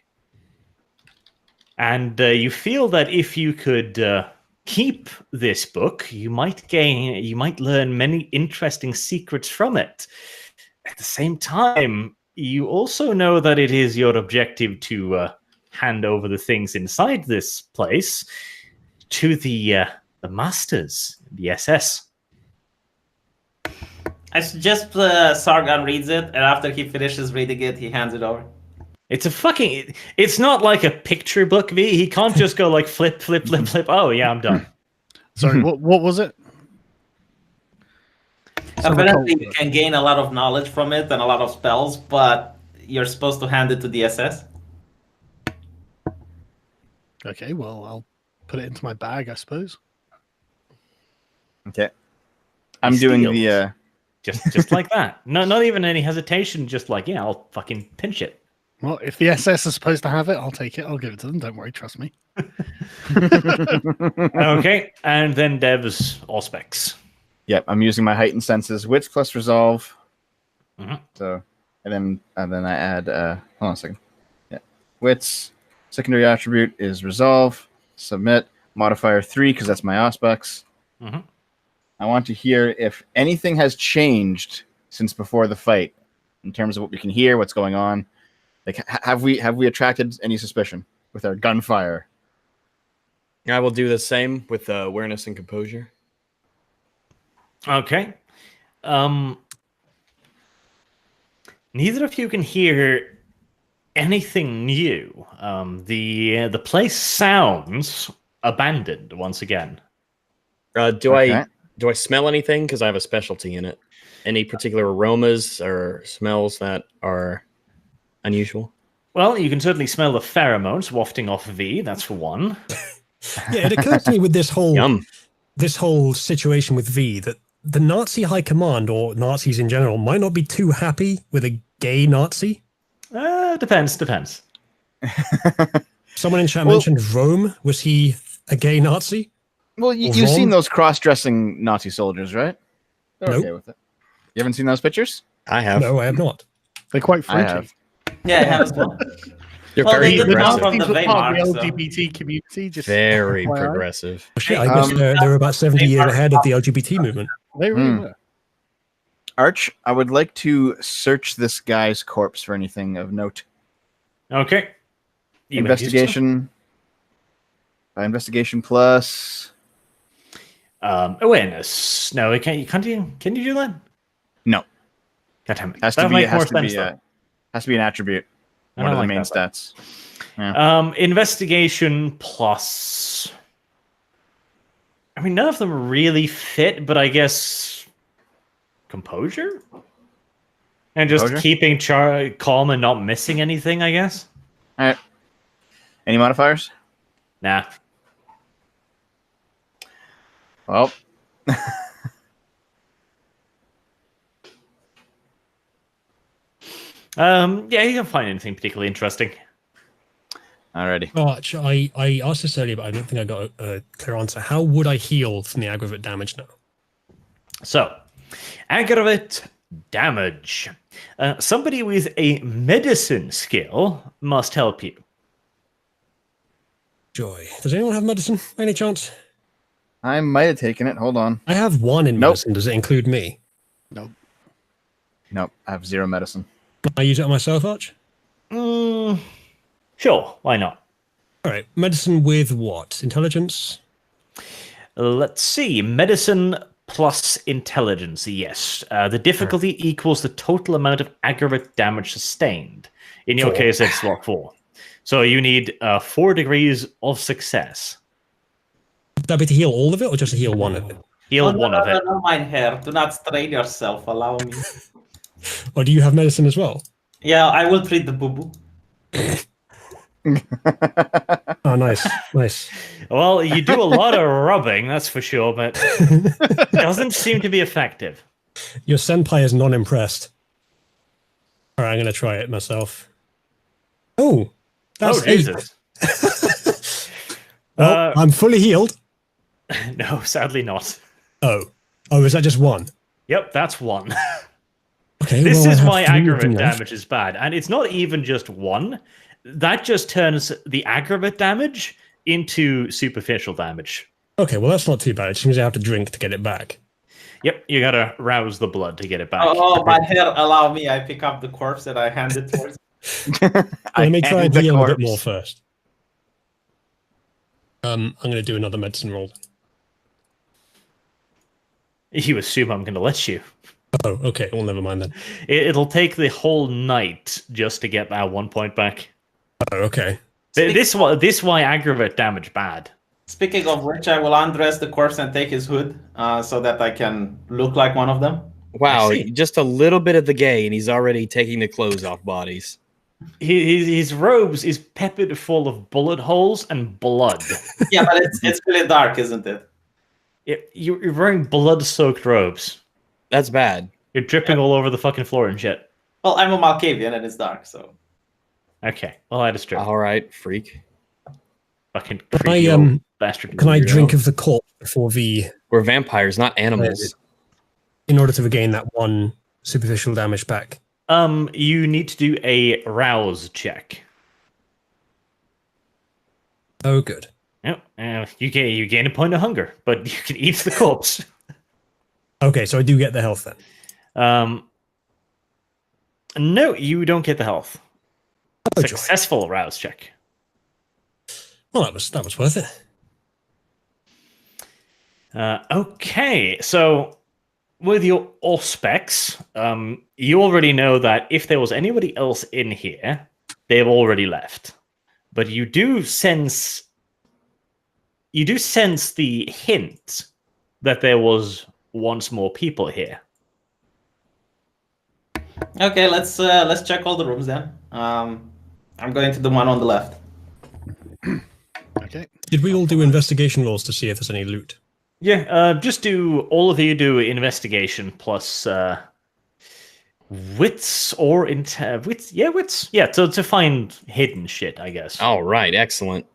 And you feel that if you could keep this book, you might learn many interesting secrets from it. At the same time, you also know that it is your objective to hand over the things inside this place to the masters, the SS. I suggest Sargon reads it, and after he finishes reading it, he hands it over. It's not like a picture book, V. He can't just go like flip, flip, flip, flip. Oh, yeah, I'm done. Sorry, what was it? Apparently, you can gain a lot of knowledge from it and a lot of spells, but you're supposed to hand it to the SS. Okay, well, I'll put it into my bag, I suppose. Okay. I'm doing Steals. the just like that. No, not even any hesitation. Just like, yeah, I'll fucking pinch it. Well, if the SS is supposed to have it, I'll take it. I'll give it to them. Don't worry, trust me. Okay, and then Dev's Auspex. Yep, I'm using my heightened senses, wits plus resolve. Mhm. So, and then I add. Hold on a second. Yeah, wits. Secondary attribute is resolve. Submit modifier 3 because that's my Auspex. Mhm. I want to hear if anything has changed since before the fight, in terms of what we can hear, what's going on. Like, have we attracted any suspicion with our gunfire? I will do the same with awareness and composure. Okay. Neither of you can hear anything new. The place sounds abandoned once again. Do Okay. I smell anything? Because I have a specialty in it. Any particular aromas or smells that are unusual? Well, you can certainly smell the pheromones wafting off V. That's for one. Yeah, it occurs to me with this Yum. whole situation with V that the Nazi high command or Nazis in general might not be too happy with a gay Nazi. Depends. Someone in chat mentioned Rome. Was he a gay Nazi? Well, Or you've seen wrong? those cross-dressing Nazi soldiers, right? They're Nope. okay with it. You haven't seen those pictures? I have. No, I have not. They're quite I freaky. have. Yeah, I have as well. You're Well, very they did not progressive. from the Nazis were part of the Weimar, so- LGBT community. Just Very FYI. progressive. Oh, shit, I guess they're about 70 years ahead of the LGBT movement. They really Hmm. were. Arch, I would like to search this guy's corpse for anything of note. Okay. You Investigation. Investigation plus. Awareness. No, can you do that? No. God damn it. Has That to would be. make more Has to be. sense, though. Has to be an attribute. I One of don't the like main that, stats. Investigation plus. I mean, none of them really fit, but I guess composure and just Composure? keeping calm and not missing anything. I guess. All right. Any modifiers? Nah. Well. Yeah, you can find anything particularly interesting. Alrighty. Arch, I asked this earlier, but I don't think I got a clear answer. How would I heal from the aggravate damage now? So, aggravate damage. Somebody with a medicine skill must help you. Joy. Does anyone have medicine by any chance? I might have taken it. Hold on. I have one in Nope. medicine. Does it include me? Nope. I have 0 medicine. Can I use it on myself, Arch? Sure, why not? All right. Medicine with what? Intelligence? Let's see. Medicine plus intelligence, yes. The difficulty equals the total amount of aggravate damage sustained. In your Four. case, it's what, 4. So you need 4 degrees of success. Would that be to heal all of it or just to heal one of it? Heal Oh, no, one no, of no, it. no, mein Herr. Do not strain yourself. Allow me. Or do you have medicine as well? Yeah, I will treat the boo-boo. Oh, nice. Nice. Well, you do a lot of rubbing, that's for sure, but it doesn't seem to be effective. Your senpai is not impressed. All right, I'm going to try it myself. Oh, that's Oh, Jesus. Well, I'm fully healed. No, sadly not. Oh. Oh, is that just one? Yep, that's 1. Okay, This well, I is have why 3 of them aggravate left. damage is bad. And it's not even just 1. That just turns the aggravate damage into superficial damage. Okay, well, that's not too bad. It just means I have to drink to get it back. Yep, you gotta rouse the blood to get it back. Oh, mein Herr, allow me. I pick up the corpse and I hand it towards. Let me try and hand the heal a bit corpse. more first. I'm going to do another medicine roll. You assume I'm gonna let you. Oh, okay. Well, never mind then. It'll take the whole night just to get that 1 point back. Oh, okay. This why aggravate damage bad. Speaking of which, I will undress the corpse and take his hood so that I can look like one of them. Wow, I see. just a little bit of the gay, and he's already taking the clothes off bodies. His robes is peppered full of bullet holes and blood. Yeah, but it's really dark, isn't it? You're wearing blood-soaked robes. That's bad. You're dripping all over the fucking floor and shit. Well, I'm a Malkavian and it's dark, so. Okay, well, I just drip. All right, freak. Fucking Can creepy I, old bastard. Can I Weirdo. drink of the corpse before We're vampires, not animals. in order to regain that 1 superficial damage back? You need to do a rouse check. Oh, good. Yep, you gain a point of hunger, but you can eat the corpse. Okay, so I do get the health then. No, you don't get the health. Oh, joy. Successful rouse check. Well, that was worth it. Okay, so with your auspex, you already know that if there was anybody else in here, they've already left. But you do sense the hint that there was once more people here. Okay, let's check all the rooms then. I'm going to the one on the left. Okay. Did we all do investigation rolls to see if there's any loot? Yeah, just all of you do investigation plus wits or wits. Yeah, wits. Yeah, to find hidden shit, I guess. All right, excellent.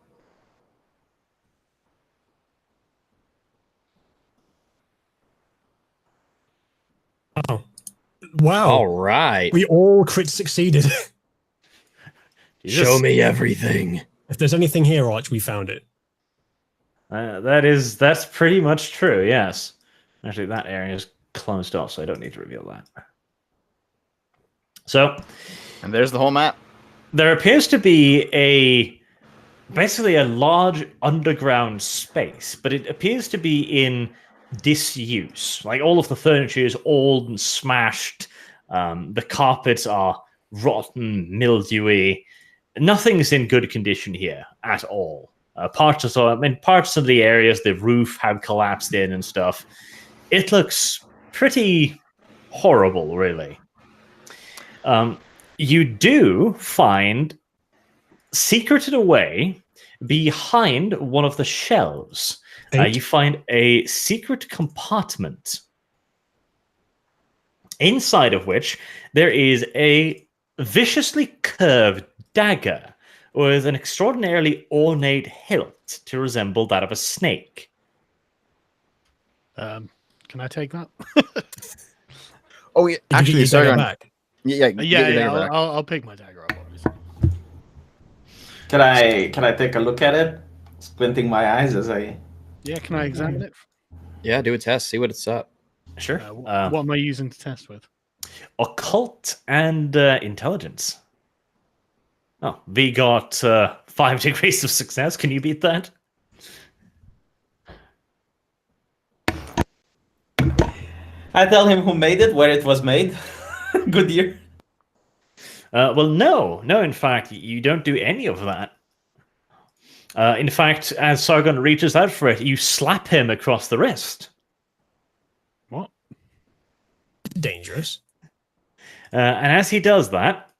Oh. Wow. All right. We all crit succeeded. Jesus. Show me everything. If there's anything here, Arch, we found it. That's pretty much true. Yes, actually, that area is closed off, so I don't need to reveal that. So, And there's the whole map. there appears to be basically a large underground space, but it appears to be in disuse. Like all of the furniture is old and smashed. The carpets are rotten, mildewy. Nothing's in good condition here at all. Parts of the areas, the roof have collapsed in and stuff. It looks pretty horrible, really. You do find, secreted away behind one of the shelves, you find a secret compartment, inside of which there is a viciously curved dagger with an extraordinarily ornate hilt to resemble that of a snake. Can I take that? Oh, yeah, Did you actually, get your sorry. dagger back? Yeah, get your dagger back. I'll pick my dagger up. Obviously. Can I take a look at it? Squinting my eyes as I. Yeah, can I examine it? Yeah, do a test. See what it's up. Sure. What am I using to test with? Occult and intelligence. Oh, V got 5 degrees of success. Can you beat that? I tell him who made it, where it was made. Good year. Well, no. In fact, you don't do any of that. In fact, as Sargon reaches out for it, you slap him across the wrist. What? Dangerous. And as he does that,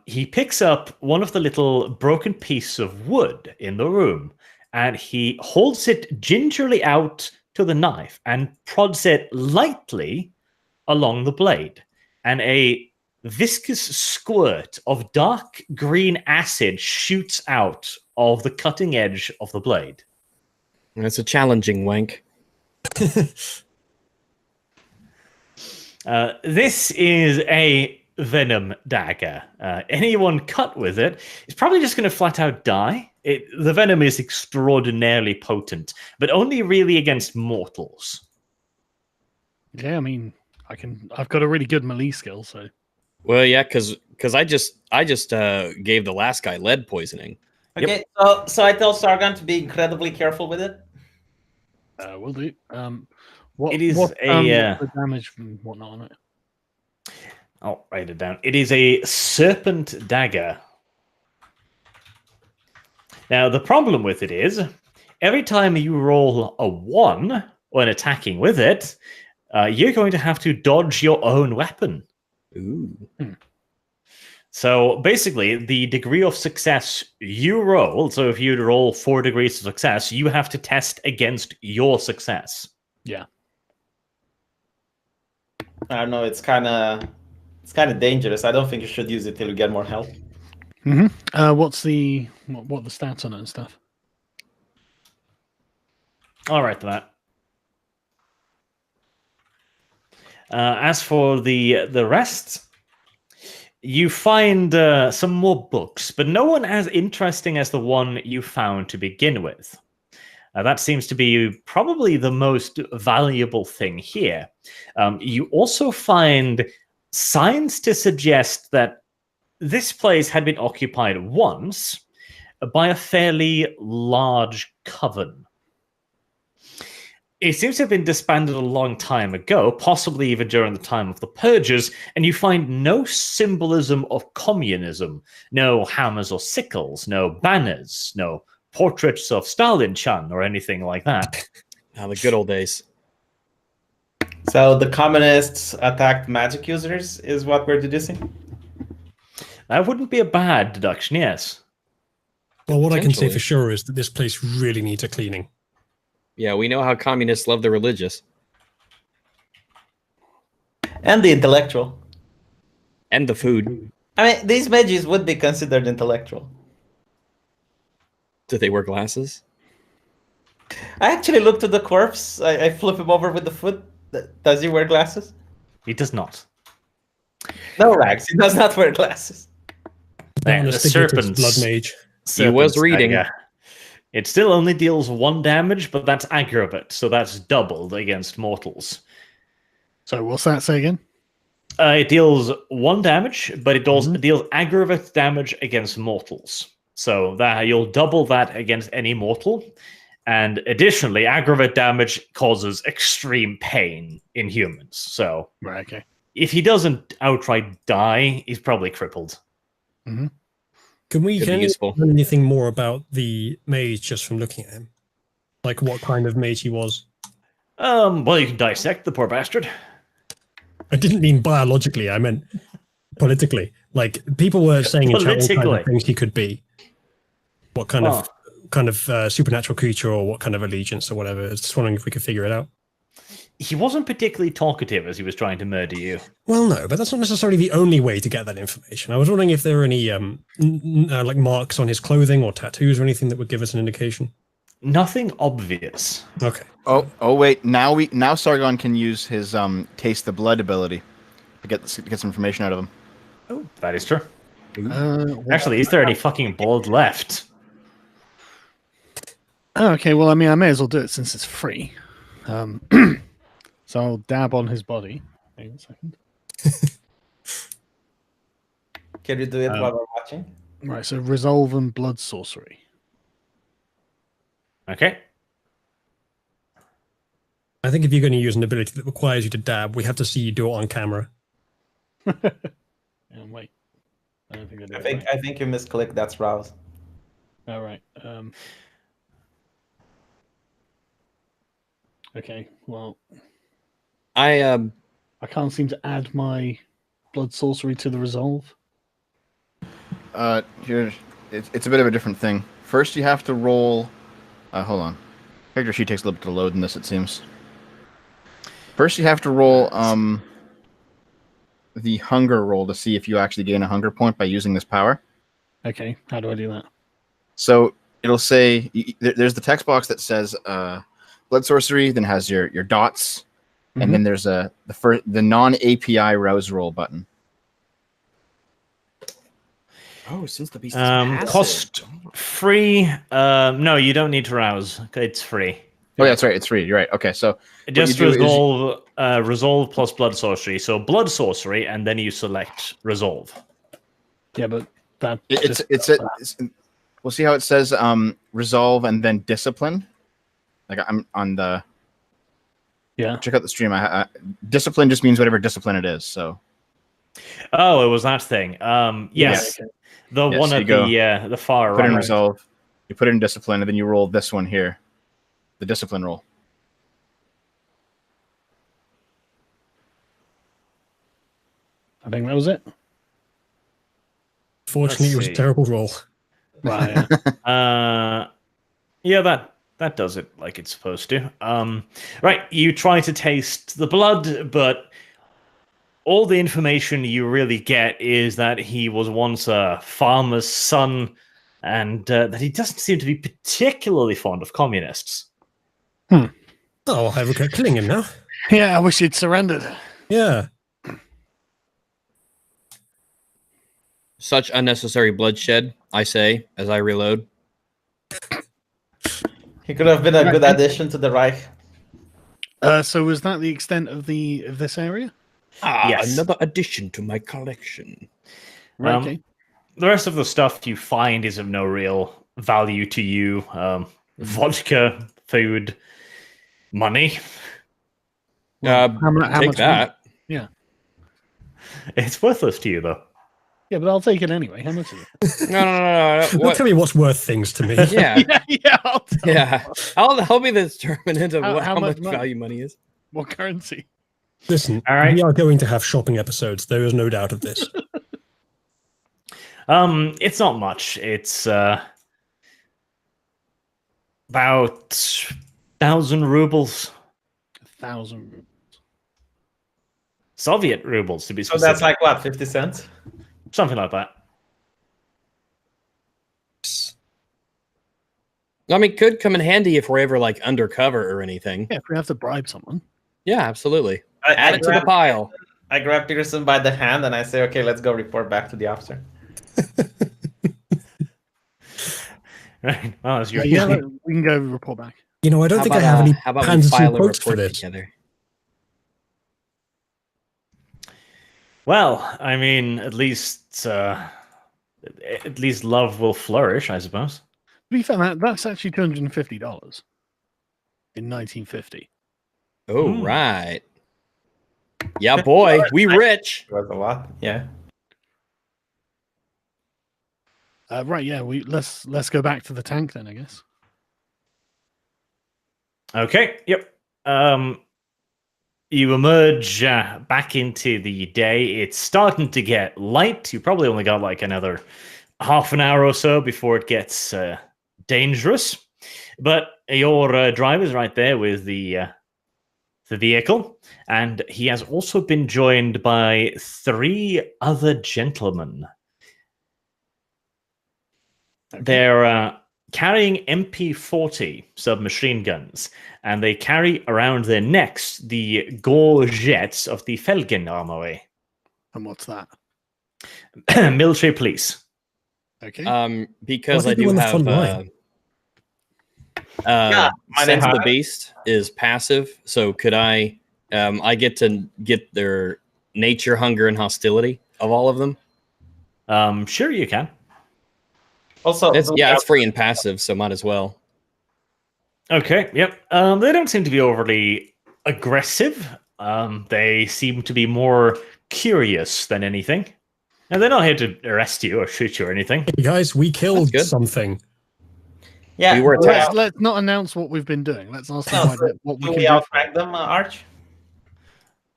he picks up one of the little broken pieces of wood in the room, and he holds it gingerly out to the knife and prods it lightly along the blade. And a viscous squirt of dark green acid shoots out of the cutting edge of the blade. That's a challenging wank. This is a venom dagger. Anyone cut with it is probably just going to flat out die. The venom is extraordinarily potent, but only really against mortals. Yeah, I mean, I've got a really good melee skill, so. Well, yeah, because I just gave the last guy lead poisoning. Okay, so I tell Sargon to be incredibly careful with it. Will do. It is what's a the damage and whatnot on it? I'll write it down. It is a serpent dagger. Now, the problem with it is, every time you roll a 1 when attacking with it, you're going to have to dodge your own weapon. Ooh. So basically, the degree of success you roll, so if you roll 4 degrees of success, you have to test against your success. Yeah. I don't know. It's kind of dangerous. I don't think you should use it till you get more health. Mm-hmm. What the stats on it and stuff? All right, that. As for the rest, you find some more books, but no one as interesting as the one you found to begin with. That seems to be probably the most valuable thing here. You also find signs to suggest that this place had been occupied once by a fairly large coven. It seems to have been disbanded a long time ago, possibly even during the time of the Purges, and you find no symbolism of communism, no hammers or sickles, no banners, no portraits of Stalin-chan or anything like that. The good old days. So the communists attacked magic users, is what we're deducing? That wouldn't be a bad deduction, yes. Well, what I can say Potentially. for sure is that this place really needs a cleaning. Yeah, we know how communists love the religious. And the intellectual. And the food. I mean, these mages would be considered intellectual. Do they wear glasses? I actually looked at the corpse. I flip him over with the foot. Does he wear glasses? He does not. No, Rags. He does not wear glasses. Yeah, Not the astigmated serpent's blood mage. He was serpent's reading. dagger. It still only deals 1 damage, but that's aggravate, so that's doubled against mortals. So what's that say again? It deals 1 damage, but it deals aggravate damage against mortals. So that you'll double that against any mortal. And additionally, aggravate damage causes extreme pain in humans. So Right, okay. if he doesn't outright die, he's probably crippled. Can we Could be can useful. learn anything more about the mage just from looking at him? Like what kind of mage he was? Well, you can dissect the poor bastard. I didn't mean biologically, I meant politically. Like people were saying in chat all kinds Politically. of things he could be. What kind of supernatural creature or what kind of allegiance or whatever. I was just wondering if we could figure it out. He wasn't particularly talkative as he was trying to murder you. Well, no, but that's not necessarily the only way to get that information. I was wondering if there were any like marks on his clothing or tattoos or anything that would give us an indication. Nothing obvious. Okay. Oh wait, now Sargon can use his taste the blood ability to get some information out of him. Oh, that is true. What- Actually, is there any fucking blood left? Okay, well, I mean, I may as well do it since it's free. So I'll dab on his body. Hang on a second. Can you do it while we're watching? Right, so resolve and blood sorcery. Okay. I think if you're going to use an ability that requires you to dab, we have to see you do it on camera. And wait, I don't think I did. I think you misclicked. That's rouse. All right. Okay. Well, I I can't seem to add my blood sorcery to the resolve. Here, it's a bit of a different thing. First, you have to roll. Hold on. Character sheet takes a little bit to load in this, it seems. First, you have to roll the hunger roll to see if you actually gain a hunger point by using this power. Okay. How do I do that? So it'll say there's the text box that says blood sorcery, then has your dots, and then there's the non API rouse roll button. oh, since the beast is passive. Cost free. No, you don't need to rouse. It's free. Oh, yeah, that's right. It's free. You're right. Okay, so Just you do is resolve plus blood sorcery. So blood sorcery, and then you select resolve. Yeah, but that we'll see how it says resolve and then discipline. Like I'm on the check out the stream. Discipline just means whatever discipline it is. So Oh, it was that thing. Yes, the one so at you the far put right. in resolve, you put it in discipline, and then you roll this one here, the discipline roll. I think that was it. Fortunately, it was a see. terrible roll. Right. Yeah, that does it like it's supposed to. Right, you try to taste the blood, but all the information you really get is that he was once a farmer's son, and that he doesn't seem to be particularly fond of communists. Oh, I regret killing him now. Yeah, I wish he'd surrendered. Yeah. Such unnecessary bloodshed, I say, as I reload. He could have been a good addition to the Reich. So was that the extent of this area? Yes. Another addition to my collection. Right. Um, Okay. The rest of the stuff you find is of no real value to you. Vodka, food, money. Well, how Take much that. Yeah. It's worthless to you, though. Yeah, but I'll take it anyway. How much is it? No. Don't What? tell me what's worth things to me. Yeah, yeah. I'll tell yeah. I'll be the determinant of How how much much money? value money is. What currency? Listen, All right. we are going to have shopping episodes. There is no doubt of this. It's not much. It's about 1,000 rubles. 1,000. Soviet rubles, to be So specific. that's like what, 50 cents? Something like that. I mean, could come in handy if we're ever like undercover or anything. Yeah, if we have to bribe someone. Yeah, absolutely. I Add it to the grab- pile. I grab Peterson by the hand and I say, okay, let's go report back to the officer. Right. Well, as you Yeah, we can go report back. You know, I don't How think I about, have any how about we plans to file a quotes for report this. together? Well, I mean, at least love will flourish, I suppose. To be fair, that's actually $250 in 1950. Oh, right. Yeah, boy, we rich. It was a lot. Yeah. Right, yeah. Let's go back to the tank then, I guess. Okay. Yep. You emerge back into the day. It's starting to get light. You probably only got like another half an hour or so before it gets dangerous. But your driver's right there with the vehicle, and he has also been joined by 3 other gentlemen. Okay. They're carrying MP40 submachine guns, and they carry around their necks the gorgets of the Felgen Armory. And what's that? Military police. Okay. Because Why I do they do do on the have front line? Sense of the high. Beast is passive, so could I get to get their nature, hunger, and hostility of all of them? Sure you can. Also, It's free and passive, so might as well. Okay, yep. They don't seem to be overly aggressive. They seem to be more curious than anything. And they're not here to arrest you or shoot you or anything. Hey guys, we killed good. something. Yeah. We were attacked. Let's not announce what we've been doing. Let's ask No, what we do can we do. outrank them, Arch?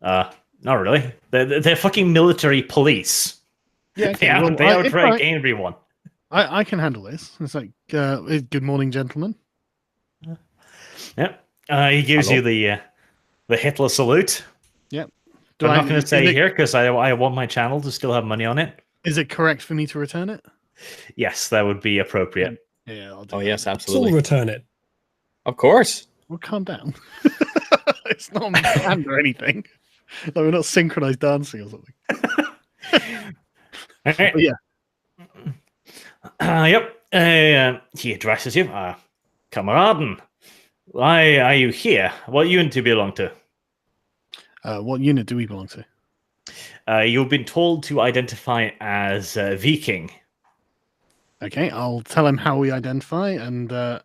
Not really. They're fucking military police. Yeah, They, okay, well, they outrank everyone. I can handle this. It's like, good morning, gentlemen. Yep. He gives you the Hitler salute. Do I'm not going to say is it- here because I want my channel to still have money on it. Is it correct for me to return it? Yes, that would be appropriate. Yeah, I'll do Oh that. yes, Let's all absolutely. return it. Of course. Well, calm down. It's not a band or anything. Like, we're not synchronized dancing or something. All right. But yeah. Yep. He addresses you. Kameraden, why are you here? What unit do you belong to? What unit do we belong to? You've been told to identify as Viking. Okay, I'll tell him how we identify and I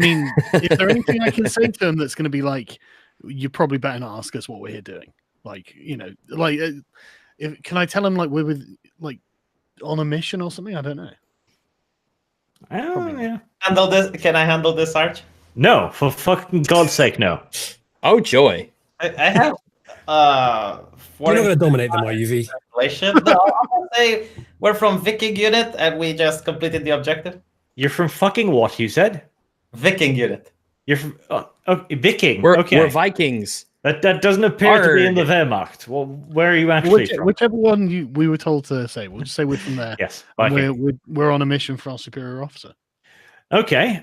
mean, is there anything I can say to him that's going to be like, you probably better not ask us what we're here doing? Like, can I tell him like we're on a mission or something? I don't know. Oh, yeah. Handle this. Can I handle this, Arch? No, for fucking God's sake, no. Oh joy. I have You're not foreign going to dominate them, are you, V? translation. No, I'm gonna say we're from Viking unit and we just completed the objective. You're from fucking what, you said? Viking unit. You're from Viking. We're okay. Vikings. That doesn't appear to be in the Arg. Wehrmacht. Well, where are you actually from? Whichever one we were told to say, we'll just say we're from there. Yes, And Viking. we're on a mission for our superior officer. Okay.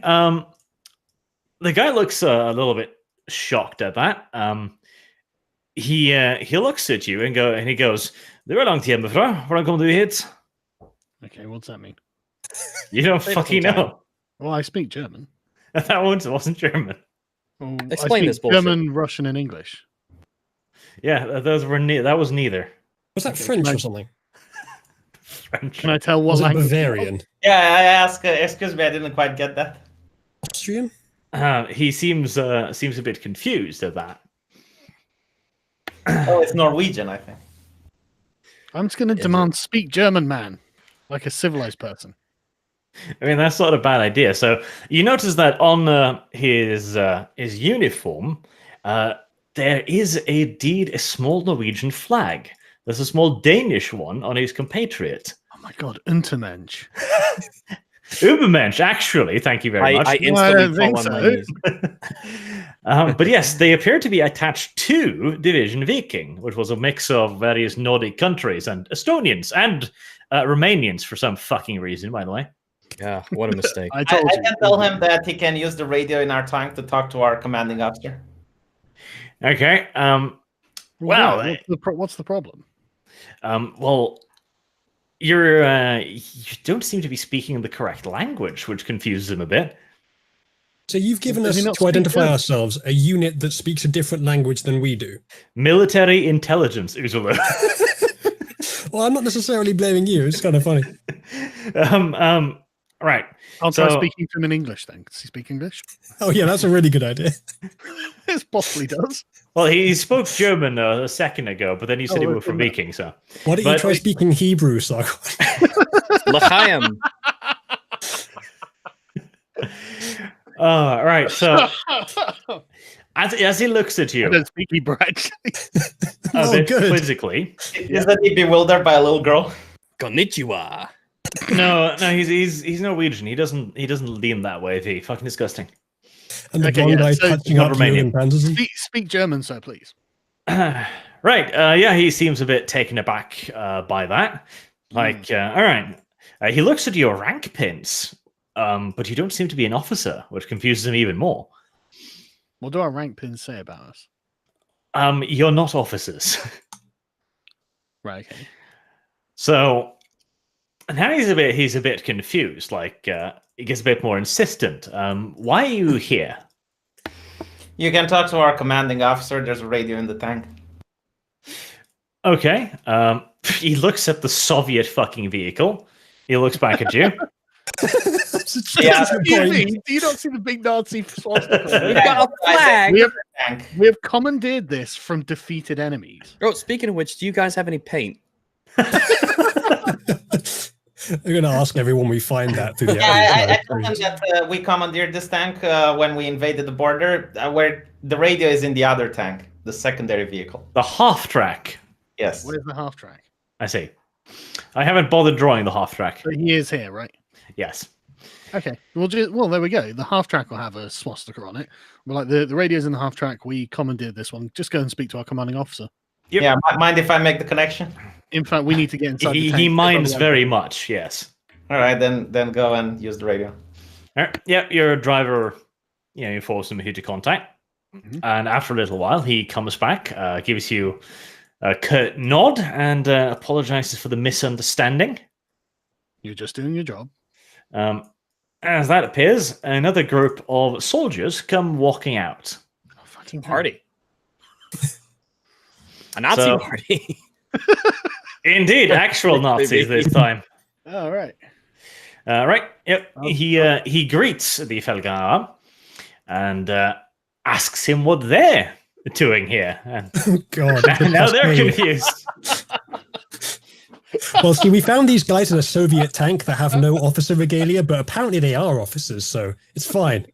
The guy looks a little bit shocked at that. He looks at you and he goes, "Det var lång tid hemifrån. Hvordan kom du hit?" Okay, what's that mean? You don't Say it fucking sometime. know. Well, I speak German. That one wasn't German. Well, I Explain speak this bullshit. German, Russian, and English. Yeah, those were that was neither Was that Okay, French can I- or something? French. Can I tell what Was it language? Bavarian? Yeah, I ask. Excuse me, I didn't quite get that. Austrian? He seems a bit confused at that. Oh, it's Norwegian, I think. I'm just going to Is demand speak German, man, like a civilized person. I mean, that's not a bad idea. So you notice that on his uniform, there is indeed a small Norwegian flag. There's a small Danish one on his compatriot. Oh my god, Untermensch. Ubermensch, actually. Thank you very much. I I instantly don't think fall on my so. knees. But yes, they appear to be attached to Division Viking, which was a mix of various Nordic countries and Estonians and Romanians for some fucking reason, by the way. Yeah, what a mistake. I I told you. can tell him that he can use the radio in our tank to talk to our commanding officer. Okay. Well, well, what's the problem? Well, you don't seem to be speaking the correct language, which confuses him a bit. So you've given Does us, he not to speak identify German? ourselves, a unit that speaks a different language than we do. Military intelligence, Ursula. Well, I'm not necessarily blaming you. It's kind of funny. Right. I'll try So- speaking to him in English then. Does he speak English? Oh, yeah, that's a really good idea. It possibly does. Well, he spoke German a second ago, but then you said he Oh, was from okay. Viking, so. Why don't you But- try speaking Hebrew, Sargon? L'chaim. Right. So as he looks at I you don't speak Hebrew actually. a Oh, bit good. quizzically, Isn't he bewildered by a little girl? Konnichiwa. no, he's Norwegian. He doesn't lean that way. V. Fucking disgusting. And the Okay, blonde yeah, guy so- touching Not up you Romanian. in Panthersm? Speak German, sir, please. Right. Yeah, he seems a bit taken aback by that. Like, all right. He looks at your rank pins, but you don't seem to be an officer, which confuses him even more. What do our rank pins say about us? You're not officers. Right, okay. So now he's a bit confused. Like, he gets a bit more insistent. Why are you here? You can talk to our commanding officer. There's a radio in the tank. Okay. He looks at the Soviet fucking vehicle. He looks back at you. Yeah. a good Do point. you not see the big Nazi swastika? We've got a flag. Tank. We have commandeered this from defeated enemies. Oh, speaking of which, do you guys have any paint? We're going to ask everyone we find that through the Yeah, I told them that we commandeered this tank when we invaded the border, where the radio is in the other tank, the secondary vehicle. The half track. Yes. Where's the half track? I see. I haven't bothered drawing the half track. So he is here, right? Yes. Okay. Well, there we go. The half track will have a swastika on it. We're like the radio's in the half track. We commandeered this one. Just go and speak to our commanding officer. Yep. Yeah, mind if I make the connection? In fact, we need to get inside. the tank. He minds very much. Yes. All right, then go and use the radio. All right. Yeah, your driver, you force him to contact. Mhm. And after a little while, he comes back, gives you a curt nod, and apologizes for the misunderstanding. You're just doing your job. As that appears, another group of soldiers come walking out. Oh, fucking hell. Party. A Nazi So- party. Indeed, actual Nazis this time. All right. Right. Yep. Oh, He greets the Felgar and asks him what they're doing here. And Oh, God. now they're That's me. confused. Well, see, we found these guys in a Soviet tank that have no officer regalia, but apparently they are officers, so it's fine.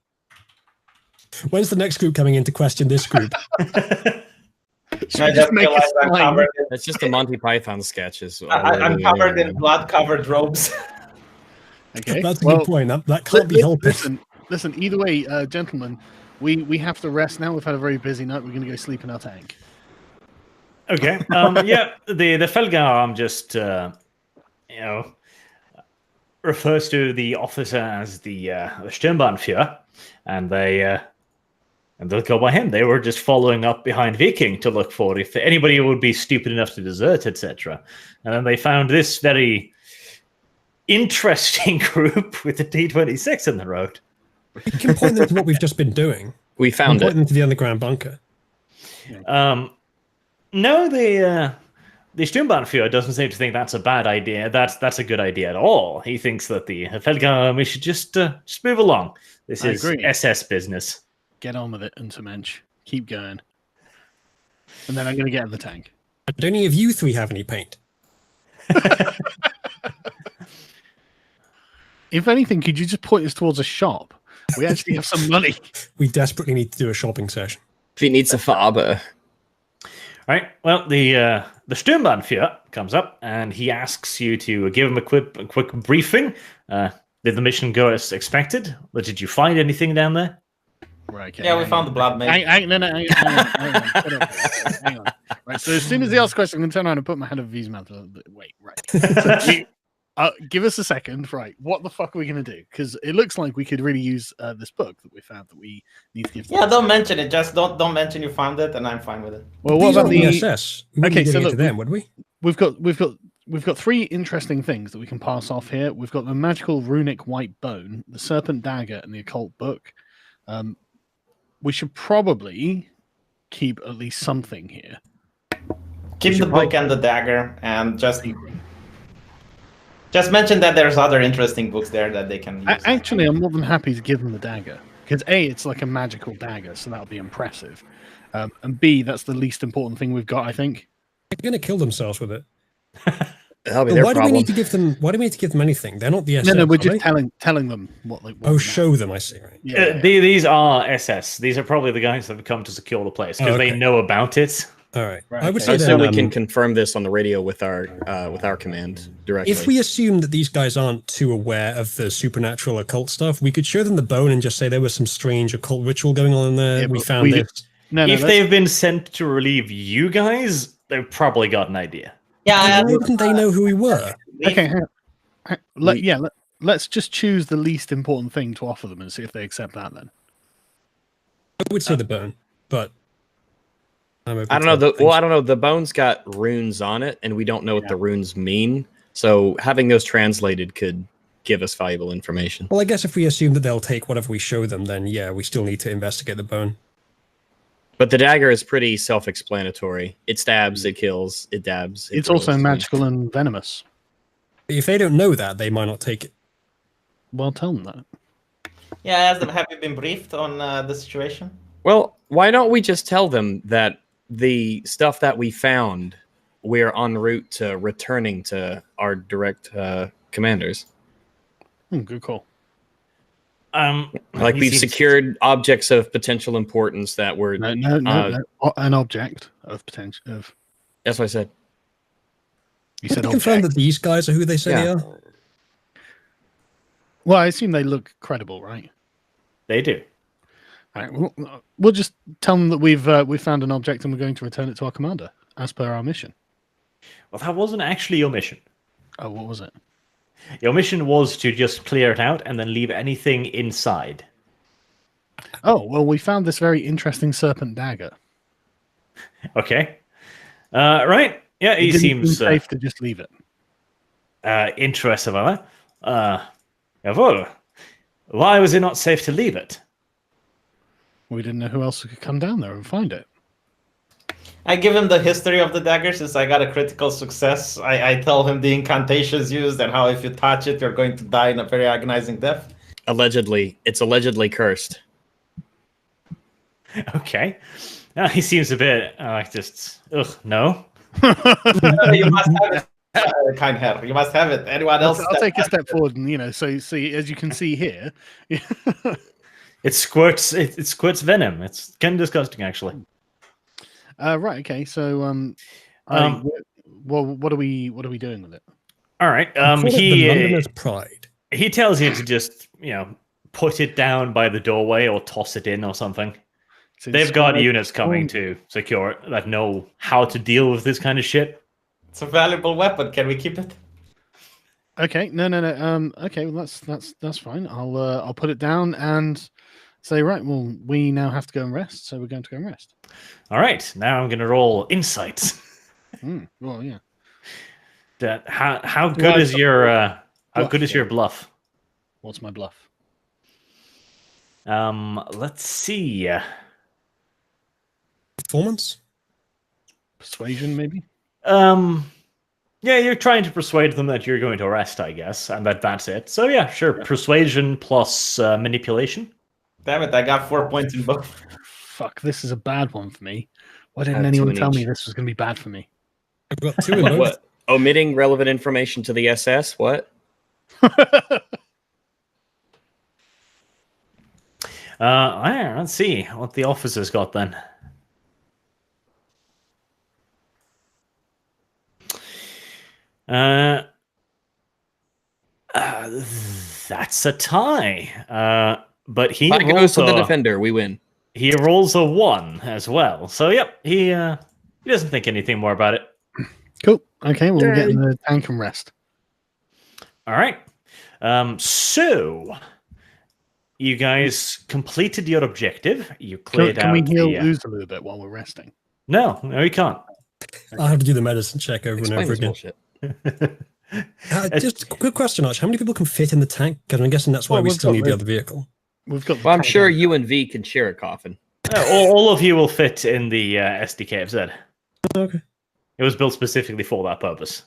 When's the next group coming in to question this group? I just make realized a I'm sign? covered. That's just the Monty Python sketches. I'm covered in blood-covered robes. Okay. That's a well, good point. That can't be helped. Listen. Either way, gentlemen, we have to rest now. We've had a very busy night. We're going to go sleep in our tank. Okay. Yeah. The Felgar just refers to the officer as the Sturmbannführer, and they'll go by him. They were just following up behind Viking to look for if anybody would be stupid enough to desert, etc. And then they found this very interesting group with the T-26 in the road. We can point them to what we've just been doing. We And found point it. them to the underground bunker. No, the Sturmbannführer doesn't seem to think that's a bad idea. That's a good idea at all. He thinks that the Felgar we should just move along. This I is agree. SS business. Get on with it, Untermensch. Keep going. And then I'm going to get in the tank. Do any of you three have any paint? If anything, could you just point us towards a shop? We actually have some money. We desperately need to do a shopping session. If he needs a Faber. Right. Well, the Sturmbannführer comes up and he asks you to give him a quick briefing. Did the mission go as expected? Or did you find anything down there? Right, okay, Yeah, we hang found on. the blood mate. Hang on. Right, so as soon as he asks a question, I'm going to turn around and put my hand over his mouth. Wait, right. Give us a second. Right, what the fuck are we going to do? Because it looks like we could really use this book that we found that we need to give to Yeah, them. don't mention it. Just don't mention you found it, and I'm fine with it. Well, what These about aren't the... SS. We wouldn't Okay, be so giving it look, to them, would we? We've got three interesting things that we can pass off here. We've got the magical runic white bone, the serpent dagger, and the occult book. We should probably keep at least something here. Keep the book and the dagger, and just mention that there's other interesting books there that they can use. Actually, I'm more than happy to give them the dagger because A, it's like a magical dagger, so that'll be impressive, and B, that's the least important thing we've got, I think. They're going to kill themselves with it. That'll be But their why do we problem. need to give them? Why do we need to give them anything? They're not the SS. No, we're are just they? telling them what they. Oh, show them. I see. Right. Yeah. These are SS. These are probably the guys that have come to secure the place because Oh, they okay. know about it. All right. Right, I would okay. say So then, we can confirm this on the radio with our command directly. if we assume that these guys aren't too aware of the supernatural occult stuff, we could show them the bone and just say there was some strange occult ritual going on in there. Yeah, we but found we- this. No, If let's- they've been sent to relieve you guys, they've probably got an idea. Yeah, Why didn't they know who we were? Okay, let's just choose the least important thing to offer them and see if they accept that. Then I would say the bone, but I'm open I don't to know. other things. Well, I don't know. The bone's got runes on it, and we don't know what the runes mean. So having those translated could give us valuable information. Well, I guess if we assume that they'll take whatever we show them, then yeah, we still need to investigate the bone. But the dagger is pretty self-explanatory. It stabs, it kills, it dabs. It it's also throws. magical and venomous. If they don't know that, they might not take it. Well, tell them that. Yeah, I asked them, have you been briefed on the situation? Well, why don't we just tell them that the stuff that we found, we're en route to returning to our direct commanders. Good call. Like he we've seems- secured objects of potential importance that were. No. An object of potential. Of That's what I said. you Can said we confirm object. that these guys are who they say they Yeah. are? Well, I assume they look credible, right? They do. All right, we'll just tell them that we found an object and we're going to return it to our commander as per our mission. Well, that wasn't actually your mission. Oh, what was it? Your mission was to just clear it out and then leave anything inside. Oh, well, we found this very interesting serpent dagger. Okay. Right. Yeah, he It didn't seems seem safe to just leave it. interested about that. Jawohl. Why was it not safe to leave it? We didn't know who else could come down there and find it. I give him the history of the dagger since I got a critical success. I tell him the incantations used and how if you touch it, you're going to die in a very agonizing death. Allegedly, it's allegedly cursed. Okay. He seems a bit no. You must have it, kind herr. You must have it. Anyone else? I'll take a step forward and so see, as you can see here. It squirts venom. It's kind of disgusting, actually. Right. Okay. So well, what are we doing with it? All right. Call it the Londoners' pride. He tells you to just put it down by the doorway or toss it in or something. They've got units coming to secure it that know how to deal with this kind of shit. It's a valuable weapon. Can we keep it? Okay. No. Okay. Well, that's fine. I'll put it down and say, right. Well, we now have to go and rest. So we're going to go and rest. All right. Now I'm going to roll insights. Well, yeah. How good is your bluff? What's my bluff? Let's see. Performance? Persuasion, maybe. Yeah, you're trying to persuade them that you're going to arrest, I guess, and that's it. So yeah, sure. Persuasion plus manipulation. Damn it! I got 4 points in both. Fuck, this is a bad one for me. Why didn't Have anyone two in tell me each. this was going to be bad for me? I've got 2 in both. What? Omitting relevant information to the SS? What? Let's see what the officers got then. That's a tie. But he That goes rolls to the a, defender. We win. he rolls a 1 as well. So yep, he doesn't think anything more about it. Cool. Okay, well, we'll get in the tank and rest. All right. So you guys completed your objective. You cleared Can we out heal the. Ooze a little bit while we're resting? No, you can't. I have to do the medicine check over Explain and over this again. bullshit. Just a quick question, Arch. How many people can fit in the tank? Because I'm guessing that's why Well, we we've still got need the the- other vehicle. We've got. Well, I'm sure you and V can share a coffin. All of you will fit in the SDKFZ. Okay. It was built specifically for that purpose.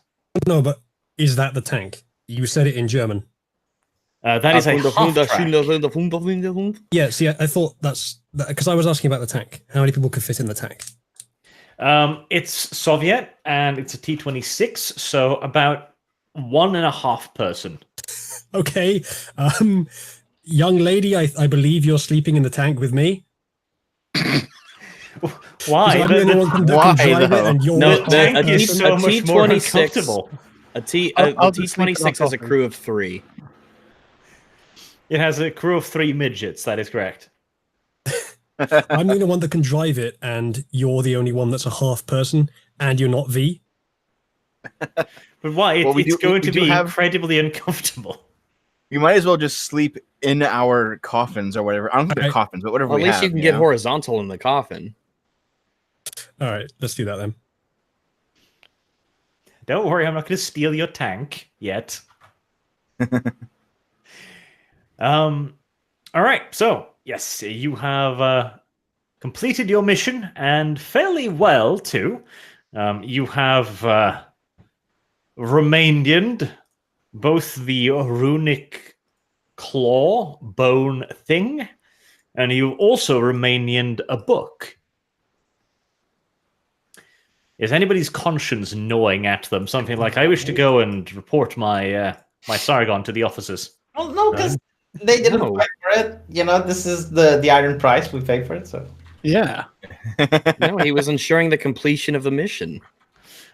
No, but is that the tank? You said it in German. That is a half-track. Yeah, see, I thought that's because I was asking about the tank. How many people could fit in the tank? It's Soviet and it's a T-26, so about 1.5 person. Okay. Young lady, I believe you're sleeping in the tank with me. Why? I'm the only one can Why, drive it though? and you're No, half the- tank person. is so much more T-26 uncomfortable. A I'll just sleep in T-26 our has a coffin. crew of 3. It has a crew of 3 midgets, that is correct. I'm the only one that can drive it, and you're the only one that's a half person, and you're not V. But why? Well, we It's do- going we to do be have- incredibly uncomfortable. You might as well just sleep in our coffins or whatever. I don't think they're Alright. coffins, but whatever Well, at we least have. you can get know? horizontal in the coffin. All right, let's do that then. Don't worry, I'm not going to steal your tank yet. All right, so yes, you have completed your mission and fairly well too. You have remained both the runic claw bone thing, and you also Romanianed a book. Is anybody's conscience gnawing at them? Something like, I wish to go and report my my Sargon to the officers. Well, no, because they didn't No. fight for it. This is the iron price we paid for it. So Yeah. No, he was ensuring the completion of the mission.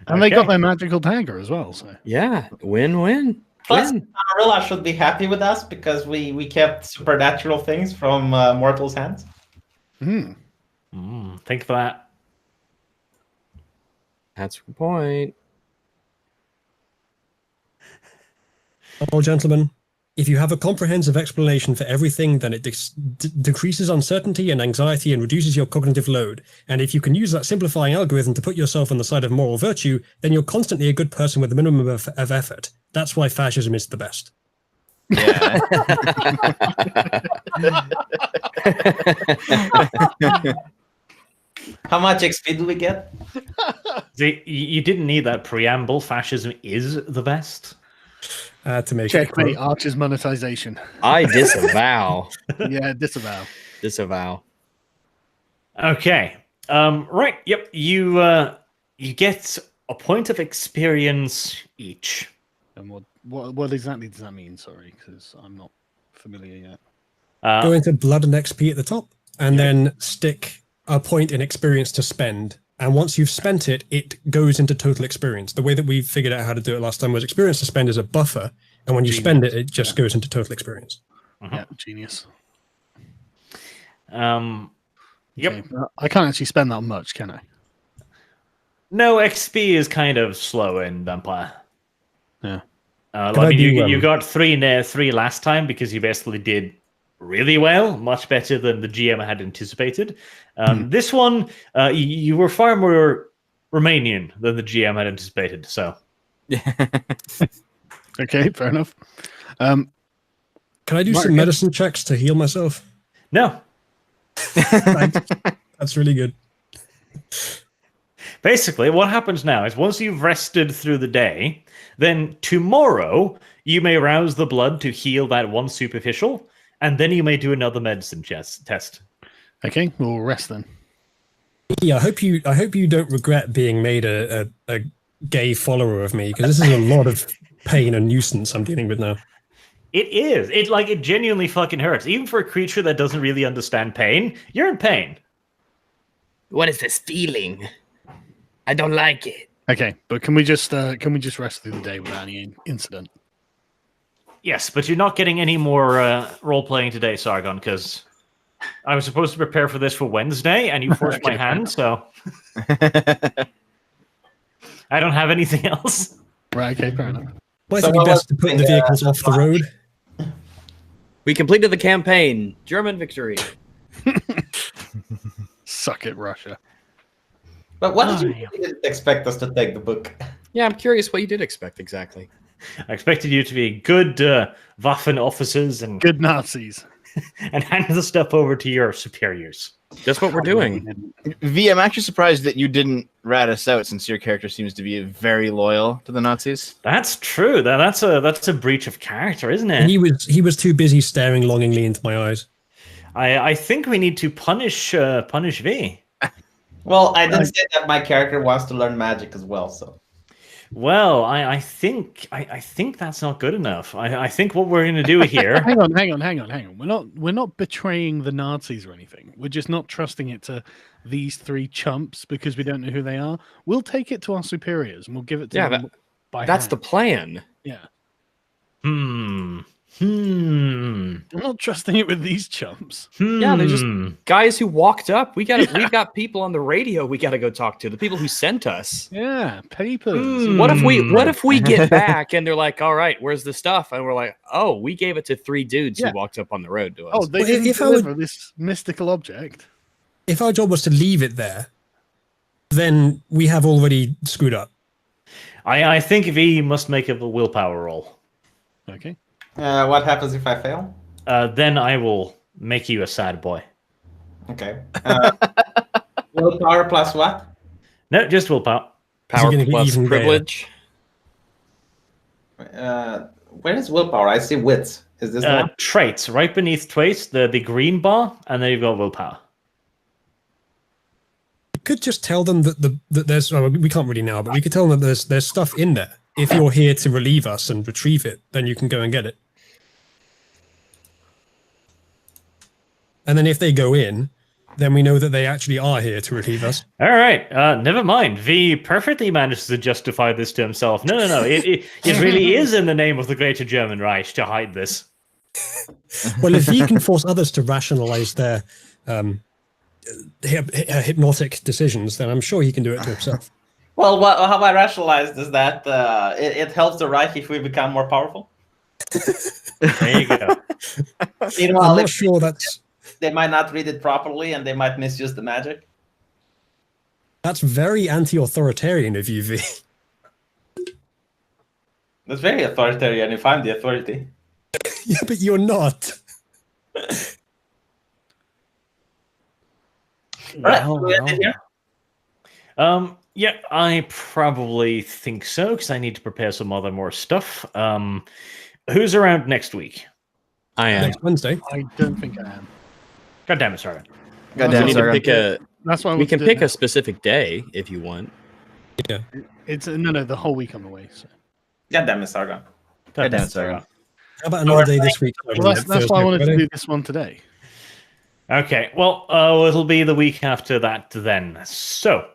And they got Okay. their magical dagger as well. So Yeah, win-win. plus, Win. Amarilla should be happy with us because we kept supernatural things from mortals' hands. Think of that. That's the point. Oh, gentlemen, if you have a comprehensive explanation for everything, then it decreases uncertainty and anxiety and reduces your cognitive load. And if you can use that simplifying algorithm to put yourself on the side of moral virtue, then you're constantly a good person with a minimum of effort. That's why fascism is the best. Yeah. How much XP do we get? See, you didn't need that preamble. Fascism is the best. To make checkmate it Archer's monetization. I disavow. Yeah, disavow. Disavow. Okay. Right. Yep. You get a point of experience each. And what exactly does that mean? Sorry, because I'm not familiar yet. go into blood and XP at the top, and then stick a point in experience to spend. And once you've spent it, it goes into total experience. The way that we figured out how to do it last time was experience to spend is a buffer, and when you spend it, it just goes into total experience. Yeah, genius. Yep. Okay. I can't actually spend that much, can I? No, XP is kind of slow in Vampire. Yeah. I mean, you got three last time because you basically did really well, much better than the GM had anticipated. This one, you were far more Romanian than the GM had anticipated. So, Okay, fair enough. Can I do Mark, some medicine checks to heal myself? no. That's really good. Basically, what happens now is once you've rested through the day, then tomorrow you may rouse the blood to heal that one superficial, and then you may do another medicine test. Okay, we'll rest then. Yeah, I hope you don't regret being made a gay follower of me, because this is a lot of pain and nuisance I'm dealing with now. It is. It genuinely fucking hurts. Even for a creature that doesn't really understand pain, you're in pain. What is this feeling? I don't like it. Okay, but can we just rest through the day without any incident? Yes, but you're not getting any more role-playing today, Sargon, because I was supposed to prepare for this for Wednesday, and you forced my hand, so I don't have anything else. Right, okay, fair enough. Might it be best to put the vehicles off the road? We completed the campaign. German victory. Suck it, Russia. But what did you expect us to take the book? Yeah, I'm curious what you did expect exactly. I expected you to be good Waffen officers and Good Nazis. and hand the stuff over to your superiors. That's what we're doing. V, I'm actually surprised that you didn't rat us out, since your character seems to be very loyal to the Nazis. That's true. That's a breach of character, isn't it? He was too busy staring longingly into my eyes. I think we need to punish V. Well, I did say that my character wants to learn magic as well, so. Well, I think that's not good enough. I think what we're going to do here. Hang on. We're not betraying the Nazis or anything. We're just not trusting it to these three chumps because we don't know who they are. We'll take it to our superiors and we'll give it to them by That's hand. the plan. Yeah. I'm not trusting it with these chumps. Yeah, they're just guys who walked up. We've got people on the radio we gotta go talk to. The people who sent us. Yeah, papers. What if we get back and they're like, all right, where's the stuff? And we're like, oh, we gave it to three dudes who walked up on the road to us. Oh, they didn't deliver this mystical object. If our job was to leave it there, then we have already screwed up. I think V must make a willpower roll. Okay. What happens if I fail? Then I will make you a sad boy. Okay. Willpower plus what? No, just willpower. Power plus privilege. Where is willpower? I see wits. Is this the one? Traits. Right beneath traits, the green bar, and then you've got willpower. You could just tell them that there's. Oh, we can't really now, but we could tell them that there's stuff in there. If you're here to relieve us and retrieve it, then you can go and get it. And then if they go in, then we know that they actually are here to relieve us. All right, never mind. V perfectly manages to justify this to himself. No. It really is in the name of the Greater German Reich to hide this. Well, if he can force others to rationalize their hypnotic decisions, then I'm sure he can do it to himself. Well, how I rationalized is that it helps the Reich if we become more powerful. There you go. I'm not sure that's... They might not read it properly, and they might misuse the magic. That's very anti-authoritarian of you, V. That's very authoritarian if I'm the authority. Yeah, but you're not. Yeah, I probably think so, because I need to prepare some other more stuff. Who's around next week? I am. Next Wednesday. I don't think I am. God damn it, sorry. God We damn, need to Sargon. pick a. That's why We can pick a specific day if you want. Yeah. It's no, the whole week on the way. So. God damn it, Sargon. God damn damn it, Sargon. How about another day this week? Well, that's why I wanted to do this one today. Okay, well, it'll be the week after that then. So,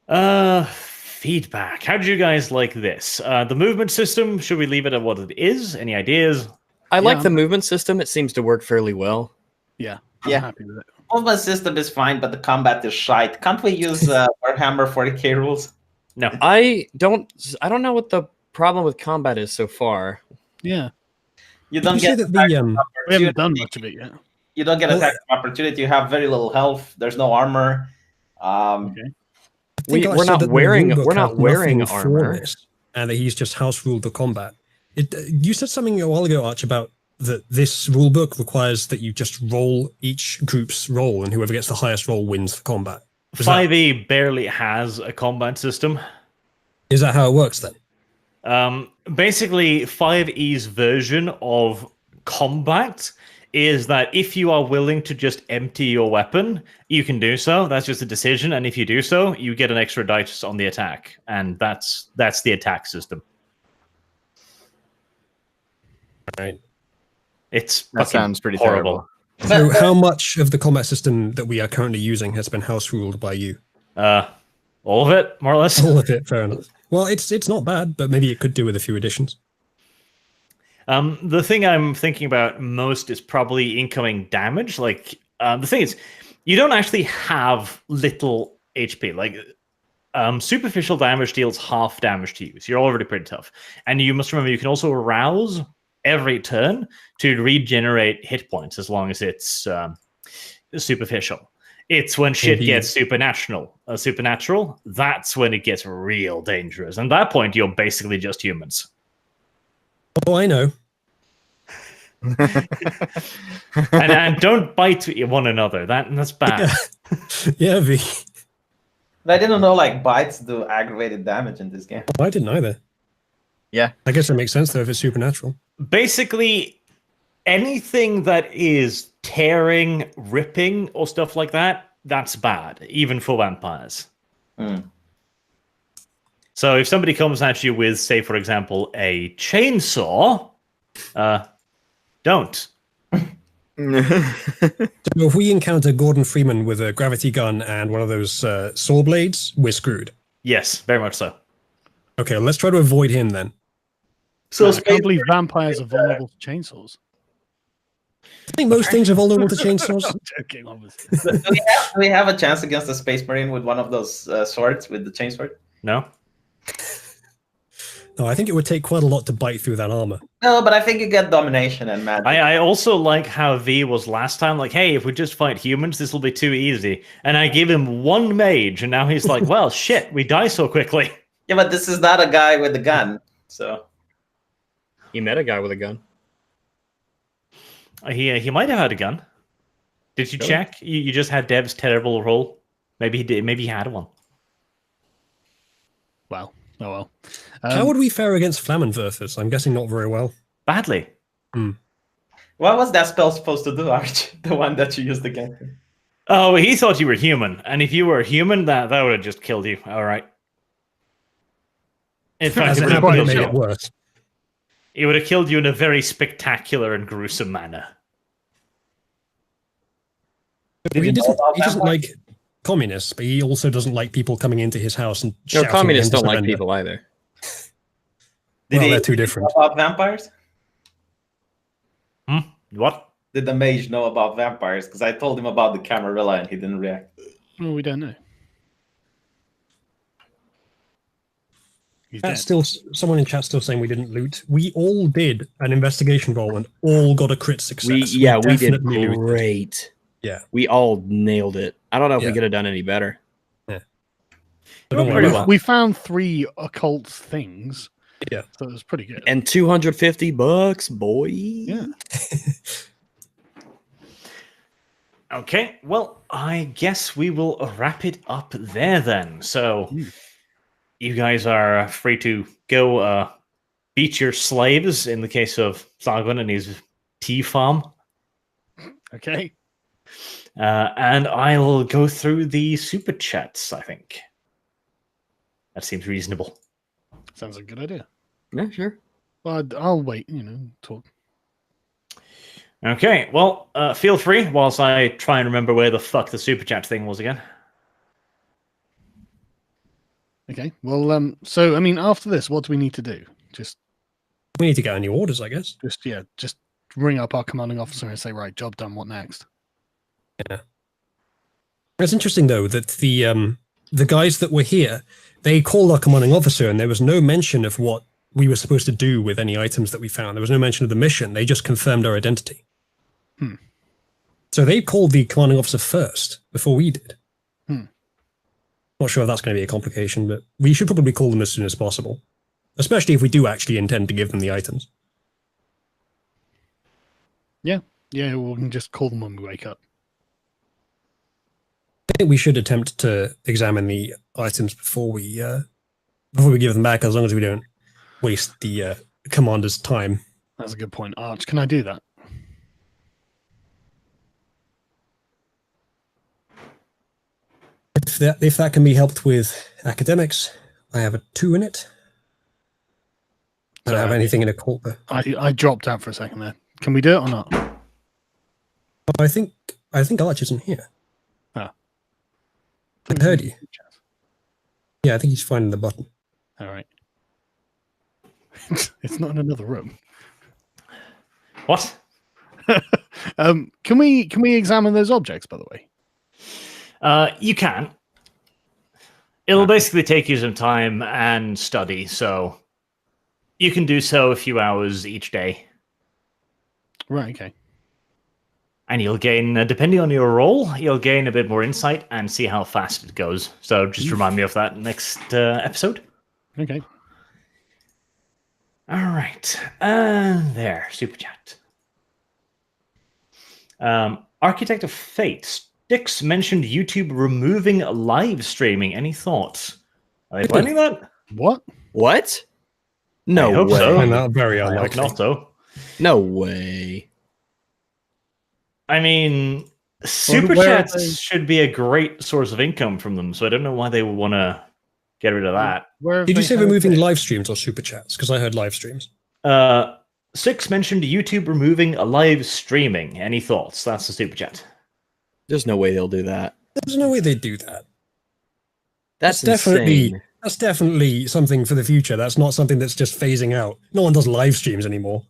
feedback. How did you guys like this? The movement system, should we leave it at what it is? Any ideas? I like Yeah. the movement system. It seems to work fairly well. Yeah, Yeah. I'm happy with it. Movement system is fine, but the combat is shite. Can't we use Warhammer 40k rules? No. I don't know what the problem with combat is so far. Yeah, You don't Did you say get that we haven't done much of it yet. You don't get Well, attack of opportunity. You have very little health. There's no armor. Okay. I think I We're said not that the wearing- rulebook we're not had wearing nothing for armor. this, and that he's just house ruled the combat. You said something a while ago, Arch, about that this rulebook requires that you just roll each group's roll, and whoever gets the highest roll wins the combat. Is that- 5e barely has a combat system. Is that how it works then? Basically, 5e's version of combat is that if you are willing to just empty your weapon, you can do so. That's just a decision, and if you do so, you get an extra dice on the attack, and that's the attack system. Right. It's That fucking sounds pretty horrible. So, how much of the combat system that we are currently using has been house ruled by you? All of it, more or less. All of it, fair enough. Well, it's not bad, but maybe it could do with a few additions. The thing I'm thinking about most is probably incoming damage. Like, the thing is, you don't actually have little HP. Like, superficial damage deals half damage to you, so you're already pretty tough. And you must remember, you can also arouse every turn to regenerate hit points as long as it's superficial. It's when shit Indeed. gets supernatural. That's when it gets real dangerous. And at that point, you're basically just humans. Oh, I know. and don't bite one another. That's bad. Yeah, V. I didn't know like bites do aggravated damage in this game. I didn't either. Yeah. I guess it makes sense though if it's supernatural. Basically, anything that is tearing, ripping, or stuff like that, that's bad, even for vampires. So if somebody comes at you with, say, for example, a chainsaw, don't. So if we encounter Gordon Freeman with a gravity gun and one of those saw blades, we're screwed. Yes, very much so. Okay, let's try to avoid him then. So I can't believe vampires are vulnerable to chainsaws. I think most things are vulnerable to chainsaws. I'm joking, obviously. do we have a chance against the Space Marine with one of those swords, with the chainsword? No? No, I think it would take quite a lot to bite through that armor. No, but I think you get domination and magic. I also like how V was last time, like, hey, if we just fight humans, this will be too easy. And I give him one mage, and now he's like, well, shit, we die so quickly. Yeah, but this is not a guy with a gun, so... He met a guy with a gun. He might have had a gun. Did you check? You just had Dev's terrible roll. Maybe he did. Maybe he had one. Wow. Oh well. How would we fare against Flammenwerfers? I'm guessing not very well. badly. What was that spell supposed to do, Arch? The one that you used against him? Oh, he thought you were human, and if you were human, that would have just killed you. All right. In fact, As it it would have happened, it killed made you. it worse. It would have killed you in a very spectacular and gruesome manner. Did He he know doesn't, about he doesn't vampires? like communists, but he also doesn't like people coming into his house and No, shouting communists at him to don't like surrender. people either. Did Well, he they're too know different. about vampires? What? Did the mage know about vampires? Because I told him about the Camarilla and he didn't react. Well, we don't know. He's Chat dead. still, someone in chat still saying we didn't loot. We all did an investigation roll and all got a crit success. We did definitely looted. great. Yeah. We all nailed it. I don't know if we Yeah. could have done any better. So Doing don't worry pretty about well. We found 3 occult things. Yeah. So it was pretty good. And $250, boy. Yeah. Okay, well, I guess we will wrap it up there then. So, you guys are free to go beat your slaves in the case of Sargon and his tea farm. Okay. And I'll go through the super chats, I think. That seems reasonable. Sounds like a good idea. Yeah, sure. Well, I'll wait, talk. Okay, well, feel free whilst I try and remember where the fuck the super chat thing was again. Okay. Well, so I mean, after this, what do we need to do? Just We need to get our new orders, I guess. just ring up our commanding officer and say, right, job done. What next? It's interesting though that the guys that were here, they called our commanding officer, and there was no mention of what we were supposed to do with any items that we found. There was no mention of the mission. They just confirmed our identity. So they called the commanding officer first before we did. Not sure if that's going to be a complication, but we should probably call them as soon as possible, especially if we do actually intend to give them the items. Yeah, we can just call them when we wake up. I think we should attempt to examine the items before we give them back, as long as we don't waste the commander's time. That's a good point. Arch, can I do that? If that can be helped with academics, I have a 2 in it. I don't have anything in a occult. I dropped out for a second there. Can we do it or not? I think Arch isn't here. Ah. I heard you. Yeah, I think he's finding the button. All right. It's not in another room. What? Can we examine those objects, by the way? You can. It'll basically take you some time and study, so you can do so a few hours each day. Right. Okay. And you'll gain, depending on your role, you'll gain a bit more insight and see how fast it goes. So just remind me of that next episode. Okay. All right. There, super chat. Architect of Fate. Dix mentioned YouTube removing live streaming. Any thoughts? Are they planning that? What? What? I No hope way. so. I find that very I hope unlikely. not, though. No way. I mean, super where are chats they? should be a great source of income from them, so I don't know why they would want to get rid of that. Where have Did you they say heard removing this? live streams or super chats? Because I heard live streams. Six mentioned YouTube removing live streaming. Any thoughts? That's the super chat. There's no way they'll do that. There's no way they'd do that. That's definitely insane. that's definitely something for the future. That's not something that's just phasing out. No one does live streams anymore.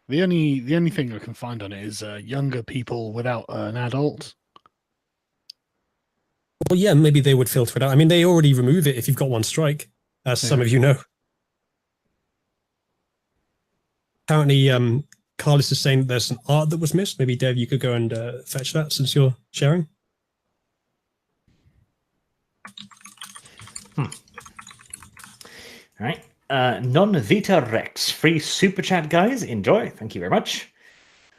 The only thing I can find on it is younger people without an adult. Well, yeah, maybe they would filter it out. I mean, they already remove it if you've got one strike, as some of you know. Apparently, Carlos is saying that there's some art that was missed. Maybe, Dev, you could go and fetch that since you're sharing. All right. Non Vita Rex. Free super chat, guys. Enjoy. Thank you very much.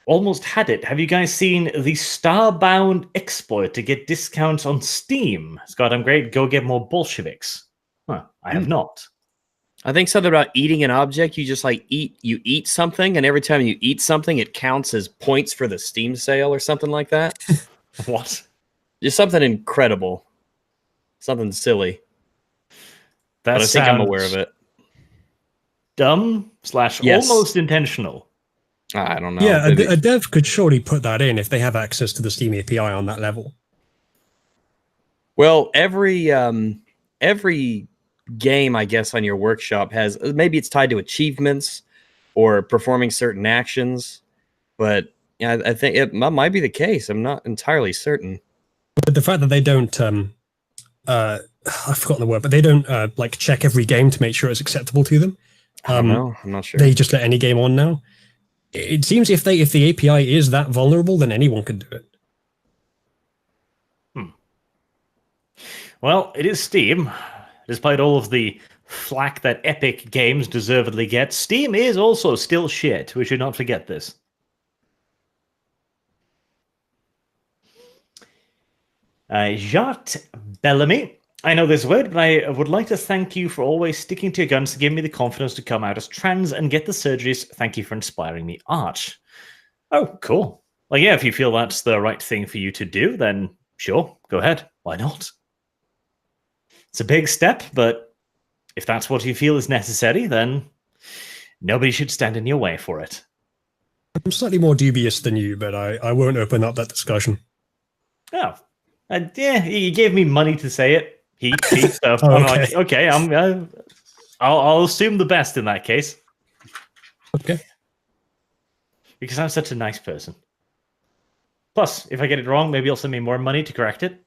Almost had it. Have you guys seen the Starbound exploit to get discounts on Steam? Scott, I'm great. Go get more Bolsheviks. Huh, I have not. I think something about eating an object. You just like eat something, and every time you eat something, it counts as points for the Steam sale or something like that. What? Just something incredible, something silly. That But I think I'm aware of it. Dumb / Yes. almost intentional. I don't know. Yeah, Maybe- a dev could surely put that in if they have access to the Steam API on that level. Well, every game, I guess, on your workshop has maybe it's tied to achievements or performing certain actions, but yeah, I think it might be the case. I'm not entirely certain. But the fact that they don't, I've forgotten the word, but they don't like check every game to make sure it's acceptable to them. I don't know. I'm not sure. They just let any game on now. It seems if the API is that vulnerable, then anyone can do it. Well, it is Steam. Despite all of the flack that Epic Games deservedly gets, Steam is also still shit. We should not forget this. Jart Bellamy. I know this word, but I would like to thank you for always sticking to your guns to give me the confidence to come out as trans and get the surgeries. Thank you for inspiring me, Arch. Oh, cool. Well, yeah, if you feel that's the right thing for you to do, then sure, go ahead. Why not? It's a big step, but if that's what you feel is necessary, then nobody should stand in your way for it. I'm slightly more dubious than you, but I won't open up that discussion. Oh, yeah, you gave me money to say it. He so Oh, I'm okay. like, okay, I'll assume the best in that case. Okay. Because I'm such a nice person. Plus, if I get it wrong, maybe you'll send me more money to correct it.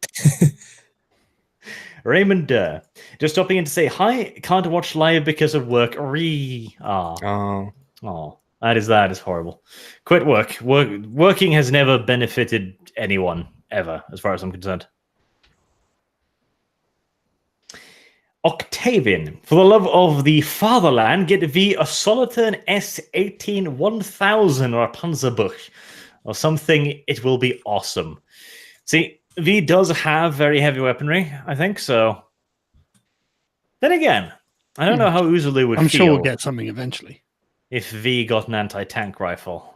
Raymond Durr. Just stopping in to say hi. Can't watch live because of work. Oh. That is horrible. Quit work. Working has never benefited anyone, ever, as far as I'm concerned. Octavian. For the love of the fatherland, get V a Solitern S18 1000 or a Panzerbuch or something. It will be awesome. See, V does have very heavy weaponry, I think, so. Then again, I don't know how Uzulu would I'm feel sure we'll get something eventually. if V got an anti-tank rifle.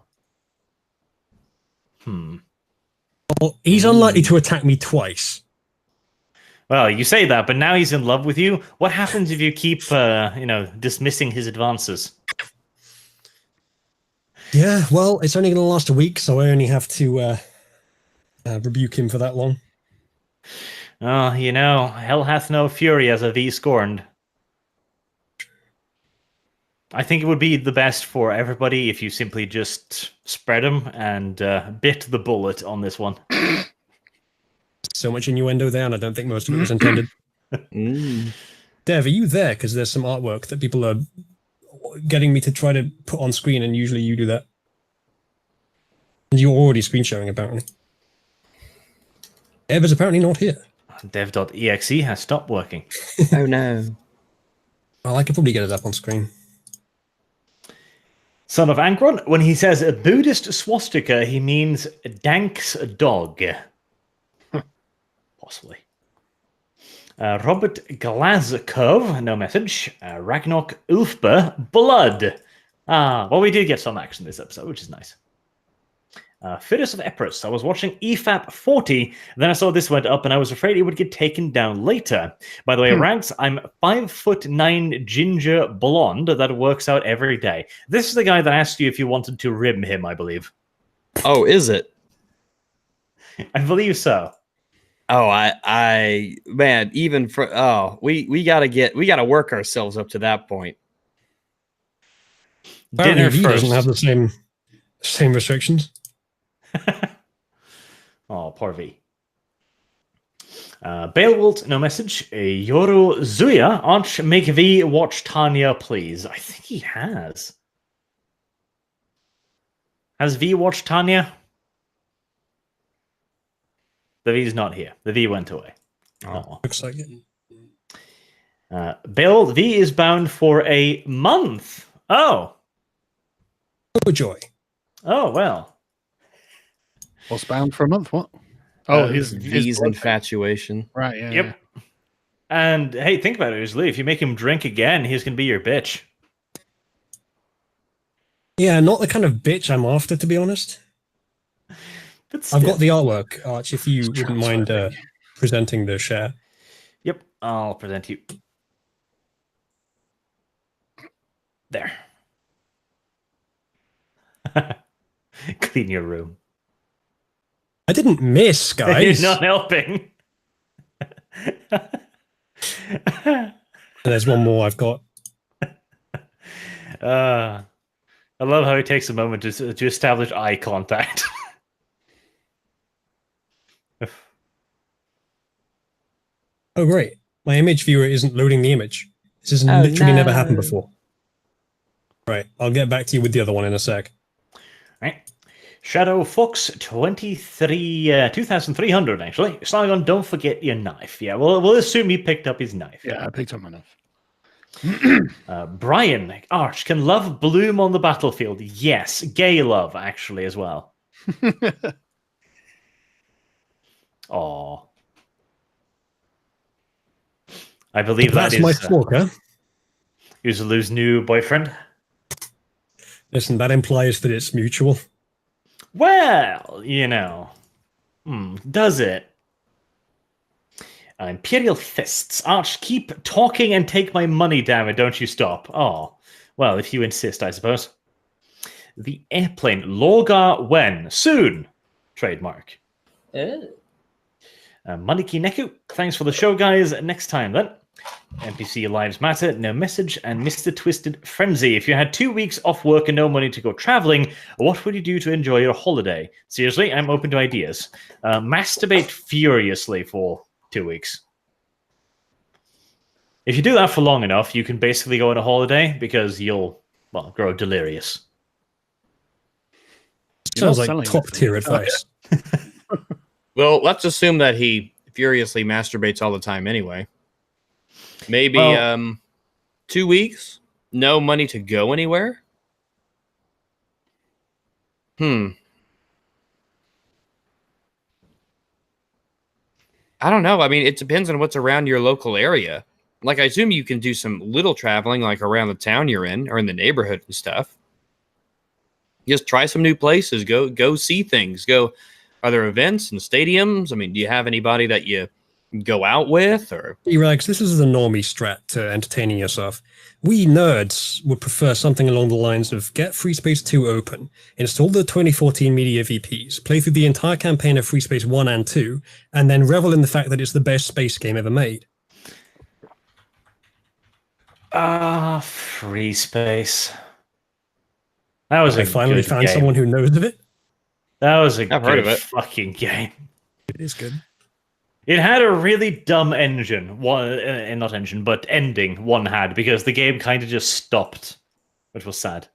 Well, he's unlikely to attack me twice. Well, you say that, but now he's in love with you. What happens if you keep, dismissing his advances? Yeah, well, it's only going to last a week, so I only have to rebuke him for that long. Oh, hell hath no fury as a V scorned. I think it would be the best for everybody if you simply just spread them and bit the bullet on this one. So much innuendo there, and I don't think most of it was intended. Dev, are you there? Because there's some artwork that people are getting me to try to put on screen, and usually you do that. And you're already screen sharing, apparently. Dev is apparently not here. Dev.exe has stopped working. Oh no. Well, I could probably get it up on screen. Son of Ankron, when he says a Buddhist swastika, he means Dank's dog. Possibly. Robert Glazkov, no message. Ragnok Ulfber, blood. Well, we did get some action this episode, which is nice. Fiddus of Epirus. I was watching EFAP 40, then I saw this went up, and I was afraid it would get taken down later. By the way, ranks, I'm 5'9" ginger blonde. That works out every day. This is the guy that asked you if you wanted to rim him, I believe. Oh, is it? I believe so. Oh, man, even for we gotta work ourselves up to that point. Apparently, Dinner V first. doesn't have the same restrictions. Oh, poor V. Beowulf, no message. Yoru Zuya, Arch, make V watch Tanya, please. I think he has. Has V watched Tanya? The V's not here. The V went away. Oh. Looks like it. Bill, V is bound for a month. Oh. Oh, joy. Oh, well. What's bound for a month? What? Oh, his V's blood- infatuation. Right, yeah. Yep. Yeah. And hey, think about it, Usually. If you make him drink again, he's going to be your bitch. Yeah, not the kind of bitch I'm after, to be honest. But I've got still. the artwork, Arch, if you wouldn't mind Transfer thing. presenting the share. Yep, I'll present you. There. Clean your room. I didn't miss, guys. You're not helping. There's one more I've got. I love how he takes a moment to establish eye contact. Oh, great. My image viewer isn't loading the image. This has literally never happened before. Right, I'll get back to you with the other one in a sec. Right. Shadow Fox 2300 actually. Saigon, don't forget your knife. Yeah, we'll assume he picked up his knife. Yeah, I picked up my knife. Brian Arch, can love bloom on the battlefield? Yes, gay love actually as well. Aw. I believe That's my stalker. Uzalu's new boyfriend. Listen, that implies that it's mutual. Well, does it? Imperial Fists. Arch, keep talking and take my money, damn it, don't you stop. Oh, well, if you insist, I suppose. The airplane. Lorgar when? Soon. Trademark. Maniki Neku. Thanks for the show, guys. Next time, then. NPC Lives Matter, no message, and Mr. Twisted Frenzy. If you had 2 weeks off work and no money to go traveling, what would you do to enjoy your holiday? Seriously, I'm open to ideas. Masturbate furiously for 2 weeks. If you do that for long enough, you can basically go on a holiday because you'll, grow delirious. Sounds like top tier advice. Well, let's assume that he furiously masturbates all the time anyway. Maybe 2 weeks, no money to go anywhere. I don't know. I mean, it depends on what's around your local area. Like, I assume you can do some little traveling, like around the town you're in or in the neighborhood and stuff. Just try some new places. Go see things. Are there events and stadiums? I mean, do you have anybody that you go out with? Or Relax, this is the normie strat to entertaining yourself. We nerds would prefer something along the lines of get Free Space 2 open, install the 2014 media VPs, play through the entire campaign of Free Space 1 and 2, and then revel in the fact that it's the best space game ever made. Free Space. That was I finally found game. someone who knows of it. That was a I've good heard of it. fucking game. It is good. It had a really dumb ending, but ending one had, because the game kind of just stopped, which was sad.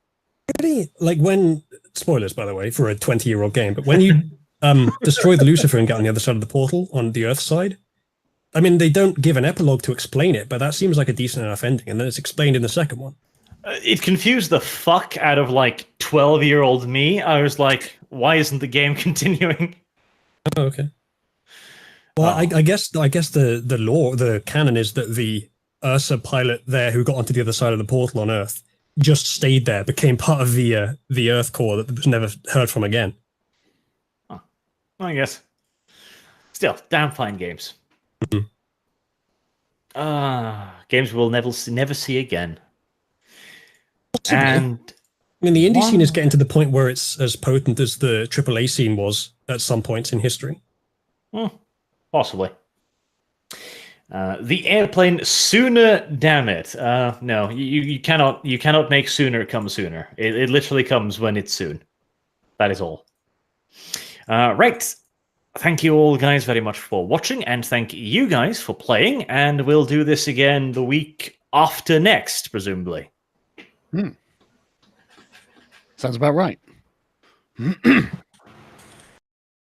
Really? Like when, spoilers by the way, for a 20-year-old game, but when you destroy the Lucifer and get on the other side of the portal, on the Earth side, I mean, they don't give an epilogue to explain it, but that seems like a decent enough ending, and then it's explained in the second one. It confused the fuck out of, 12-year-old me. I was like, why isn't the game continuing? Oh, okay. Well, I guess the lore, the canon is that the Ursa pilot there who got onto the other side of the portal on Earth just stayed there, became part of the Earth core that was never heard from again. Oh, I guess. Still, damn fine games. Games we'll never see again. Possibly. And I mean, the indie scene is getting to the point where it's as potent as the AAA scene was at some points in history. Possibly. The airplane sooner, damn it. No, you cannot make sooner come sooner. It literally comes when it's soon. That is all. Right. Thank you all guys very much for watching, and thank you guys for playing, and we'll do this again the week after next, presumably. Sounds about right.